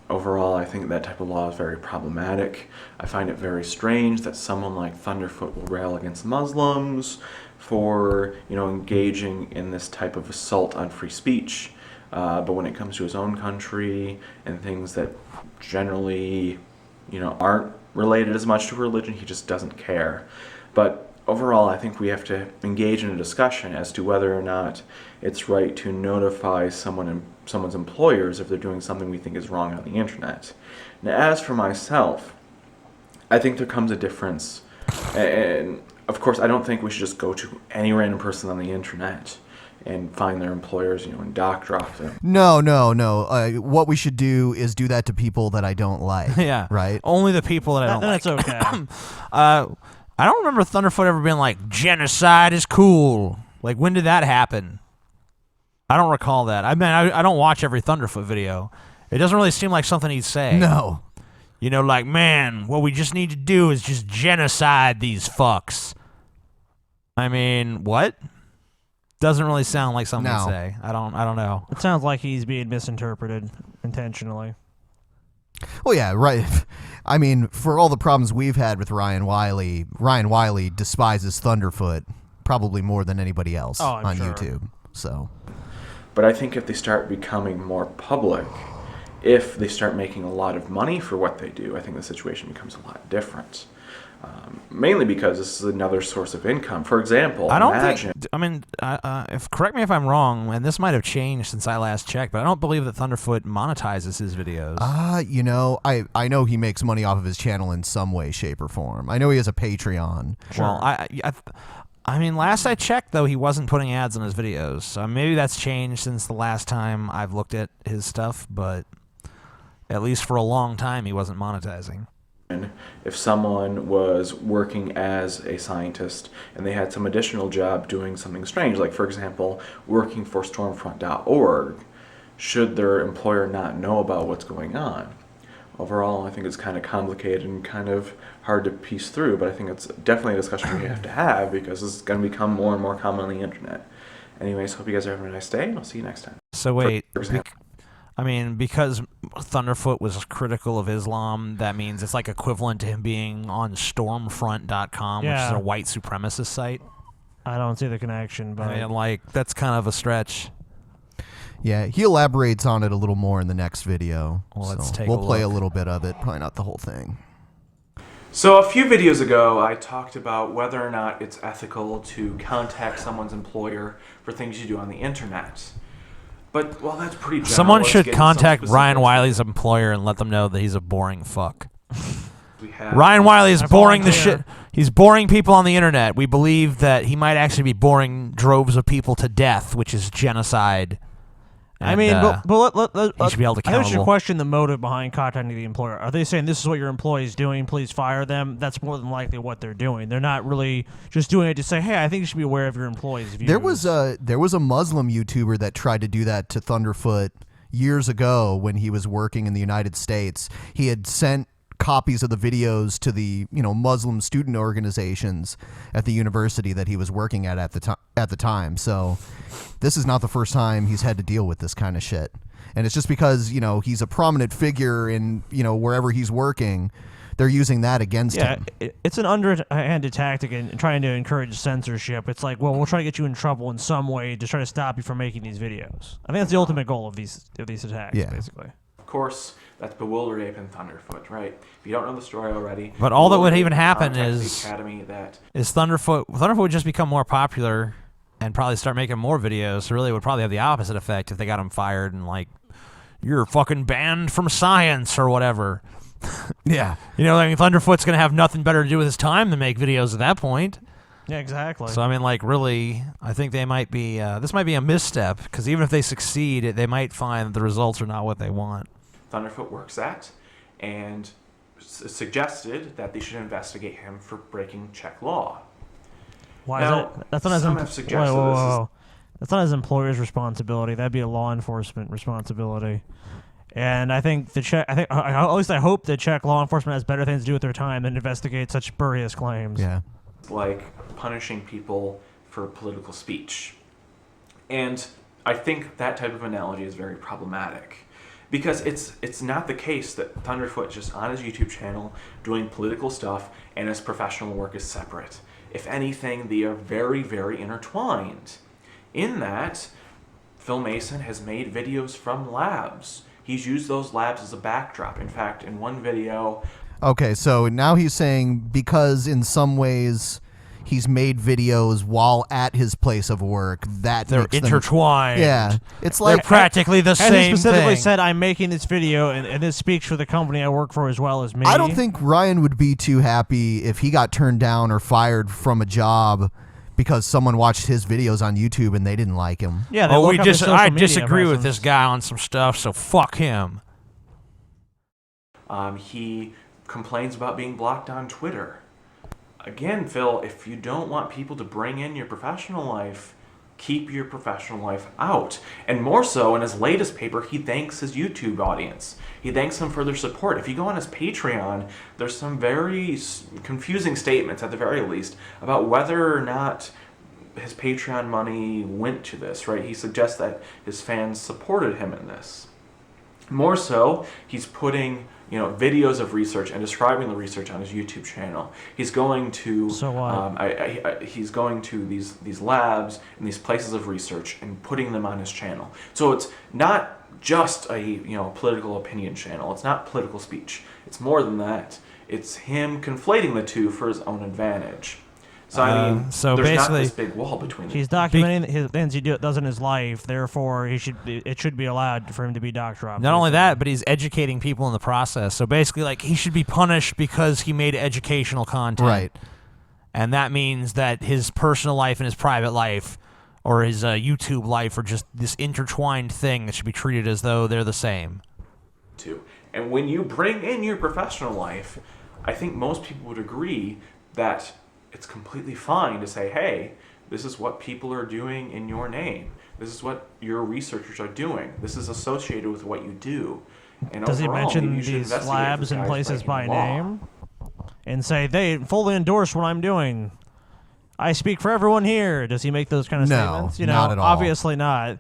Overall, I think that type of law is very problematic. I find it very strange that someone like Thunderfoot will rail against Muslims for, you know, engaging in this type of assault on free speech. But when it comes to his own country and things that generally, you know, aren't related as much to religion, he just doesn't care. But overall, I think we have to engage in a discussion as to whether or not it's right to notify someone's employers if they're doing something we think is wrong on the internet. Now, as for myself, I think there comes a difference. And of course, I don't think we should just go to any random person on the internet and find their employers, you know, and dock drop them. No. What we should do is do that to people that I don't like. Yeah. Right? Only the people that I don't like. That's okay. I don't remember Thunderfoot ever being like, genocide is cool. Like, when did that happen? I don't recall that. I mean, I don't watch every Thunderfoot video. It doesn't really seem like something he'd say. No. You know, like, man, what we just need to do is just genocide these fucks. I mean, what? Doesn't really sound like something he'd say. I don't know. It sounds like he's being misinterpreted intentionally. Well, yeah, right. I mean, for all the problems we've had with Ryan Wiley despises Thunderfoot probably more than anybody else on sure. YouTube. So, but I think if they start becoming more public, if they start making a lot of money for what they do, I think the situation becomes a lot different. Mainly because this is another source of income. For example, correct me if I'm wrong, and this might have changed since I last checked, but I don't believe that Thunderfoot monetizes his videos. you know, I know he makes money off of his channel in some way, shape, or form. I know he has a Patreon. Well, I mean, last I checked, though, he wasn't putting ads on his videos. So maybe that's changed since the last time I've looked at his stuff, but at least for a long time, he wasn't monetizing. If someone was working as a scientist and they had some additional job doing something strange, like, for example, working for Stormfront.org, should their employer not know about what's going on? Overall, I think it's kind of complicated and kind of hard to piece through, but I think it's definitely a discussion we have to have because this is going to become more and more common on the internet. Anyways, hope you guys are having a nice day, and I'll see you next time. So wait, because Thunderfoot was critical of Islam, that means it's like equivalent to him being on Stormfront.com, which is a white supremacist site? I don't see the connection, but... I mean, like, that's kind of a stretch. Yeah, he elaborates on it a little more in the next video. Well, let's take we'll a play look. a little bit of it, probably not the whole thing. So a few videos ago, I talked about whether or not it's ethical to contact someone's employer for things you do on the internet. But, well, that's pretty general. Someone Let's should get into some contact Ryan specifics. Wiley's employer and let them know that he's a boring fuck. We have- Ryan Wiley is I boring the volunteer. shit. He's boring people on the internet. We believe that he might actually be boring droves of people to death, which is genocide. I And, mean, but he should be held I think we should accountable. question the motive behind contacting the employer. Are they saying this is what your employee is doing? Please fire them. That's more than likely what they're doing. They're not really just doing it to say, "Hey, I think you should be aware of your employees' views." There was a Muslim YouTuber that tried to do that to Thunderfoot years ago when he was working in the United States. He had sent copies of the videos to the Muslim student organizations at the university that he was working at the time. So this is not the first time he's had to deal with this kind of shit. And it's just because he's a prominent figure in wherever he's working. They're using that against him. It's an underhanded tactic in trying to encourage censorship. It's like, well, we'll try to get you in trouble in some way to try to stop you from making these videos. I think that's the ultimate goal of these attacks, basically. Of course, that's Bewildered Ape and Thunderfoot, right? If you don't know the story already... But all that would Bewildered even Ape happen contacts the is Academy that... Thunderfoot would just become more popular and probably start making more videos. So really, it would probably have the opposite effect if they got him fired and like, you're fucking banned from science or whatever. Yeah. Thunderfoot's gonna have nothing better to do with his time than make videos at that point. Yeah, exactly. So I mean, like, really, I think they might be. This might be a misstep because even if they succeed, they might find that the results are not what they want. Thunderfoot works at, and suggested that they should investigate him for breaking Czech law. Why now, is that? That's not some his have suggested whoa. That's not his employer's responsibility. That'd be a law enforcement responsibility. And I think at least I hope the Czech law enforcement has better things to do with their time than investigate such spurious claims. Yeah. Like punishing people for political speech. And I think that type of analogy is very problematic. Because it's not the case that Thunderfoot is just on his YouTube channel doing political stuff and his professional work is separate. If anything, they are very, very intertwined. In that, Phil Mason has made videos from labs. He's used those labs as a backdrop. In fact, in one video... Okay, so now he's saying because in some ways he's made videos while at his place of work, that they're makes them- intertwined. Yeah, it's They're like practically the And same he specifically thing. said, "I'm making this video, and this speaks for the company I work for as well as me." I don't think Ryan would be too happy if he got turned down or fired from a job because someone watched his videos on YouTube and they didn't like him. Yeah, I disagree with this guy on some stuff, so fuck him. He complains about being blocked on Twitter. Again, Phil, if you don't want people to bring in your professional life, keep your professional life out. And more so, in his latest paper, he thanks his YouTube audience. He thanks them for their support. If you go on his Patreon, there's some very confusing statements, at the very least, about whether or not his Patreon money went to this, right? He suggests that his fans supported him in this. More so, he's putting videos of research and describing the research on his YouTube channel. He's going to he's going to these labs and these places of research and putting them on his channel. So it's not just a political opinion channel. It's not political speech. It's more than that. It's him conflating the two for his own advantage. So I mean, so there's not basically, this big wall between them. He's documenting his things he does in his life. Therefore, it should be allowed for him to be dock dropped. Not only that, but he's educating people in the process. So basically, like, he should be punished because he made educational content. Right. And that means that his personal life and his private life or his YouTube life are just this intertwined thing that should be treated as though they're the same. Too. And when you bring in your professional life, I think most people would agree that it's completely fine to say, hey, this is what people are doing in your name. This is what your researchers are doing. This is associated with what you do. And Does he overall, mention maybe you should these investigate labs this and guy's places breaking by the law. name and say they fully endorse what I'm doing? I speak for everyone here. Does he make those kind of No, statements? not at all. Obviously not.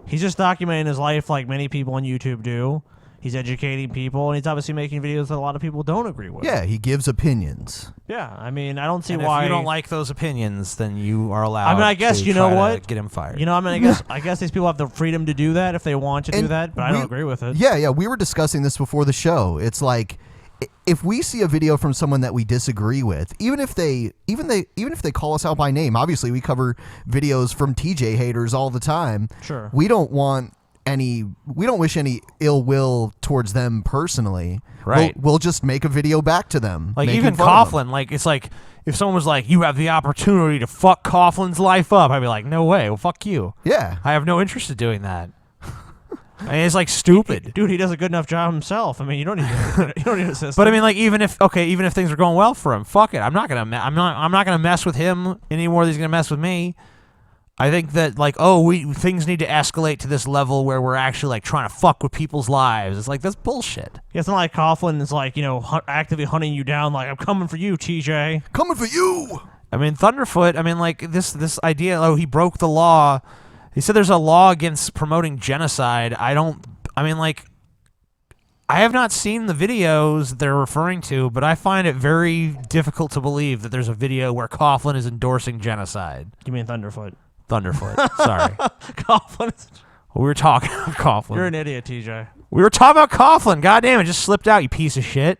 He's just documenting his life like many people on YouTube do. He's educating people, and he's obviously making videos that a lot of people don't agree with. Yeah, he gives opinions. Yeah, I mean, I don't see And why. if you don't like those opinions, then you are allowed. I mean, I guess to you know try to what? get him fired. I guess these people have the freedom to do that if they want to do And that, but I don't agree with it. Yeah, we were discussing this before the show. It's like, if we see a video from someone that we disagree with, even if they call us out by name, obviously we cover videos from TJ haters all the time. Sure. We don't wish any ill will towards them personally. Right. We'll just make a video back to them. Like making even fun of them. Coughlin, like it's like if someone was like, "You have the opportunity to fuck Coughlin's life up," I'd be like, "No way, well fuck you." Yeah. I have no interest in doing that. I mean, it's like stupid. Dude, he does a good enough job himself. I mean, you don't need a system. But I mean, like even if things are going well for him, fuck it. I'm not gonna mess with him any more than he's gonna mess with me. I think that like things need to escalate to this level where we're actually like trying to fuck with people's lives. It's like that's bullshit. Yeah, it's not like Coughlin is like actively hunting you down. Like I'm coming for you, TJ. Coming for you. I mean, Thunderfoot. I mean, like this idea. Oh, he broke the law. He said there's a law against promoting genocide. I have not seen the videos they're referring to, but I find it very difficult to believe that there's a video where Coughlin is endorsing genocide. You mean Thunderfoot? Thunderfoot. Sorry. Coughlin. We were talking about Coughlin. You're an idiot, TJ. We were talking about Coughlin. God damn it, just slipped out, you piece of shit.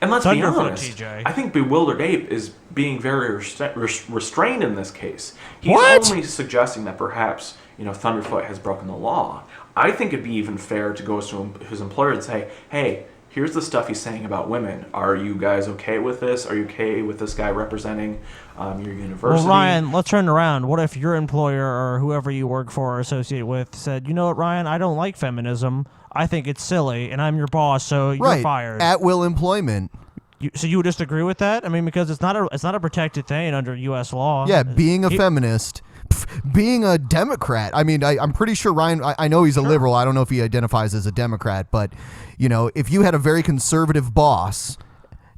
And let's be Thunderfoot, honest, TJ. I think Bewildered Ape is being very restrained in this case. He's What? only suggesting that perhaps, Thunderfoot has broken the law. I think it'd be even fair to go to his employer and say, hey, here's the stuff he's saying about women. Are you guys okay with this? Are you okay with this guy representing your university? Well, Ryan, let's turn around. What if your employer or whoever you work for or associate with said, you know what, Ryan, I don't like feminism. I think it's silly, and I'm your boss, so you're fired. At will employment. So you would just agree with that? I mean, because it's not a protected thing under U.S. law. Yeah, being a feminist, being a Democrat. I mean, I'm pretty sure Ryan. I know he's a liberal. I don't know if he identifies as a Democrat, but if you had a very conservative boss,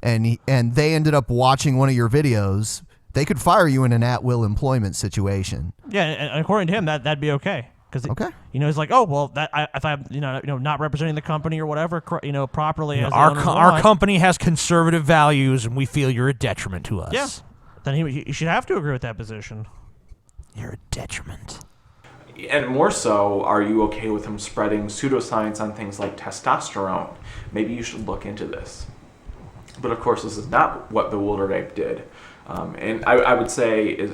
and they ended up watching one of your videos, they could fire you in an at-will employment situation. Yeah, and according to him, that'd be okay. Because he's like, oh well, if I'm not representing the company or whatever, properly. As Our company has conservative values, and we feel you're a detriment to us. Yeah, then he should have to agree with that position. You're a detriment. And more so, are you okay with him spreading pseudoscience on things like testosterone? Maybe you should look into this. But of course, this is not what Bewildered Ape did. And I would say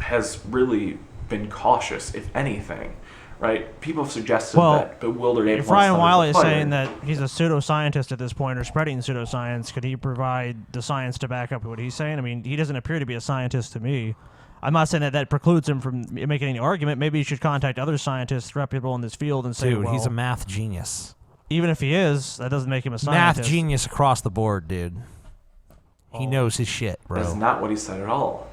has really been cautious, if anything. Right? People have suggested that Bewildered Ape. If Ryan Wiley is saying that he's a pseudoscientist at this point or spreading pseudoscience, could he provide the science to back up what he's saying? I mean, he doesn't appear to be a scientist to me. I'm not saying that precludes him from making any argument. Maybe he should contact other scientists reputable in this field and say, dude, he's a math genius. Even if he is, that doesn't make him a scientist. Math genius across the board, dude. He knows his shit, bro. That's not what he said at all.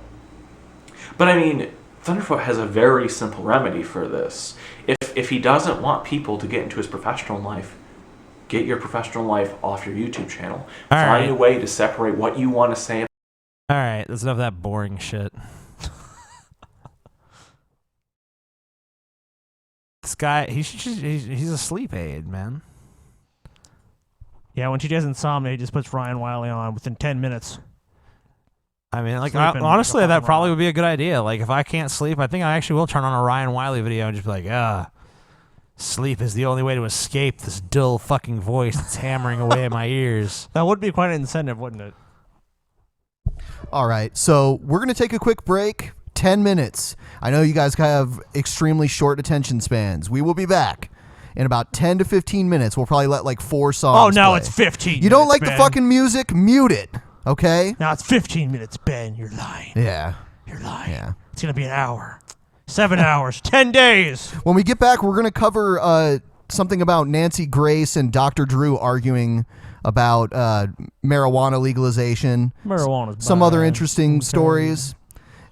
But I mean, Thunderfoot has a very simple remedy for this. If he doesn't want people to get into his professional life, get your professional life off your YouTube channel. Find a way to separate what you want to say. All right, that's enough of that boring shit. This guy, he's a sleep aid, man. Yeah, when TJ has insomnia, he just puts Ryan Wiley on within 10 minutes. I mean, like, honestly, that probably would be a good idea. Like, if I can't sleep, I think I actually will turn on a Ryan Wiley video and just be like, sleep is the only way to escape this dull fucking voice that's hammering away at my ears. That would be quite an incentive, wouldn't it? All right, so we're going to take a quick break. 10 minutes. I know you guys have extremely short attention spans. We will be back in about 10 to 15 minutes. We'll probably let like 4 songs Oh, no, play. it's 15 You don't like Ben. the fucking music? Mute it, okay? Now it's 15 minutes, Ben. You're lying. Yeah. You're lying. Yeah. It's going to be an hour. 7 hours. 10 days. When we get back, we're going to cover something about Nancy Grace and Dr. Drew arguing about marijuana legalization. Marijuana's some bad. other interesting stories.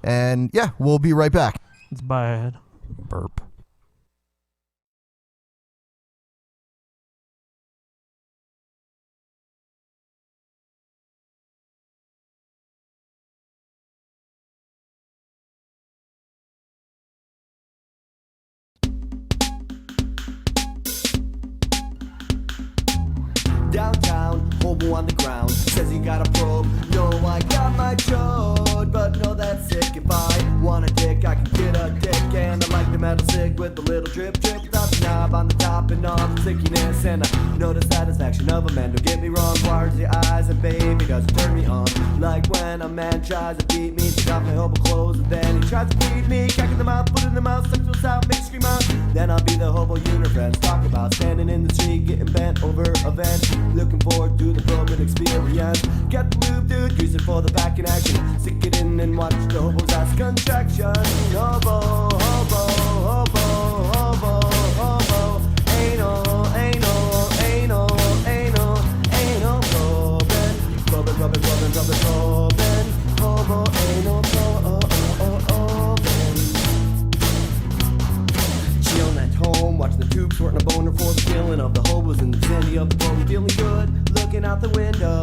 And yeah, we'll be right back. It's bad. Burp. Downtown, hobo on the ground, says he got a probe. No, I got my chode, but no, that's sick. If I want a dick, I can get a dick. And I like the metal cig with a little drip drip. Without the knob on the top and off the stickiness, and I know the satisfaction of a man. Don't get me wrong, waters the eyes, and baby doesn't turn me on. Like when a man tries to beat me, take off my hobo clothes, and then he tries to feed me, cracking them out, put in the mouth, suck those out, make scream out. Then I'll be the hobo unifriends, talk about standing in the street, getting bent over a vent, looking forward to the broken experience. Get the move, dude, use it for the back in action. Stick it in and watch the hobo's ass contraction. Hobo, hobo, hobo, hobo, hobo. Anal, anal, anal, anal, anal, Robin, Robin, Robin, Robin, Robin, Robin, hobo, anal, Robin. Chillin' at home, watching the tube, sorting a boner for the killing of the hobos in the vicinity of the bone. Feeling good, looking out the window,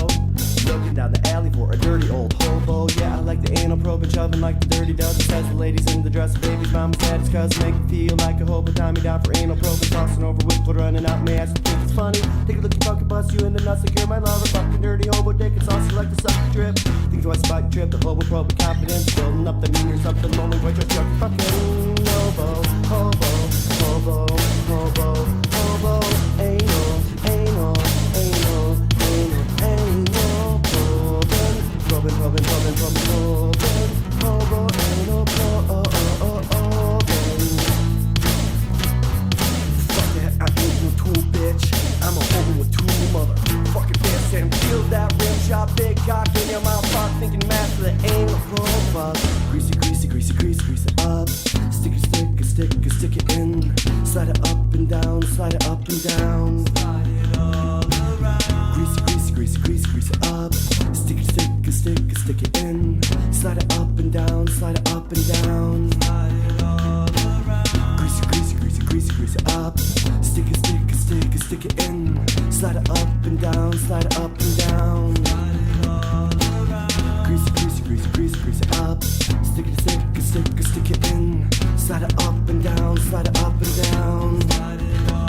looking down the alley for a dirty old hobo. Yeah, I like the anal probing, shoving like the dirty dozen. Says the ladies in the dress, baby's mama said it's cause make me feel like a hobo. Tie me down for anal probing, tossing over whistle, running out my ass. You think it's funny? Take a look, you fucking bust you in the nuts like you're my lover. Fucking dirty hobo dick, it's saucy like the sucker drip. Think twice about your trip, the hobo probing confidence, building up the mean or something. Lonely boy, just your fucking hobo, hobo, hobo, hobo, hobo, anal, anal, anal, anal, anal. Robin, Robin, Robin, Robin, Robin, hobo, anal, Robin. Fuck that, I ain't no tool, bitch. I'm a hobo with two motherfucking fists. And feel that rim shot, big cock in your mouth, fuck, thinking master the anal robot. Greasy, greasy, greasy, greasy, grease it up. Stick it, stick it, stick it, stick it in. Slide it up and down, slide it up and down. Slide it all around. Greasy, greasy, greasy, greasy, grease it up. Stick it, stick it, stick it, stick it in. Slide it up and down, slide it up and down. Slide it all around. Greasy, greasy, greasy, greasy, grease it up. Stick it, stick it, stick it, stick it in. Slide it up and down, slide it up and down. Slide it all around. Greasy, greasy, greasy, greasy, grease it up. Stick it, stick it, stick it, stick it in. Slide it up and down, slide it up and down. Slide it all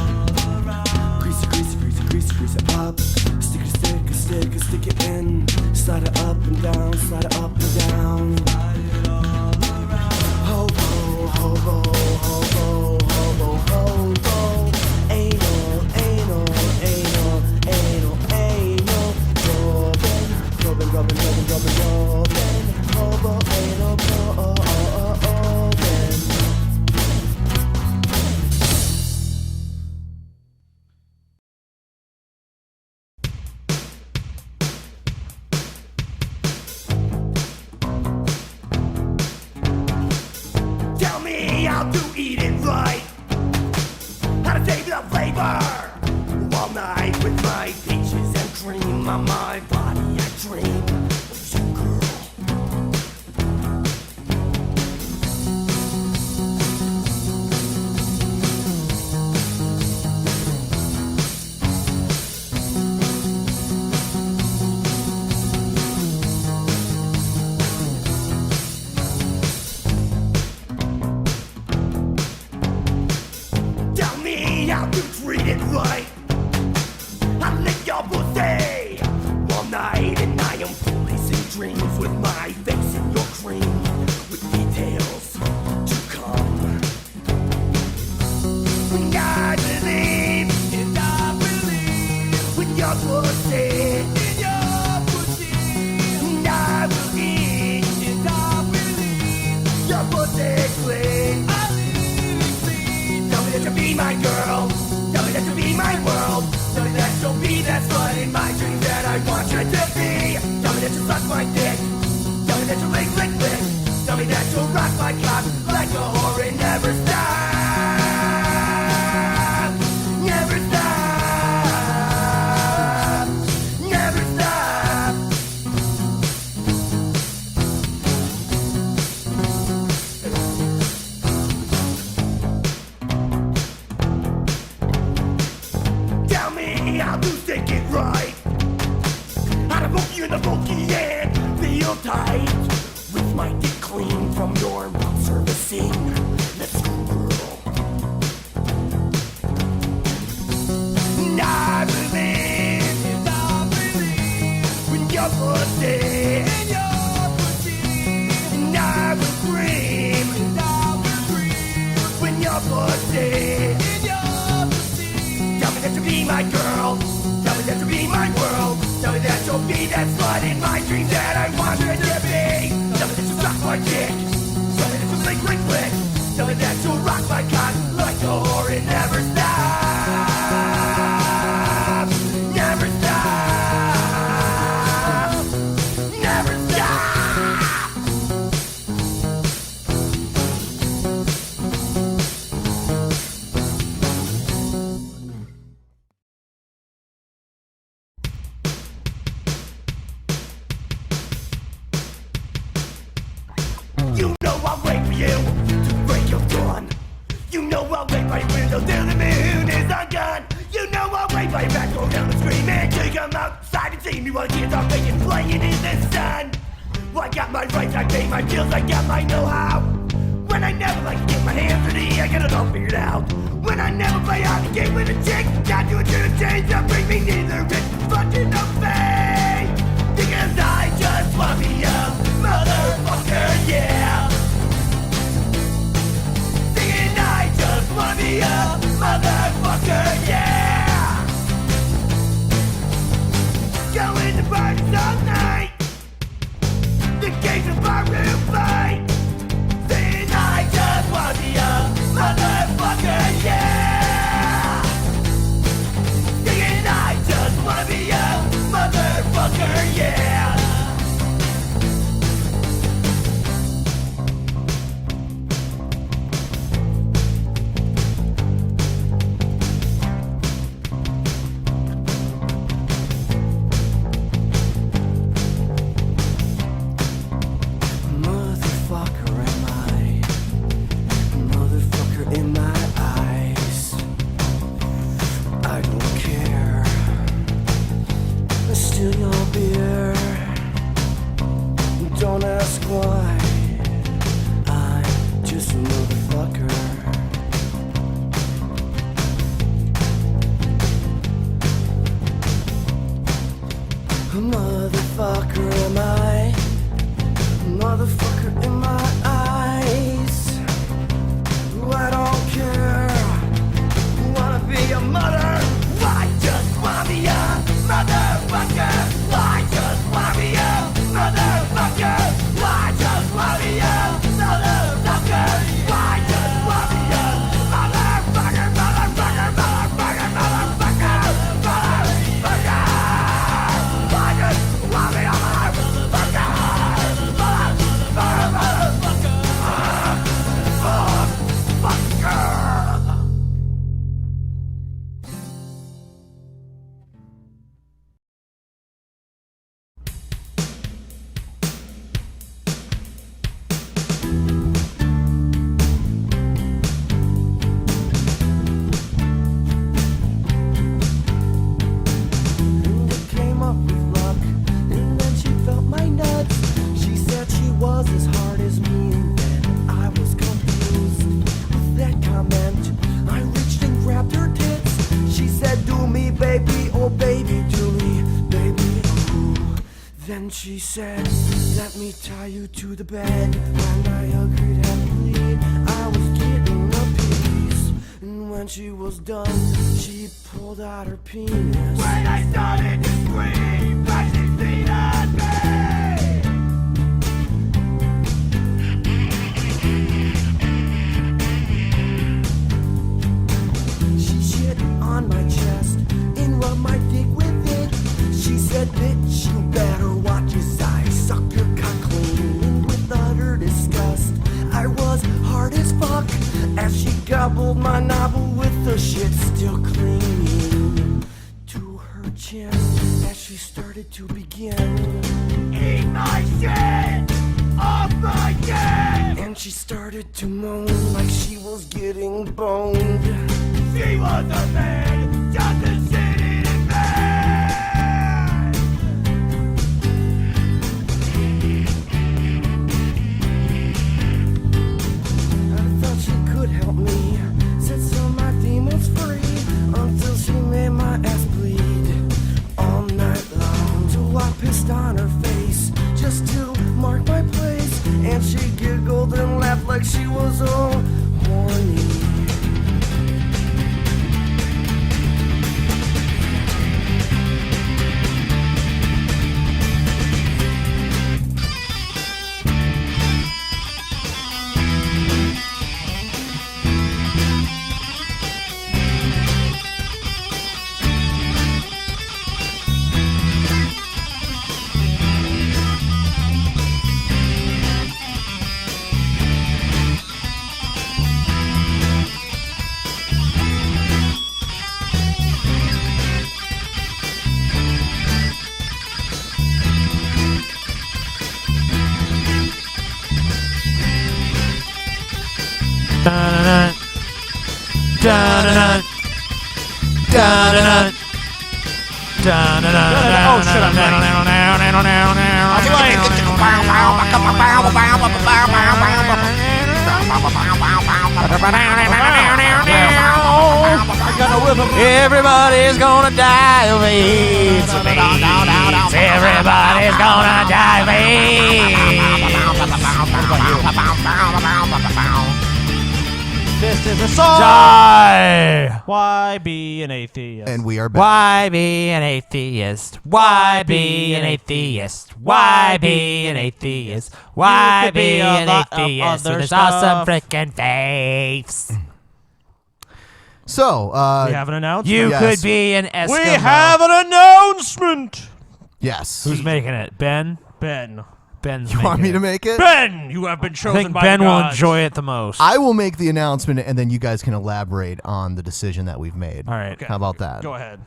around. Greasy, greasy, greasy, greasy, grease it up. Stick it, stick it, stick it, stick it in. Slide it up and down, slide it up and down. Slide it all around. Hobo, hobo, hobo, hobo, hobo. Anal, anal, anal, anal, anal. Robin, Robin, Robin, Robin, Robin, Robin. Hobo, anal, Robin. Tell me how to eat it right, how to save the flavor. All night with my peaches and cream on my body, I dream of you, girl. Tell me how to treat it right. I lick your pussy all night, and I am policing dreams with my face in your cream, with details to come. And I believe with your pussy, and I will eat your pussy clean. Tell me that you'll be my girl. Tell me that you'll be my world. Tell me that you'll be that slut in my dreams that I want you to be. Tell me that you'll suck my dick. Tell me that you'll lick, lick, lick. Tell me that you'll rock my cock like a whore and never stop. Never stop. Never stop. Tell me how to stick it right, how to poke you in the pokey and feel tight, with my dick clean from your mouth servicing. Let's go, girl. And I believe when your pussy, and I will scream when your pussy. Tell me that that you'll be my girl. Tell me that you'll be my world. Tell me that you'll be that slut in my dreams that I wanted to be. Tell me that you'll suck my dick. Tell me that you'll flick, flick, flick. Tell me that you'll rock my cock like a whore and never stop. Never stop. Never stop. You know I'll wait for you to break your dawn. You know I'll wait by your window till the moon is undone. You know I'll wait by your back door down the street and to come outside and see me while kids are making playing in the sun. Well, I got my rights, I pay my bills, I got my know-how. When I never like to get my hands dirty, I got it all figured out. When I never play out the game with a chick, got you a change that bring me neither it's fucking no fame. Because I just want me a motherfucker, yeah. Singing I just want me a motherfucker, yeah. Going to parties all night. The games of barroom fight. Singing I just want me a motherfucker, yeah. Singing I just want me a motherfucker, yeah. Motherfucker am I. Motherfucker in my eyes. I don't care. Steal your beer. Don't ask why. I'm just a motherfucker. A motherfucker am I. Motherfucker in my eyes. I don't care. Wanna be a mother? I just wanna be a motherfucker. I just wanna be a motherfucker. I just wanna be a motherfucker. I just wanna be a motherfucker, motherfucker, motherfucker, motherfucker, motherfucker. I just wanna be a motherfucker, motherfucker, motherfucker. Came up with luck, and then she felt my nuts. She said she was as hard as me, and then I was confused with that comment. I reached and grabbed her tits. She said, do me, baby, oh baby, do me, baby, ooh. Then she said, let me tie you to the bed. And I agreed happily, I was getting a piece. And when she was done, she pulled out her penis. When I started to scream, like she seen on me. She shit on my chest and rubbed my dick with it. She said, bitch, you better watch your size. Suck your cock clean. And with utter disgust, I was hard as fuck as she gobbled my novel with the shit still clinging to her chin as she started to begin. Eat my shit off my dick! And she started to moan like she was getting boned. She was a man, just a shit eating man. I thought she could help me, set some of my demons free, until she made my ass bleed all night long. Till I pissed on her face just to mark my place, and she giggled and laughed like she was all horny. Dun-dun-dun. Dun-dun-dun. Dun-dun-dun. Oh shit, I'm Everybody's gonna die of AIDS. Everybody's gonna die of This is a song. Die. Why be an atheist? And we are back. Why be an atheist? Why be an atheist? Why be an atheist? Why be an atheist? With his awesome frickin' faiths. So, we have an announcement. You Yes. could be an Eskimo. We have an announcement. Yes. Who's making it? Ben? Ben. Ben's You want making me it. to make it? Ben, you have been I chosen think by Ben the will gods. enjoy it the most. I will make the announcement, and then you guys can elaborate on the decision that we've made. All right. Okay. How about that? Go ahead.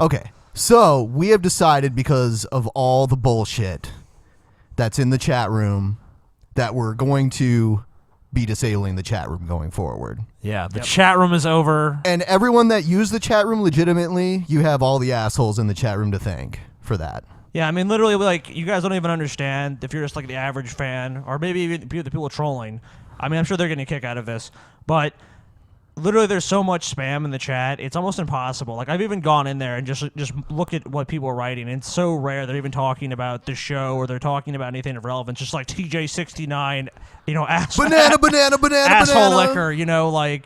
Okay. So, we have decided, because of all the bullshit that's in the chat room, that we're going to be disabling the chat room going forward. Yeah, the chat room is over. And everyone that used the chat room legitimately, you have all the assholes in the chat room to thank for that. Yeah, I mean, literally, like, you guys don't even understand if you're just like the average fan, or maybe even the people trolling. I mean, I'm sure they're getting a kick out of this, but literally, there's so much spam in the chat. It's almost impossible. Like, I've even gone in there and just look at what people are writing. And it's so rare they're even talking about the show or they're talking about anything of relevance. Just like TJ69, you know, Banana, asshole liquor. You know, like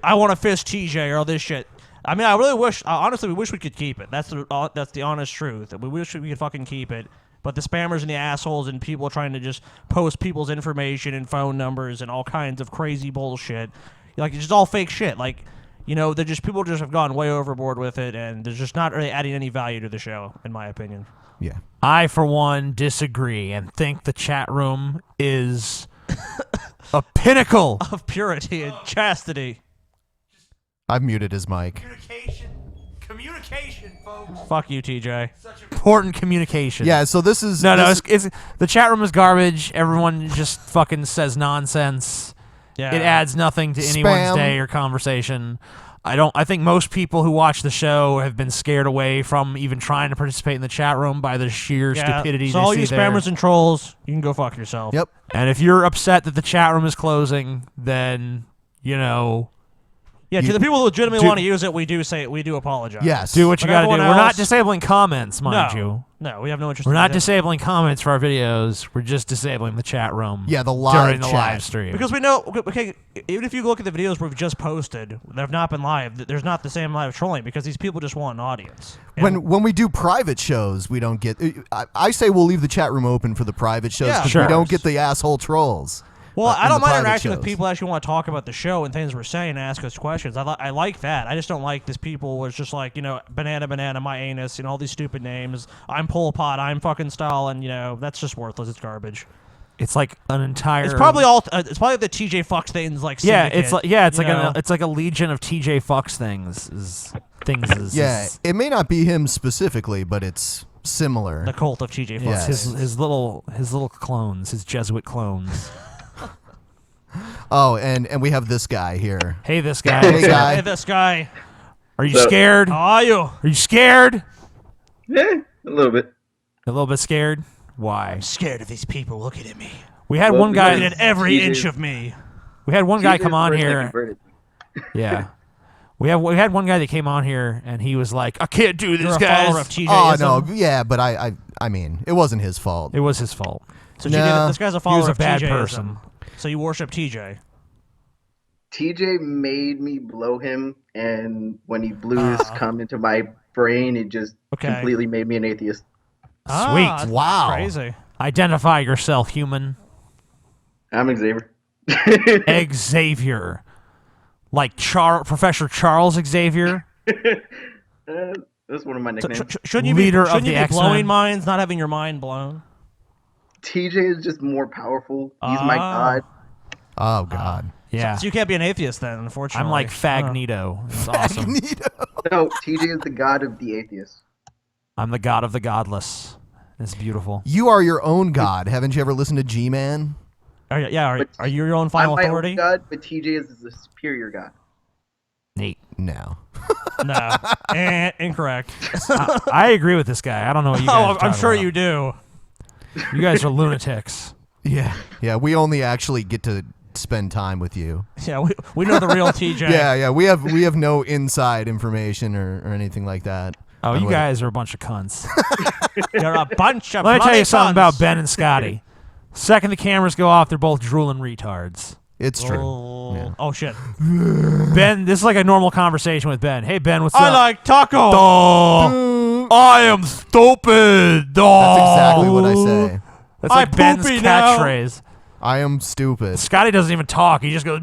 I want to fist TJ or all this shit. I mean, I really wish. Honestly, we wish we could keep it. That's the honest truth. We wish we could fucking keep it. But the spammers and the assholes and people trying to just post people's information and phone numbers and all kinds of crazy bullshit. Like, it's just all fake shit. Like, you know, they're just people just have gone way overboard with it, and they're just not really adding any value to the show, in my opinion. Yeah. I, for one, disagree and think the chat room is a pinnacle of purity and chastity. I've muted his mic. Communication, folks. Fuck you, TJ. Important communication. Yeah, so this is... No, this- it's the chat room is garbage. Everyone just fucking says nonsense. Yeah. It adds nothing to anyone's Spam. day or conversation. I think most people who watch the show have been scared away from even trying to participate in the chat room by the sheer stupidity So they all see you there. spammers and trolls, you can go fuck yourself. Yep. And if you're upset that the chat room is closing, then, you know... Yeah, to the people who legitimately do- want to use it, we do apologize. Yes. Do what you But got to do. everyone We're not else- disabling comments, mind No. you. No, we have no interest We're in not that. disabling comments for our videos. We're just disabling the chat room. Yeah, the live during the chat. live stream. Because we know, okay, even if you look at the videos we've just posted that have not been live, there's not the same live trolling because these people just want an audience. When we do private shows, we don't get... I say we'll leave the chat room open for the private shows Yeah, because sure. we don't get the asshole trolls. Well, I in don't the mind private interacting with shows. people who actually want to talk about the show and things we're saying and ask us questions. I like that. I just don't like this people where it's just like, you know, banana, my anus, you know, all these stupid names. I'm Pol Pot, I'm fucking Stalin, you know, that's just worthless. It's garbage. It's like an entire... It's probably all. It's probably the TJ Fox things like. Yeah, syndicate, it's like a legion of TJ Fox things. Yeah, it may not be him specifically, but it's similar. The cult of TJ Fox. Yes. His little clones, his Jesuit clones. Oh, and we have this guy here. Hey, this guy. Hey, guy. Hey, this guy. Are you scared? How are you? Are you scared? Yeah, a little bit. A little bit scared? Why? I'm scared of these people looking at me. We had one guy... Looking at every TJ inch of me. We had one guy TJ's come on first here. converted. Yeah. We had one guy that came on here and he was like, I can't do this, You're a guys. follower of TJ. Oh, no, yeah, but I mean, it wasn't his fault. It was his fault. So Nah. this guy's a follower He was a of bad TJ-ism. person. So you worship TJ. TJ made me blow him, and when he blew his cum into my brain, it just completely made me an atheist. Sweet. That's Wow. Crazy. Identify yourself, human. I'm Xavier. Xavier. Like Professor Charles Xavier? That's one of my nicknames. Shouldn't you Leader be, of shouldn't you the be X-Men. blowing minds, not having your mind blown? TJ is just more powerful. He's my god. Oh, God. Yeah. So you can't be an atheist then, unfortunately. I'm like Fagnito. It's awesome. No, TJ is the god of the atheists. I'm the god of the godless. It's beautiful. You are your own god. Haven't you ever listened to G-Man? Are you your own final I'm my authority? own god, but TJ is the superior god. Nate. No. No. Incorrect. I agree with this guy. I don't know what you guys are I'm talking sure about. you do. You guys are lunatics. Yeah. Yeah, we only actually get to spend time with you. Yeah, we know the real TJ. Yeah. We have no inside information or anything like that. Oh, you guys are a bunch of cunts. You're a bunch of Let me tell bloody you something about cunts. Ben and Scotty. Second the cameras go off, they're both drooling retards. It's true. Oh shit. Ben, this is like a normal conversation with Ben. Hey Ben, what's I up? like taco. Duh. I am stupid. That's exactly what I say. That's like Ben's poopy now. catchphrase. I am stupid. Scotty doesn't even talk. He just goes.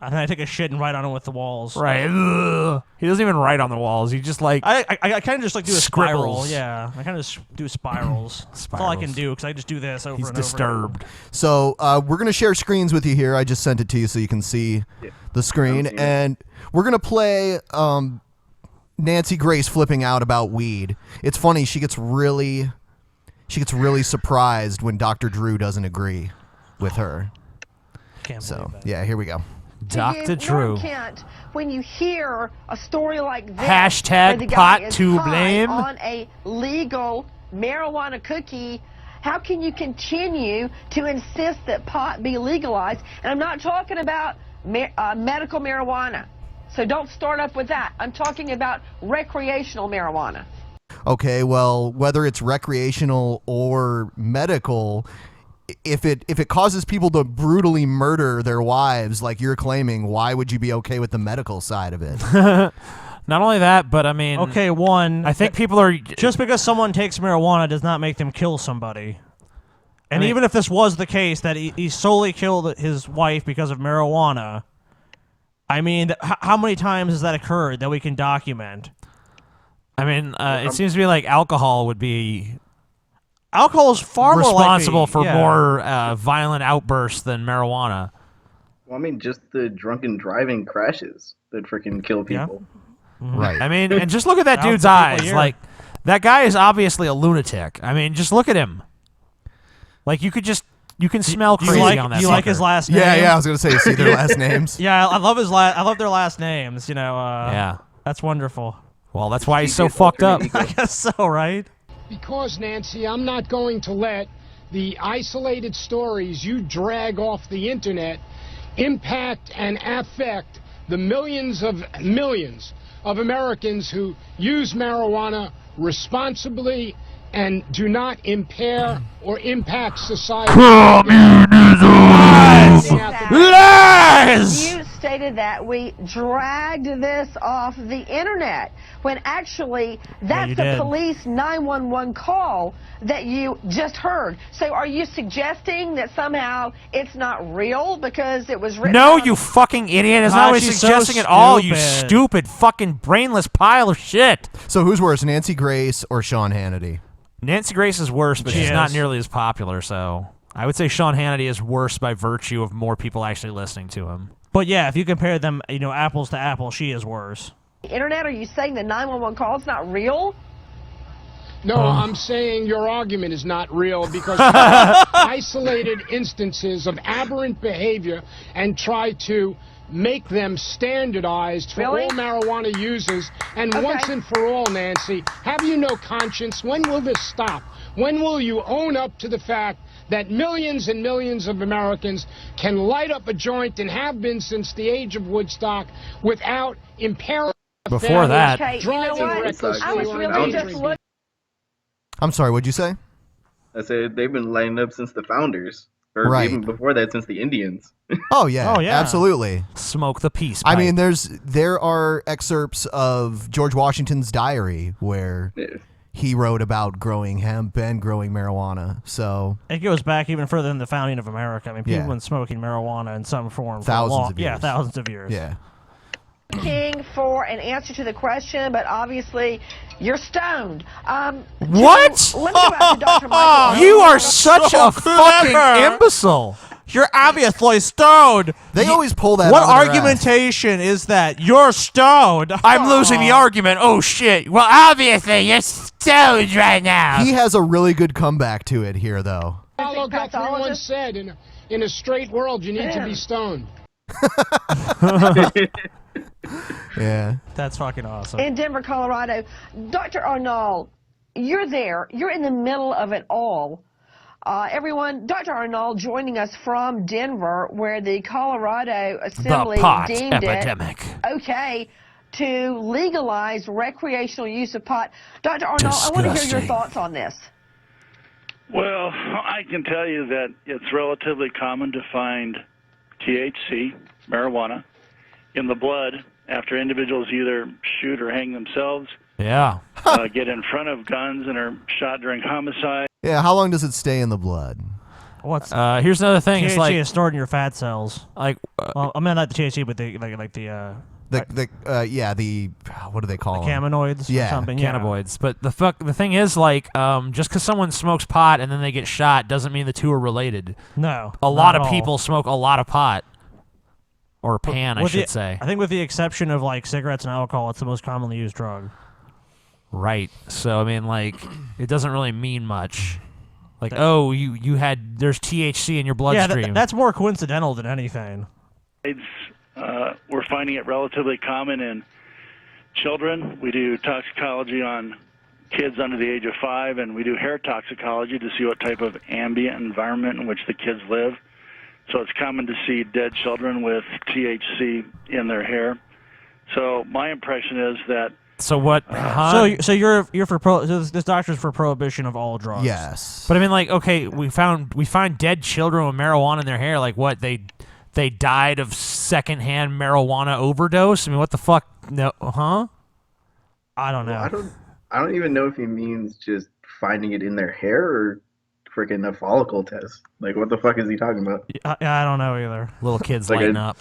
And then I take a shit and write on it with the walls. Right. Ugh. He doesn't even write on the walls. He just like. I kind of just like do a spiral. Scribbles. Yeah, I kind of just do spirals. That's all I can do because I just do this over He's and over. disturbed. So we're going to share screens with you here. I just sent it to you so you can see the screen. And we're going to play Nancy Grace flipping out about weed. It's funny. She gets really surprised when Dr. Drew doesn't agree with her. So, yeah, here we go. Dr. Drew. Kent, when you hear a story like this, Hashtag where the guy pot is to high blame. on a legal marijuana cookie, how can you continue to insist that pot be legalized? And I'm not talking about medical marijuana, so don't start up with that. I'm talking about recreational marijuana. Okay, well, whether it's recreational or medical, if it causes people to brutally murder their wives like you're claiming, why would you be okay with the medical side of it? Not only that, but I mean, Okay, one. I think people are just because someone takes marijuana does not make them kill somebody. And I mean- even if this was the case that he solely killed his wife because of marijuana, I mean, how many times has that occurred that we can document? I mean, it seems to me like alcohol would be Alcohol is far more responsible likely, for yeah. more violent outbursts than marijuana. Well, I mean, just the drunken driving crashes that freaking kill people. Right. I mean, and just look at that Thousands dude's of people a eyes. year. Like, that guy is obviously a lunatic. I mean, just look at him. Like, you can smell Do you crazy like, on that. do you like fucker. his last name? Yeah, I was going to say, see their last names. Yeah, I love I love their last names. You know. Yeah. That's wonderful. Well, that's why he's so fucked up. I guess so, right? Because, Nancy, I'm not going to let the isolated stories you drag off the internet impact and affect the millions of Americans who use marijuana responsibly and do not impair or impact society. Lies! You stated that we dragged this off the internet when actually that's you the did. police 911 call that you just heard. So are you suggesting that somehow it's not real because it was written No, down? you fucking idiot. It's God, not what he's she's so suggesting at all, you stupid. stupid fucking brainless pile of shit. So who's worse, Nancy Grace or Sean Hannity? Nancy Grace is worse, but She she's not is. nearly as popular, so I would say Sean Hannity is worse by virtue of more people actually listening to him. But yeah, if you compare them, apples to apples, she is worse. The internet, are you saying the 911 call is not real? No, I'm saying your argument is not real because you have isolated instances of aberrant behavior and try to make them standardized for Really? all marijuana users. And Okay. once and for all, Nancy, have you no conscience? When will this stop? When will you own up to the fact that millions and millions of Americans can light up a joint and have been since the age of Woodstock without impairing Before that. Okay, you know driving what? recklessly I was on really a just drinking. looking. I'm sorry, what'd you say? I said they've been lining up since the founders, or Right. even before that, since the Indians. Oh yeah, Oh, yeah. absolutely. Smoke the peace I pipe. mean, there are excerpts of George Washington's diary where he wrote about growing hemp and growing marijuana. So It goes back even further than the founding of America. I mean, people Yeah. have been smoking marijuana in some form for Thousands a long, of years. Yeah, thousands of years. yeah. Looking for an answer to the question, but obviously you're stoned. What? Let me go out to Dr. Michael. You are such So a fucking clever. imbecile. You're obviously stoned. They always pull that. What out of their ass. argumentation is that? You're stoned. I'm losing the argument. Oh shit. Well, obviously you're stoned right now. He has a really good comeback to it here, though. Paulo Guthrie once pathologist? said, in a straight world, you need to be Yeah. stoned. Yeah. That's fucking awesome. In Denver, Colorado. Dr. Arnold, you're there. You're in the middle of it all. Everyone, Dr. Arnold joining us from Denver, where the Colorado Assembly pot deemed epidemic. it okay to legalize recreational use of pot. Dr. Arnold, I want to hear your Disgusting. thoughts on this. Well, I can tell you that it's relatively common to find THC, marijuana, in the blood after individuals either shoot or hang themselves, Yeah. get in front of guns and are shot during homicide. Yeah, how long does it stay in the blood? What's Here's another thing. THC It's like is stored in your fat cells. Like, well, I mean not the THC, but the what do they call them? cannabinoids or Yeah, something. Yeah. cannabinoids. But the thing is, like, just because someone smokes pot and then they get shot doesn't mean the two are related. No, a not lot at of all. people smoke a lot of pot, or pan, I With should the- say. I think with the exception of like cigarettes and alcohol, it's the most commonly used drug. Right. So I mean, like, it doesn't really mean much. Like, oh, there's THC in your Yeah, bloodstream. that's more coincidental than anything. We're finding it relatively common in children. We do toxicology on kids under the age of 5, and we do hair toxicology to see what type of ambient environment in which the kids live. So it's common to see dead children with THC in their hair. So my impression is that So what? So you're for this doctor's for prohibition of all drugs. Yes. But I mean, like, okay, we find dead children with marijuana in their hair. Like, what? They died of secondhand marijuana overdose. I mean, what the fuck? No, huh? I don't know. Well, I don't even know if he means just finding it in their hair or freaking a follicle test. Like, what the fuck is he talking about? I don't know either. Little kids Like lighten a- up.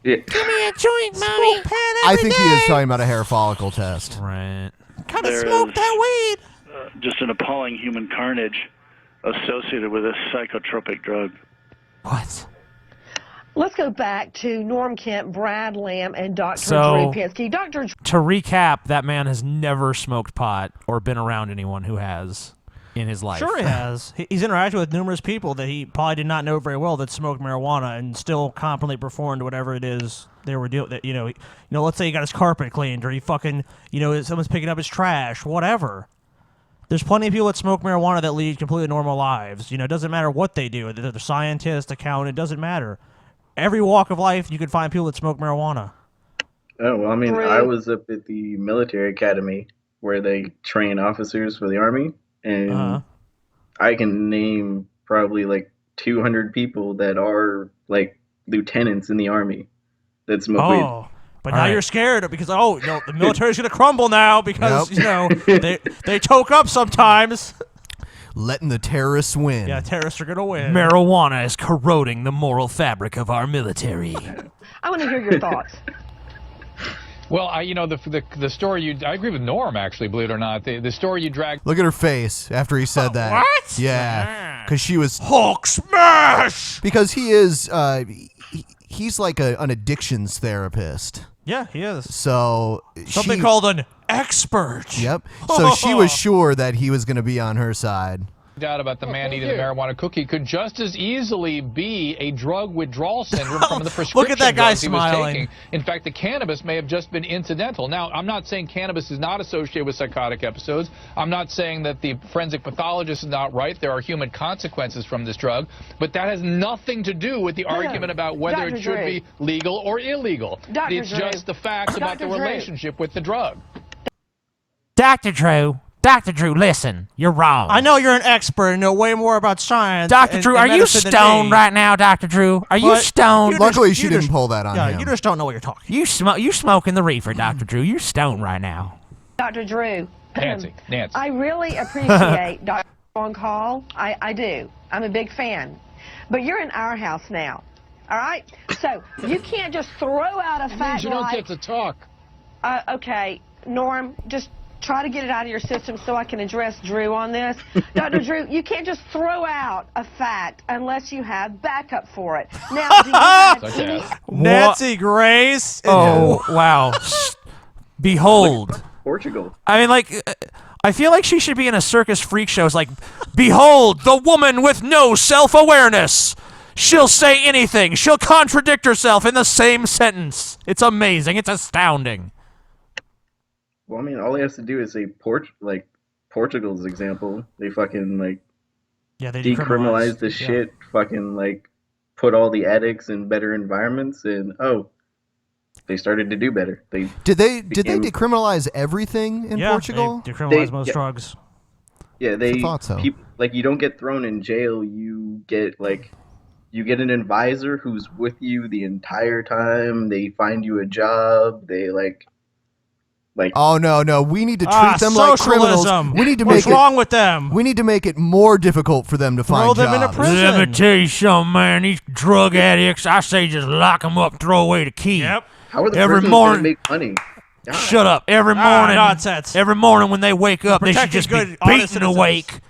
Yeah. Give me a joint, mommy. I think he is talking about a hair follicle test. Right. There smoke is, that weed. Just an appalling human carnage associated with this psychotropic drug. What? Let's go back to Norm Kemp, Brad Lamb, and Dr. So- Drew Pinsky. Dr. To recap, that man has never smoked pot or been around anyone who has in his life. Sure he has. He's interacted with numerous people that he probably did not know very well that smoked marijuana and still competently performed whatever it is they were doing. That let's say he got his carpet cleaned or he fucking someone's picking up his trash, whatever. There's plenty of people that smoke marijuana that lead completely normal lives. It doesn't matter what they do. They're scientists, accountant, it doesn't matter. Every walk of life, you can find people that smoke marijuana. Oh, well, I mean, Right. I was up at the military academy where they train officers for the Army, and Uh-huh. I can name probably like 200 people that are like lieutenants in the Army that smoke weed. Oh, but now you're scared because the military's gonna crumble now because they choke up sometimes. Letting the terrorists win. Yeah, terrorists are gonna win. Marijuana is corroding the moral fabric of our military. I want to hear your thoughts. Well, the story I agree with Norm, actually, believe it or not. The story you dragged. Look at her face after he said that. what? Yeah, because she was Hulk smash. Because he is, he's like an addictions therapist. Yeah, he is. So Something called an expert. Yep. So she was sure that he was going to be on her side. Doubt about the man eating the marijuana cookie could just as easily be a drug withdrawal syndrome from the prescription Look at that guy drugs he was smiling. taking. In fact, the cannabis may have just been incidental. Now, I'm not saying cannabis is not associated with psychotic episodes. I'm not saying that the forensic pathologist is not right. There are human consequences from this drug, but that has nothing to do with the argument about whether Dr. it should Drew. be legal or illegal. Dr. It's Drew. just the facts about the Dr. Drew. relationship with the drug. Dr. Drew, listen, you're wrong. I know you're an expert and know way more about science. Dr. Drew, and are you medicine than stoned me. right now, Dr. Drew? Are you But stoned? you Luckily, just- she you didn't just- pull that on Yeah, him. you just don't know what you're talking. You smoking the reefer, Dr. Drew. You're stoned right now. Dr. Drew. Nancy. I really appreciate Dr. on call. I do. I'm a big fan. But you're in our house now. All right? So you can't just throw out a That fact means you don't like, get to talk. Okay, Norm, just try to get it out of your system so I can address Drew on this. Dr. Drew, you can't just throw out a fact unless you have backup for it. Now, do you have any... Nancy Grace. Oh, wow. Behold. Portugal. I mean, like, I feel like she should be in a circus freak show. It's like, behold, the woman with no self-awareness. She'll say anything. She'll contradict herself in the same sentence. It's amazing. It's astounding. Well, I mean, all he has to do is say Portugal's example. They fucking they decriminalized the shit. Fucking put all the addicts in better environments, and they started to do better. Did they decriminalize everything in Portugal? They decriminalized most drugs. Yeah, I thought so. You don't get thrown in jail. You get an advisor who's with you the entire time. They find you a job. They oh no, we need to treat them like criminals. We need to What's wrong with them? We need to make it more difficult for them to find them jobs. into prison. Let me tell you something, man. These drug addicts, I say just lock them up, throw away the key. Yep. How are the every prisons morning, gonna make money? God. Shut up. Every morning, nonsense. Every morning when they wake up, they should Protecting just be good, honest beaten citizens. awake.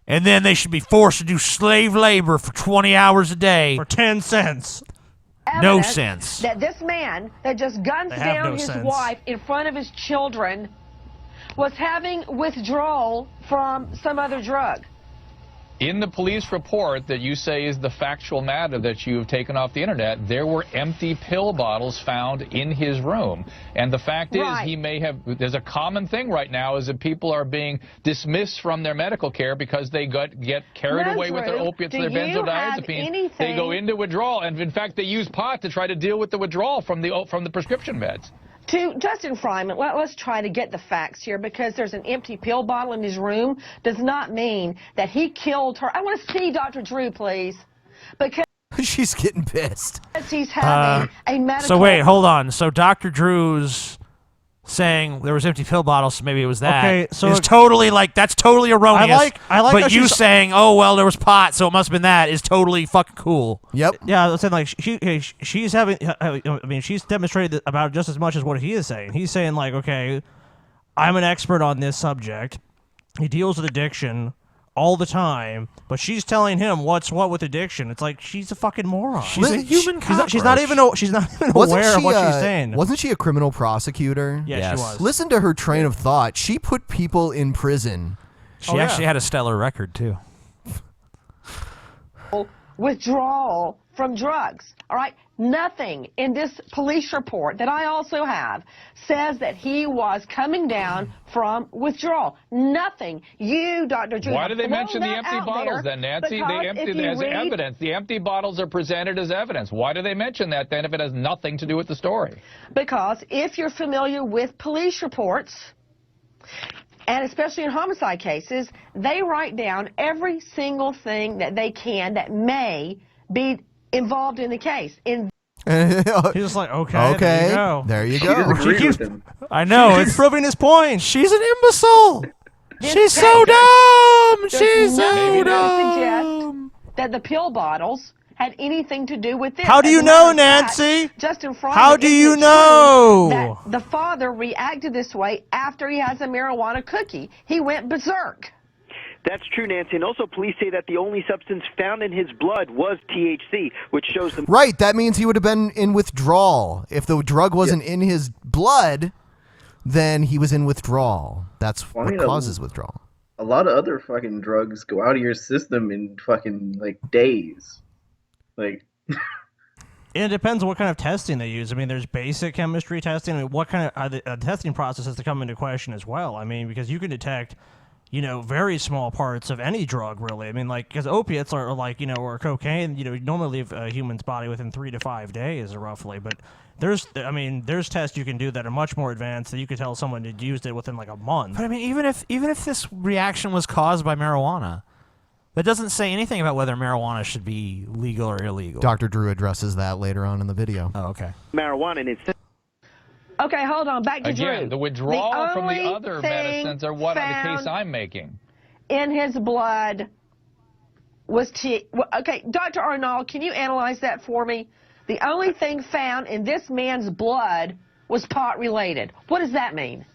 And then they should be forced to do slave labor for 20 hours a day. For 10 cents. No Evidence sense. That this man that just guns They have down no his sense. wife in front of his children was having withdrawal from some other drug. In the police report that you say is the factual matter that you've taken off the internet, there were empty pill bottles found in his room. And the fact is, he may have, there's a common thing right now is that people are being dismissed from their medical care because they get carried away with their opiates, their benzodiazepines. They go into withdrawal. And in fact, they use pot to try to deal with the withdrawal from the prescription meds. To Justin Fryman, let's try to get the facts here, because there's an empty pill bottle in his room does not mean that he killed her. I want to see Dr. Drew, please, because she's getting pissed. He's having a medical... So wait, hold on. So Dr. Drew's saying there was empty pill bottles, so maybe it was that. Okay, so it's totally that's totally erroneous. I like but how you she's- saying, oh well, there was pot, so it must have been that, is totally fucking cool. Yep. Yeah, I was saying she's having. I mean, she's demonstrated about just as much as what he is saying. He's saying okay, I'm an expert on this subject. He deals with addiction all the time, but she's telling him what's what with addiction. It's like she's a fucking moron. She's a human She's not even aware of what she's saying. Wasn't she a criminal prosecutor? Yeah, she was. Listen to her train of thought. She put people in prison. She actually had a stellar record too. withdrawal from drugs. All right, nothing in this police report that I also have says that he was coming down from withdrawal. Nothing. You, Dr. Drew, Why do they have mention the thrown empty that bottles out then, there Nancy? because They empty if you as read- evidence. The empty bottles are presented as evidence. Why do they mention that then if it has nothing to do with the story? Because if you're familiar with police reports, and especially in homicide cases, they write down every single thing that they can that may be involved in the case. He's just like, okay, there you go. There you go. She keeps, I know. It's proving his point. She's an imbecile. She's so dumb. She's so dumb. Suggest that the pill bottles had anything to do with this. How do As you a matter know, of fact, Nancy? Justin Fryman, How do isn't you it true know? that the father reacted this way after he has a marijuana cookie? He went berserk. That's true, Nancy. And also, police say that the only substance found in his blood was THC, which shows the... Right, that means he would have been in withdrawal. If the drug wasn't in his blood, then he was in withdrawal. That's what causes withdrawal. A lot of other fucking drugs go out of your system in fucking days. It depends on what kind of testing they use. I mean, there's basic chemistry testing. I mean, what kind of testing process has to come into question as well? I mean, because you can detect, very small parts of any drug, really. I mean, because opiates are or cocaine, normally leave a human's body within 3 to 5 days, roughly. But there's tests you can do that are much more advanced that you could tell someone had used it within a month. But I mean, even if this reaction was caused by marijuana, that doesn't say anything about whether marijuana should be legal or illegal. Dr. Drew addresses that later on in the video. Oh, okay. Marijuana and it's... Okay, hold on. Back to Again, Drew. the withdrawal from the only other thing medicines are what the case found I'm making. in his blood was okay, Dr. Arnold, can you analyze that for me? The only thing found in this man's blood was pot-related. What does that mean?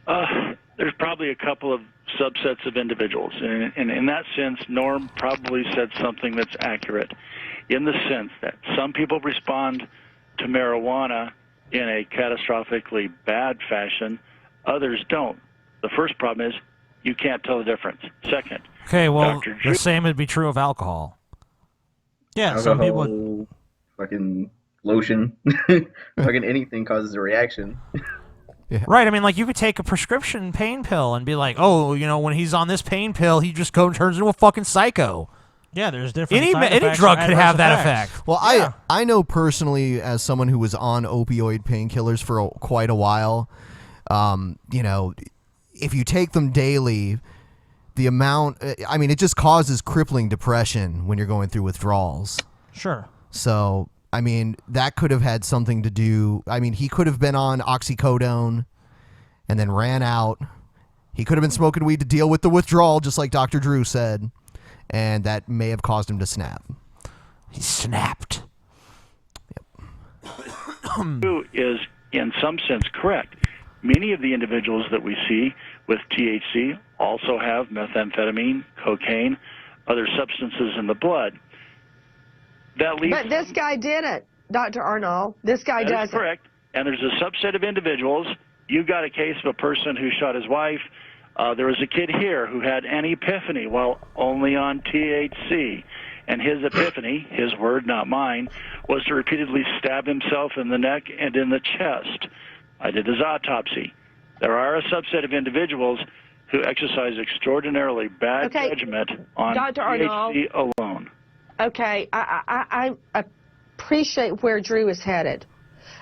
There's probably a couple of subsets of individuals. And in that sense, Norm probably said something that's accurate in the sense that some people respond to marijuana in a catastrophically bad fashion, others don't. The first problem is you can't tell the difference. Second, Okay, well, Dr. the Drew- same would be true of alcohol. Yeah, alcohol, some people fucking lotion, fucking anything causes a reaction. Right, I mean, like, you could take a prescription pain pill and be like, oh, you know, when he's on this pain pill, he just turns into a fucking psycho. Yeah, there's different Any side effects drug and could have adverse that effects. effect. Well, I know personally, as someone who was on opioid painkillers for quite a while, you know, if you take them daily, the amount, I mean, it just causes crippling depression when you're going through withdrawals. Sure. So, I mean, that could have had something to do. I mean, he could have been on oxycodone and then ran out. He could have been smoking weed to deal with the withdrawal, just like Dr. Drew said, and that may have caused him to snap. He snapped. Who is, in some sense, correct. Many of the individuals that we see with THC also have methamphetamine, cocaine, other substances in the blood. That leaves But this guy didn't, Dr. Arnold. This guy That is doesn't. correct. And there's a subset of individuals. You got a case of a person who shot his wife. There was a kid here who had an epiphany while only on THC. And his epiphany, his word, not mine, was to repeatedly stab himself in the neck and in the chest. I did his autopsy. There are a subset of individuals who exercise extraordinarily bad judgment on Dr. Arnold. THC alone. Okay, I appreciate where Drew is headed.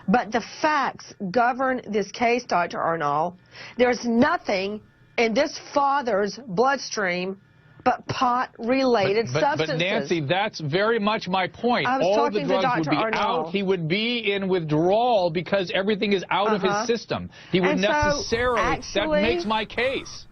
But the facts govern this case, Dr. Arnold. There's nothing in this father's bloodstream but pot-related substances. But Nancy, that's very much my point. I was All talking the to drugs would Dr. be Arnold. out. He would be in withdrawal because everything is out of his system. He would And so, necessarily. That actually- makes my case.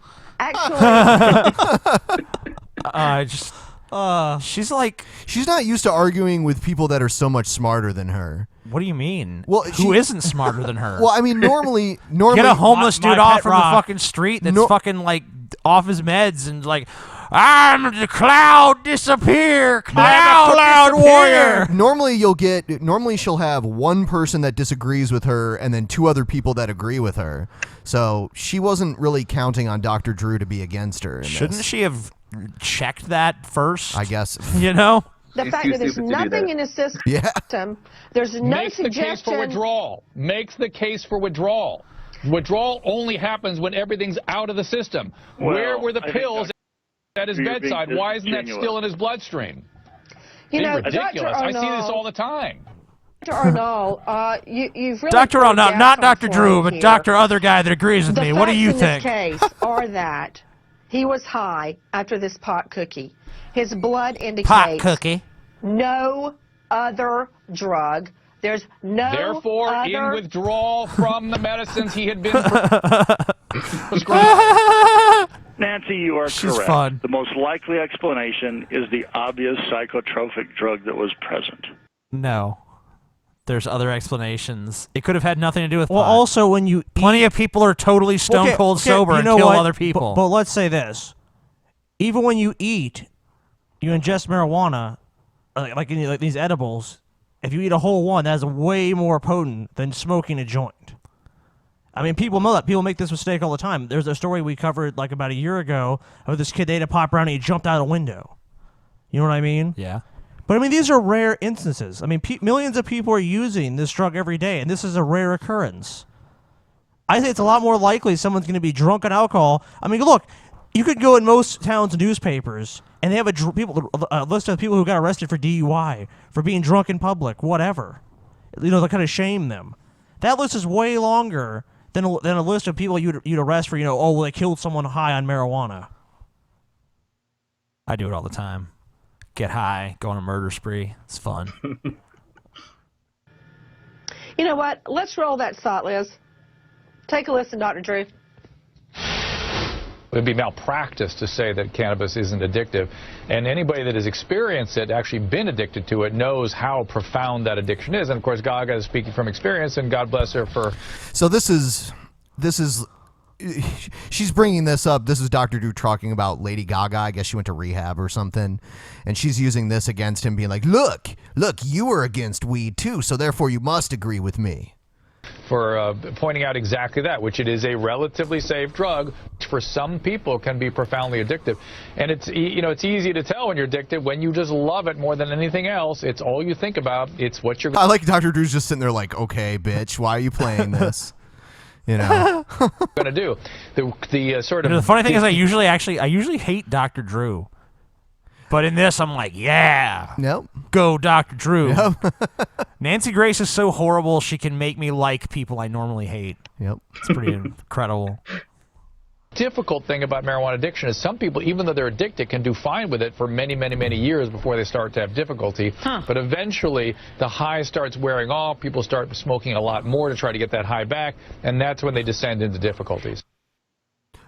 She's like, she's not used to arguing with people that are so much smarter than her. What do you mean? Well, who isn't smarter than her? Well, I mean, normally get a homeless dude off from the rock. fucking street that's fucking like off his meds and like, I'm the cloud disappear, cloud warrior. Normally she'll have one person that disagrees with her and then two other people that agree with her. So she wasn't really counting on Dr. Drew to be against her. Shouldn't she have checked that first? I guess. You know? The fact that there's nothing in his system, there's no Makes the case suggestion. for withdrawal. Makes the case for withdrawal. Withdrawal only happens when everything's out of the system. Well, Where were the I think pills at his you're being bedside? Why isn't that disingenuous. still in his bloodstream? You know, ridiculous. Dr. I see this Arnold- all the time. Dr. Arnold, you've really Dr. put a Arnold, gas not on Dr. Drew, point but here. Dr. Other guy that agrees with The me. What do facts you in think? this case are that he was high after this pot cookie. His blood indicates Pot cookie. no other drug. There's no Therefore, other in withdrawal from the medicines he had been prescribed. Nancy, you are She's correct. fun. The most likely explanation is the obvious psychotropic drug that was present. No. There's other explanations. It could have had nothing to do with Well, pot. also when you Plenty of people are totally stone cold sober you and know kill what? other people. But let's say this: even when you eat, you ingest marijuana, like these edibles. If you eat a whole one, that's way more potent than smoking a joint. I mean, people know that. People make this mistake all the time. There's a story we covered like about a year ago of this kid that ate a pot brownie. He jumped out a window. You know what I mean? Yeah. But I mean, these are rare instances. I mean, millions of people are using this drug every day, and this is a rare occurrence. I think it's a lot more likely someone's going to be drunk on alcohol. I mean, look, you could go in most towns' newspapers, and they have a list of people who got arrested for DUI, for being drunk in public, whatever. You know, they kind of shame them. That list is way longer than a list of people you'd arrest for, they killed someone high on marijuana. I do it all the time. Get high, go on a murder spree. It's fun. You know what? Let's roll that thought, Liz. Take a listen, Dr. Drew. It would be malpractice to say that cannabis isn't addictive. And anybody that has experienced it, actually been addicted to it, knows how profound that addiction is. And, of course, Gaga is speaking from experience, and God bless her for... So this is she's bringing this up. This is Dr. Drew talking about Lady Gaga. I guess she went to rehab or something, and she's using this against him, being like, look, you were against weed too, so therefore you must agree with me. For pointing out exactly that, which it is a relatively safe drug for some people can be profoundly addictive. And it's easy to tell when you're addicted when you just love it more than anything else. It's all you think about. It's what you're I like Dr. Drew's just sitting there like, okay, bitch, why are you playing this? You know, going to do the sort of. The funny thing is, I usually hate Dr. Drew, but in this, I'm like, yeah, nope, go Dr. Drew. Yep. Nancy Grace is so horrible; she can make me like people I normally hate. Yep, it's pretty incredible. Difficult thing about marijuana addiction is some people, even though they're addicted, can do fine with it for many, many, many years before they start to have difficulty. But eventually, the high starts wearing off. People start smoking a lot more to try to get that high back, and that's when they descend into difficulties.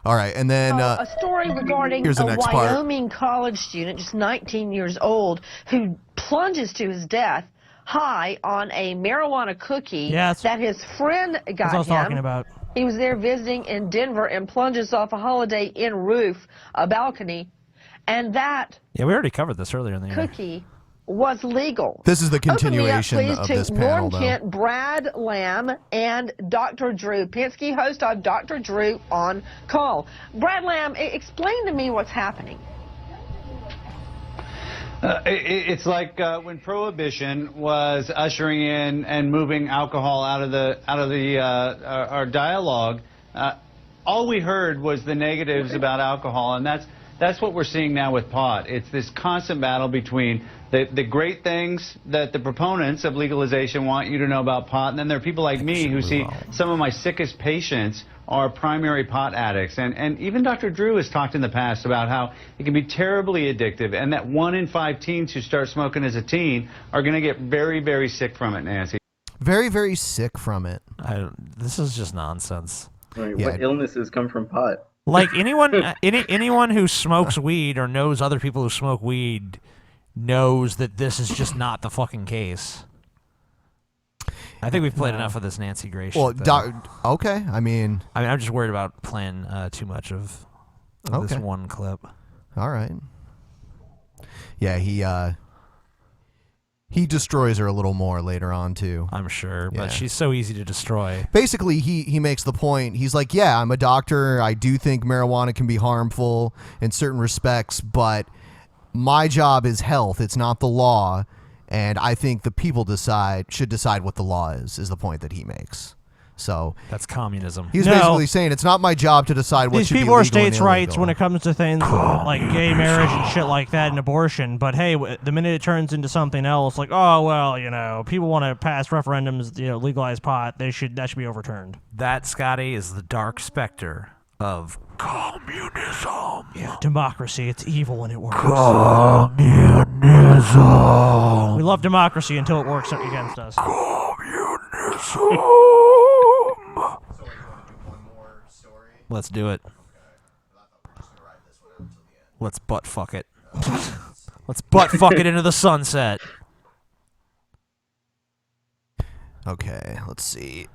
All right, and then a story regarding here's the a next part. Wyoming college student, just 19 years old, who plunges to his death high on a marijuana cookie that his friend got That's what I was him. talking about. He was there visiting in Denver and plunges off a Holiday Inn roof, a balcony, and that Yeah, we already covered this earlier in the year. cookie was legal. This is the continuation Open me up, of please, this to panel, Norm though. Kent, Brad Lamb, and Dr. Drew, Penske host of Dr. Drew on Call. Brad Lamb, explain to me what's happening. It's like when Prohibition was ushering in and moving alcohol out of our dialogue. All we heard was the negatives about alcohol, and that's what we're seeing now with pot. It's this constant battle between the great things that the proponents of legalization want you to know about pot, and then there are people like me who see some of my sickest patients are primary pot addicts. And even Dr. Drew has talked in the past about how it can be terribly addictive, and that 1 in 5 teens who start smoking as a teen are going to get very, very sick from it, Nancy. Very, very sick from it. This is just nonsense. Right, what illnesses come from pot? Like anyone who smokes weed or knows other people who smoke weed knows that this is just not the fucking case. I think we've played enough of this Nancy Grace. Well, shit, though. okay. I mean, I'm just worried about playing too much of this Okay. one clip. All right. Yeah, he destroys her a little more later on too. I'm sure, Yeah. but she's so easy to destroy. Basically, he makes the point. He's like, yeah, I'm a doctor. I do think marijuana can be harmful in certain respects, but my job is health. It's not the law. And I think the people should decide what the law is the point that he makes. So that's communism. He's basically saying it's not my job to decide what These should be people are legal and states' rights illegal. when it comes to things like gay marriage and shit like that and abortion. But hey, the minute it turns into something else, like, oh, well, people want to pass referendums, legalize pot, that should be overturned. That, Scotty, is the dark specter of communism. Yeah, democracy, it's evil when it works. Communism. We love democracy until it works against us. Let's do it. Let's butt fuck it. Let's butt fuck it into the sunset. Okay, let's see.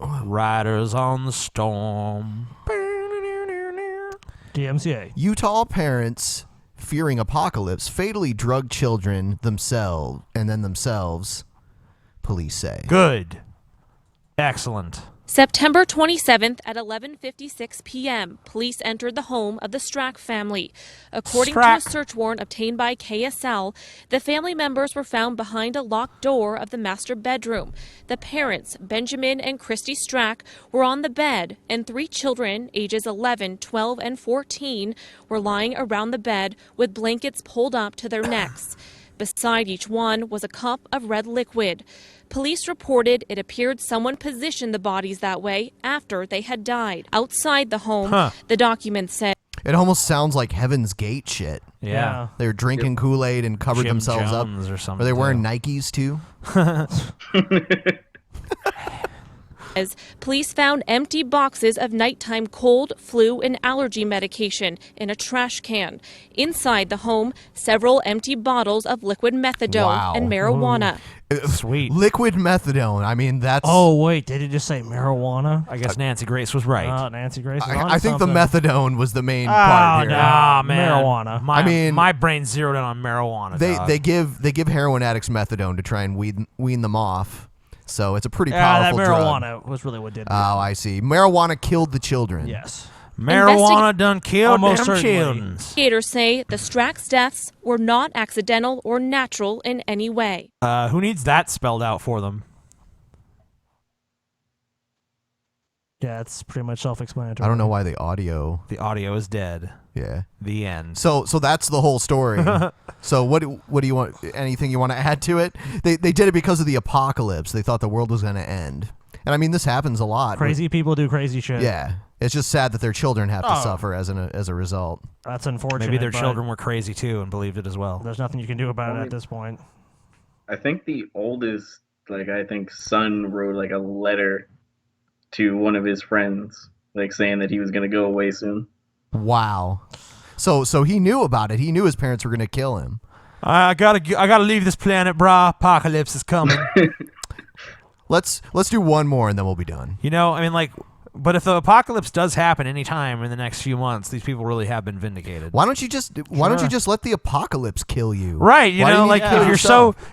Riders on the storm. DMCA. Utah parents fearing apocalypse fatally drug children themselves, police say. Good. Excellent. September 27th at 11:56 p.m., police entered the home of the Strack family. According to a search warrant obtained by KSL, the family members were found behind a locked door of the master bedroom. The parents, Benjamin and Christy Strack, were on the bed, and 3 children, ages 11, 12, and 14, were lying around the bed with blankets pulled up to their necks. Beside each one was a cup of red liquid. Police reported it appeared someone positioned the bodies that way after they had died. Outside the home, the document said, It almost sounds like Heaven's Gate shit. Yeah. They were drinking Kool-Aid and covered Jim themselves Jones up. or something, Were they wearing too. Nikes too? police found empty boxes of nighttime cold, flu, and allergy medication in a trash can. Inside the home, several empty bottles of liquid methadone and marijuana. Sweet. Liquid methadone. I mean, that's... Oh, wait, did it just say marijuana? I guess Nancy Grace was right. Nancy Grace is I think the methadone was the main Oh, part here. no. Man. Marijuana. My brain zeroed in on marijuana. dog. They give heroin addicts methadone to try and wean them off. So it's a pretty Yeah, that powerful drug. marijuana was really what did it. Oh, I see. Marijuana killed the children. Yes. Marijuana done killed Almost them certainly. children. Investigators say the Strack's deaths were not accidental or natural in any way. Who needs that spelled out for them? Yeah, it's pretty much self-explanatory. I don't know why the audio is dead. Yeah. The end. So that's the whole story. So what do you want? Anything you want to add to it? They did it because of the apocalypse. They thought the world was going to end. And I mean, this happens a lot. Crazy people do crazy shit. Yeah. It's just sad that their children have to Oh. suffer as a result. That's unfortunate. Maybe their but children were crazy too and believed it as well. There's nothing you can do about it at this point. I think the oldest, son wrote like a letter to one of his friends, like saying that he was gonna go away soon. Wow. So he knew about it. He knew his parents were going to kill him. I gotta leave this planet, brah. Apocalypse is coming. Let's do one more and then we'll be done. You know, I mean, like, but if the apocalypse does happen anytime in the next few months, these people really have been vindicated. Why don't you just let the apocalypse kill you? Right, you Why do know, need like to kill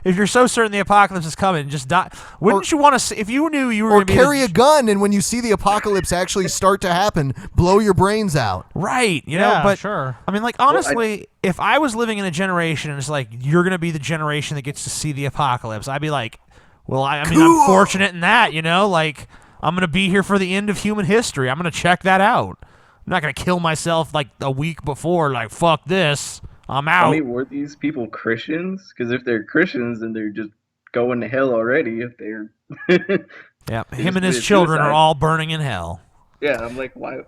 if you're so certain the apocalypse is coming, just die. Wouldn't you want to? If you knew you were Or going to carry a gun, and when you see the apocalypse actually start to happen, blow your brains out. Right, you know, Yeah, but sure. I mean, like, honestly, if I was living in a generation and it's like you're going to be the generation that gets to see the apocalypse, I'd be like, well, I mean, I'm fortunate in that, you know, like I'm going to be here for the end of human history. I'm going to check that out. I'm not going to kill myself like a week before, like, fuck this. I'm out. I mean, were these people Christians? Because if they're Christians, then they're just going to hell already. If they're yeah, they him just and his committed children are suicide. all burning in hell. Yeah, I'm like, why?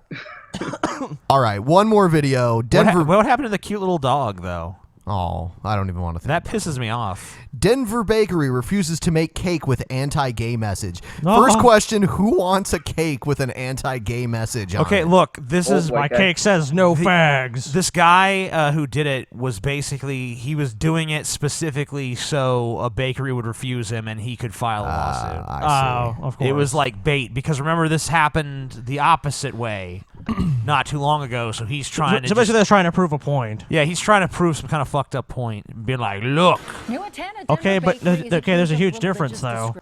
All right, one more video. Denver. What happened to the cute little dog, though? Oh, I don't even want to think. That pisses me off. Denver bakery refuses to make cake with anti-gay message. Uh-huh. First question, who wants a cake with an anti-gay message on Okay, it? look, this is My cake says no fags. This guy who did it was basically, he was doing it specifically so a bakery would refuse him and he could file a lawsuit. Oh, of course. It was like bait, because remember, this happened the opposite way not too long ago, so he's trying to So basically, they're trying to prove a point. yeah, he's trying to prove some kind of fucked up point. Be like, look. Okay, but there's a huge difference though.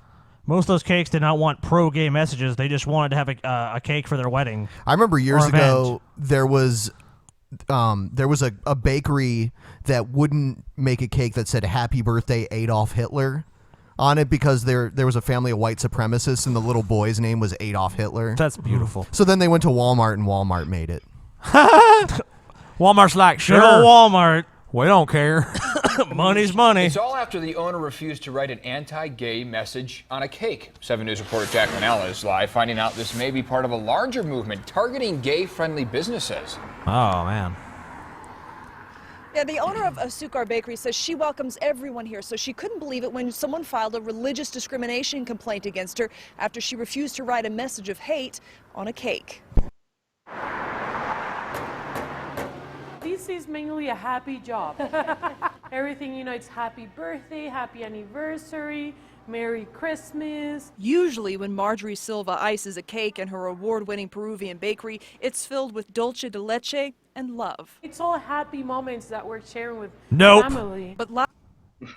Most of those cakes did not want pro-gay messages. They just wanted to have a cake for their wedding. I remember years or event. ago there was a bakery that wouldn't make a cake that said "Happy Birthday Adolf Hitler" on it because there was a family of white supremacists and the little boy's name was Adolf Hitler. That's beautiful. So then they went to Walmart and Walmart made it. Walmart's like, sure. Good old Walmart. We don't care. Money's money. It's all after the owner refused to write an anti-gay message on a cake. 7 News reporter Jack Manella is live, finding out this may be part of a larger movement targeting gay-friendly businesses. Oh, man. Yeah, the owner of Sukar Bakery says she welcomes everyone here, so she couldn't believe it when someone filed a religious discrimination complaint against her after she refused to write a message of hate on a cake. This is mainly a happy job. Everything, it's happy birthday, happy anniversary, Merry Christmas. Usually when Marjorie Silva ices a cake in her award-winning Peruvian bakery, it's filled with dulce de leche and love. It's all happy moments that we're sharing with Nope. family. But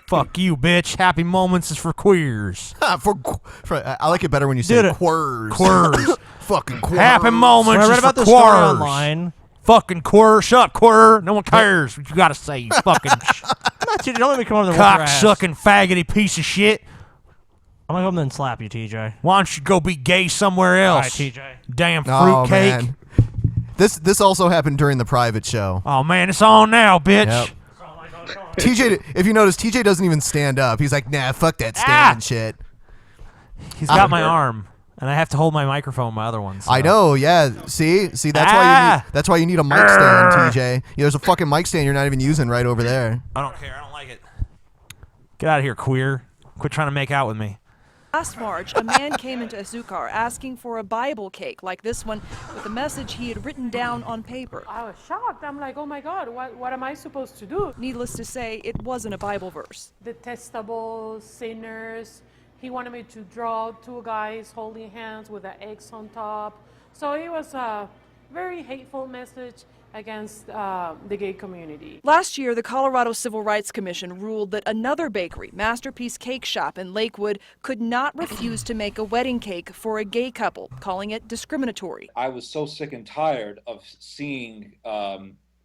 Fuck you, bitch. Happy moments is for queers. I like it better when you say queers. Queers. Fucking queers. Happy moments When I read is about for this story queers. online. Fucking queer. Shut up, queer. No one cares what you gotta say, you fucking Don't let me come over there. cock-sucking faggoty piece of shit. I'm gonna come there and slap you, TJ. Why don't you go be gay somewhere else? All right, TJ. Damn Oh, fruitcake. man. This also happened during the private show. Oh, man, it's on now, bitch. Yep. TJ, if you notice, TJ doesn't even stand up. He's like, nah, fuck that standing shit. He's got my arm, and I have to hold my microphone with my other one. so. I know, yeah. See, that's why you need a mic stand, TJ. Yeah, there's a fucking mic stand you're not even using right over there. I don't care. I don't like it. Get out of here, queer. Quit trying to make out with me. last March, a man came into Azúcar asking for a Bible cake like this one with a message he had written down on paper. I was shocked. I'm like, oh my God, what am I supposed to do? Needless to say, it wasn't a Bible verse. Detestable sinners. He wanted me to draw two guys holding hands with an X on top. So it was very hateful message against the gay community. Last year, the Colorado Civil Rights Commission ruled that another bakery, Masterpiece Cake Shop in Lakewood, could not refuse to make a wedding cake for a gay couple, calling it discriminatory. I was so sick and tired of seeing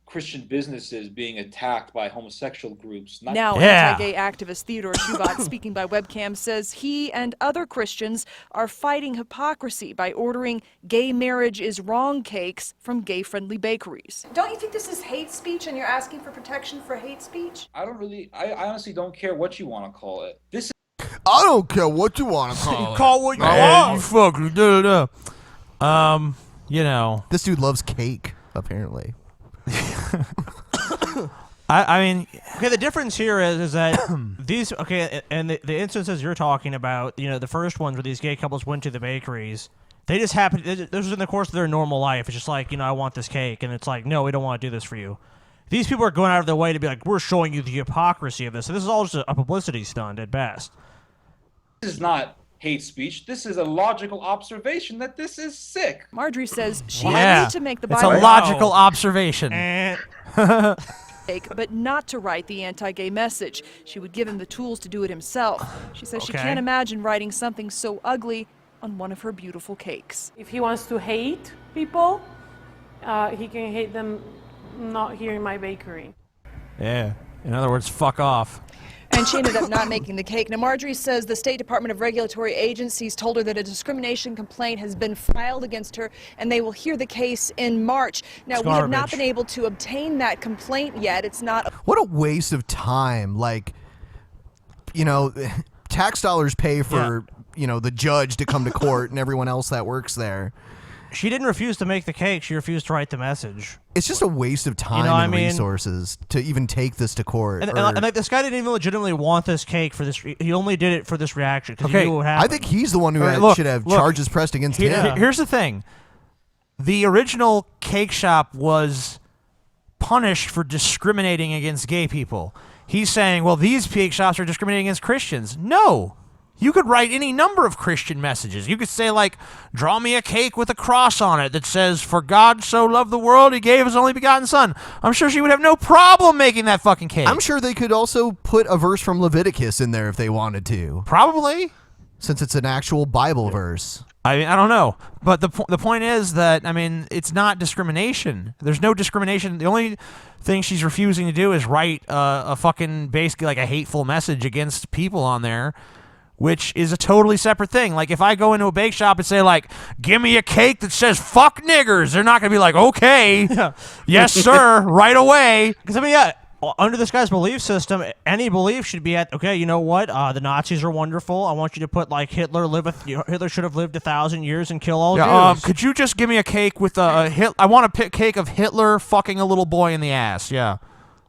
Christian businesses being attacked by homosexual groups. Now, anti-gay activist Theodore Schubert, speaking by webcam, says he and other Christians are fighting hypocrisy by ordering gay marriage is wrong cakes from gay-friendly bakeries. Don't you think this is hate speech and you're asking for protection for hate speech? I honestly don't care what you want to call it. This is I don't care what you want to call it. Call what you want. You fucking you know. This dude loves cake, apparently. I mean, okay. The difference here is that these and the instances you're talking about, you know, the first ones where these gay couples went to the bakeries, they just happened. This was in the course of their normal life. It's just like, you know, I want this cake, and it's like, no, we don't want to do this for you. These people are going out of their way to be like, we're showing you the hypocrisy of this. So this is all just a publicity stunt at best. This is not hate speech. This is a logical observation that this is sick. Marjorie says she agreed to make the Bible. It's a logical observation. But not to write the anti-gay message. She would give him the tools to do it himself. She says she can't imagine writing something so ugly on one of her beautiful cakes. If he wants to hate people, he can hate them not here in my bakery. Yeah. In other words, fuck off. And she ended up not making the cake. Now, Marjorie says the State Department of Regulatory Agencies told her that a discrimination complaint has been filed against her, and they will hear the case in March. Now, we have not been able to obtain that complaint yet. It's not. What a waste of time. Like, you know, tax dollars pay for, you know, the judge to come to court and everyone else that works there. She didn't refuse to make the cake. She refused to write the message. It's just a waste of time and resources to even take this to court. And like, this guy didn't even legitimately want this cake for this. He only did it for this reaction. He knew what happened. I think he's the one who should have charges pressed against him. Here's the thing. The original cake shop was punished for discriminating against gay people. He's saying, well, these cake shops are discriminating against Christians. No. You could write any number of Christian messages. You could say, like, draw me a cake with a cross on it that says, for God so loved the world, he gave his only begotten son. I'm sure she would have no problem making that fucking cake. I'm sure they could also put a verse from Leviticus in there if they wanted to. Probably. Since it's an actual Bible verse. I mean, I don't know. But the point is that, I mean, it's not discrimination. There's no discrimination. The only thing she's refusing to do is write a fucking, basically like a hateful message against people on there, which is a totally separate thing. Like, if I go into a bake shop and say, like, give me a cake that says fuck niggers, they're not going to be like, okay, yes, sir, right away. Because, I mean, under this guy's belief system, any belief should be at, okay, you know what, the Nazis are wonderful. I want you to put, like, Hitler should have lived 1,000 years and kill all Jews. Could you just give me a cake with I want a cake of Hitler fucking a little boy in the ass, yeah.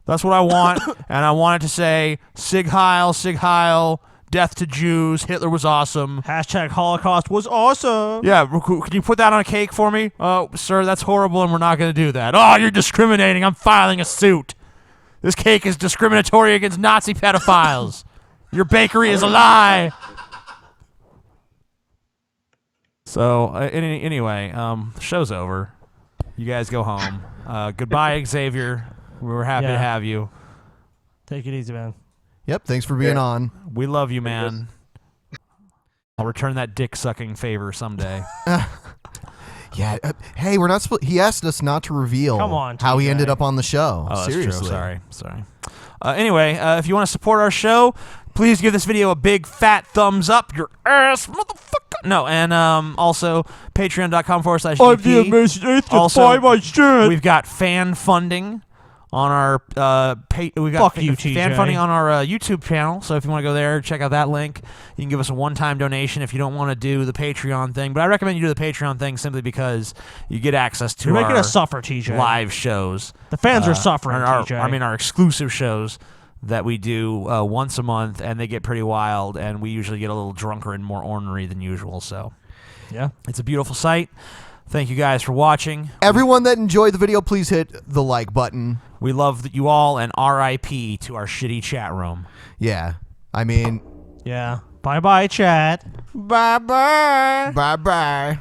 That's what I want, and I want it to say, Sig Heil, death to Jews, Hitler was awesome. Hashtag Holocaust was awesome. Yeah, could you put that on a cake for me? Oh, sir, that's horrible, and we're not going to do that. Oh, you're discriminating. I'm filing a suit. This cake is discriminatory against Nazi pedophiles. Your bakery is a lie. So, anyway, the show's over. You guys go home. Goodbye, Xavier. We were happy to have you. Take it easy, man. Yep, thanks for being on. We love you, man. I'll return that dick-sucking favor someday. Yeah, hey, we're not supposed. He asked us not to reveal how he ended up on the show. Oh, seriously. That's true. Sorry. Anyway, if you want to support our show, please give this video a big fat thumbs up. Your ass, motherfucker. No, and also patreon.com/DPP. I'm the amazing eighth to buy my shit. We've got fan funding on our we got Fuck you, TJ. fan funding on our YouTube channel. So if you want to go there, check out that link. You can give us a one-time donation if you don't want to do the Patreon thing. But I recommend you do the Patreon thing simply because you get access to You're making us suffer, TJ. Live shows. The fans are suffering, TJ. TJ. Our exclusive shows that we do once a month, and they get pretty wild, and we usually get a little drunker and more ornery than usual. So yeah, it's a beautiful sight. Thank you guys for watching. Everyone that enjoyed the video, please hit the like button. We love you all, and RIP to our shitty chat room. Yeah. I mean... Yeah. Bye-bye, chat. Bye-bye. Bye-bye.